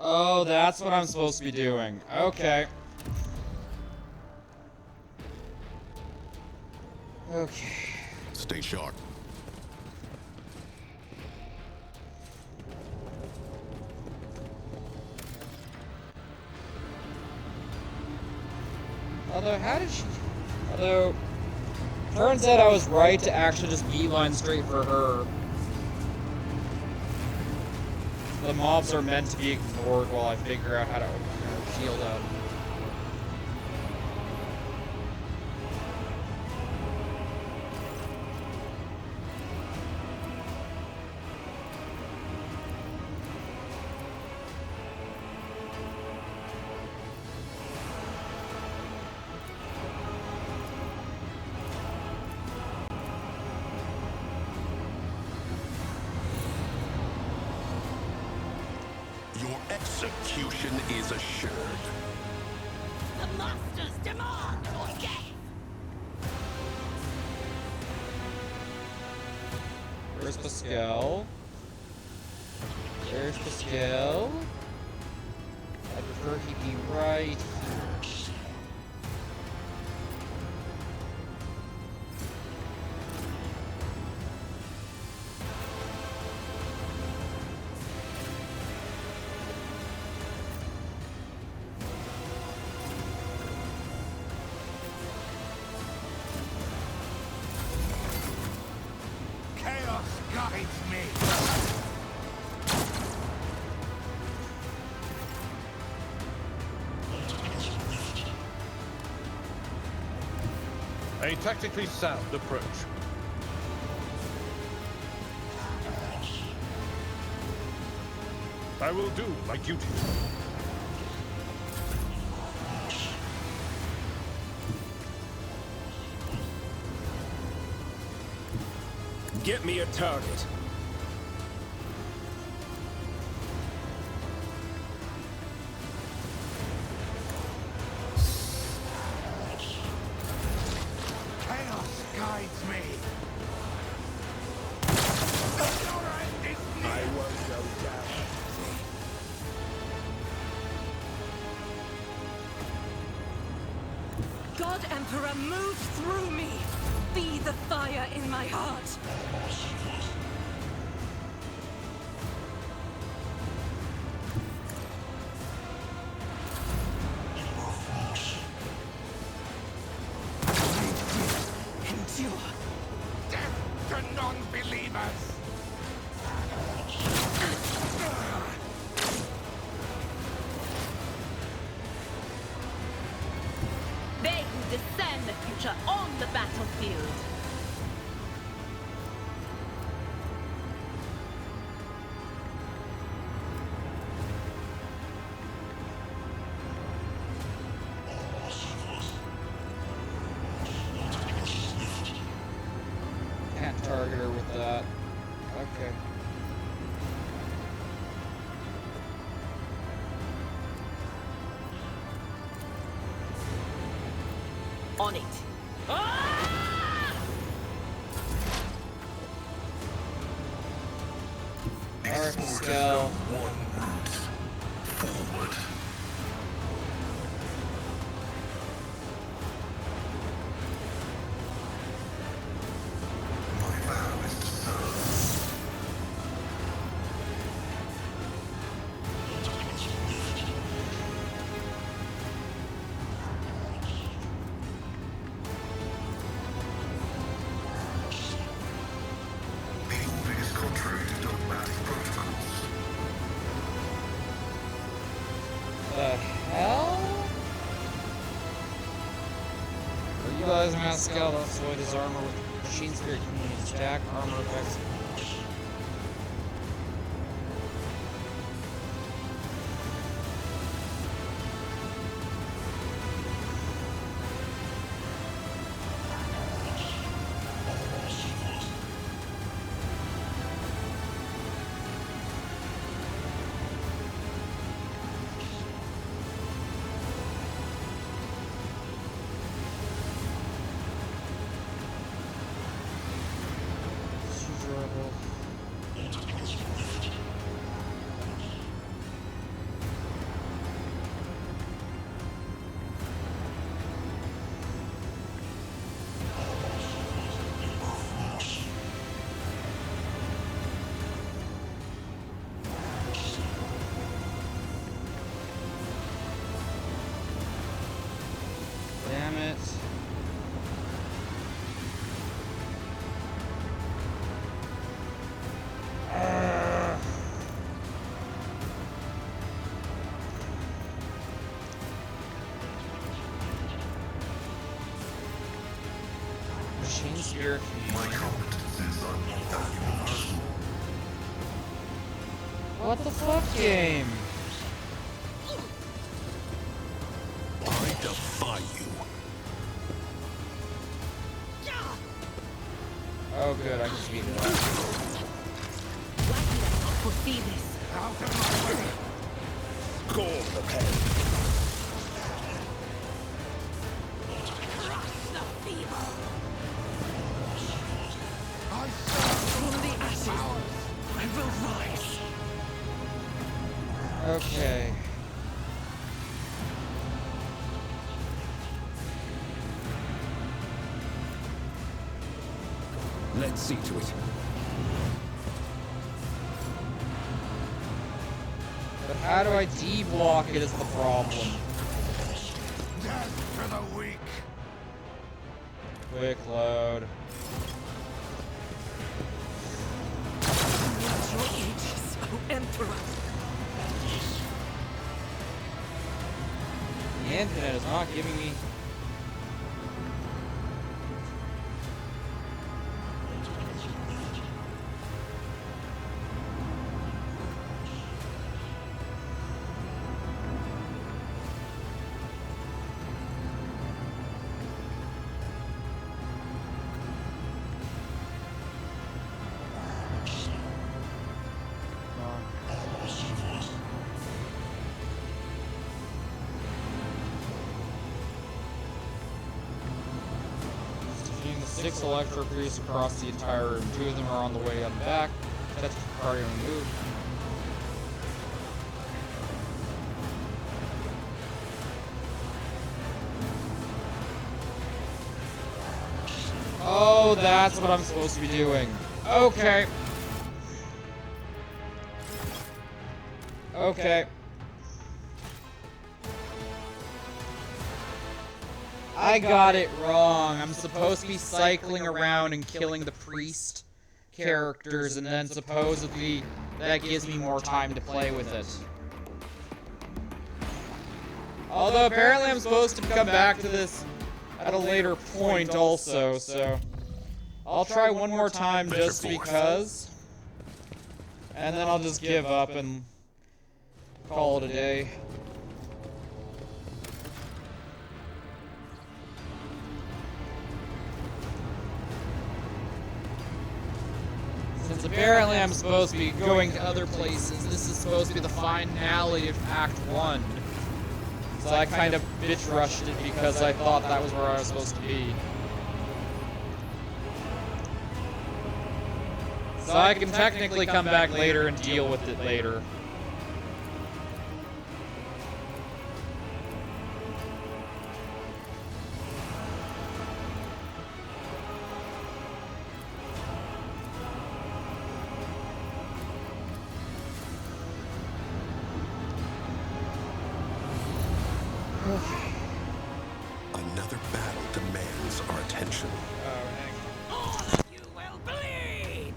Oh, that's what I'm supposed to be doing. Okay. Okay. Stay sharp. Although, how did she... Although, turns out I was right to actually just beeline straight for her. The mobs are meant to be ignored while I figure out how to open her shield up. Your execution is assured. The monsters demand your death! Where's Pascal? There's Pascal. I prefer he be right here. Chaos guides me. A tactically sound approach. I will do my duty. Get me a target. Chaos guides me. I won't go down. God Emperor, move through me! Be the fire in my heart! Endure! Death to non-believers! They who discern the future on the battlefield. Can't target her with that. Okay. On it. Arc scale. One route forward. My vow is to serve. The orbit is contrary to dogmatic protocols. The hell? For utilizing mass scale to avoid his armor with machine spirit can use attack, armor effects. Damn it. Machine spirit. My competences are not that universal. What the fuck game? I defy you. Oh good, I can speed it up. Why did I not foresee this? Out of my way! Gore the pen. Crush the feeble! I serve From the ashes, I will rise! Okay. Let's see to it. But how do I D-block it is the problem. Death to the weak! Quick load. Not your aegis, O Emperor! The internet is not giving me... 6 electro priests across the entire room. 2 of them are on the way on the back. That's cardio removed. Oh, that's what I'm supposed to be doing. Okay. Okay. I got it wrong. I'm supposed to be cycling around and killing the priest characters, and then supposedly that gives me more time to play with it. Although apparently I'm supposed to come back to this at a later point also, so I'll try one more time just because, and then I'll just give up and call it a day. Since apparently I'm supposed to be going to other places, this is supposed to be the finale of Act 1. So I kind of bitch rushed it because I thought that was where I was supposed to be. So I can technically come back later and deal with it later. Another battle demands our attention. You will bleed!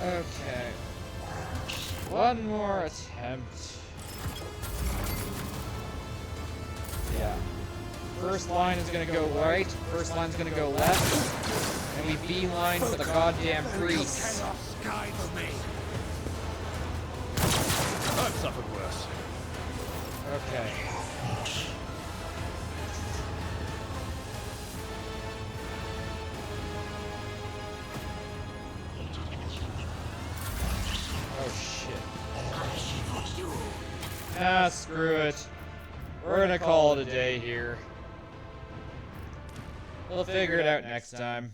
Okay. One more attempt. Yeah. First line is gonna go right, first line's gonna go left, and we beeline for the goddamn priest. I've suffered worse. Okay. Oh shit. Ah, screw it. We're gonna call it a day here. We'll figure it out next time.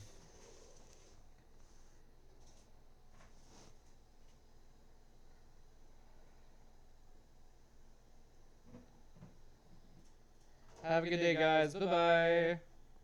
Have a good day, guys. Bye-bye.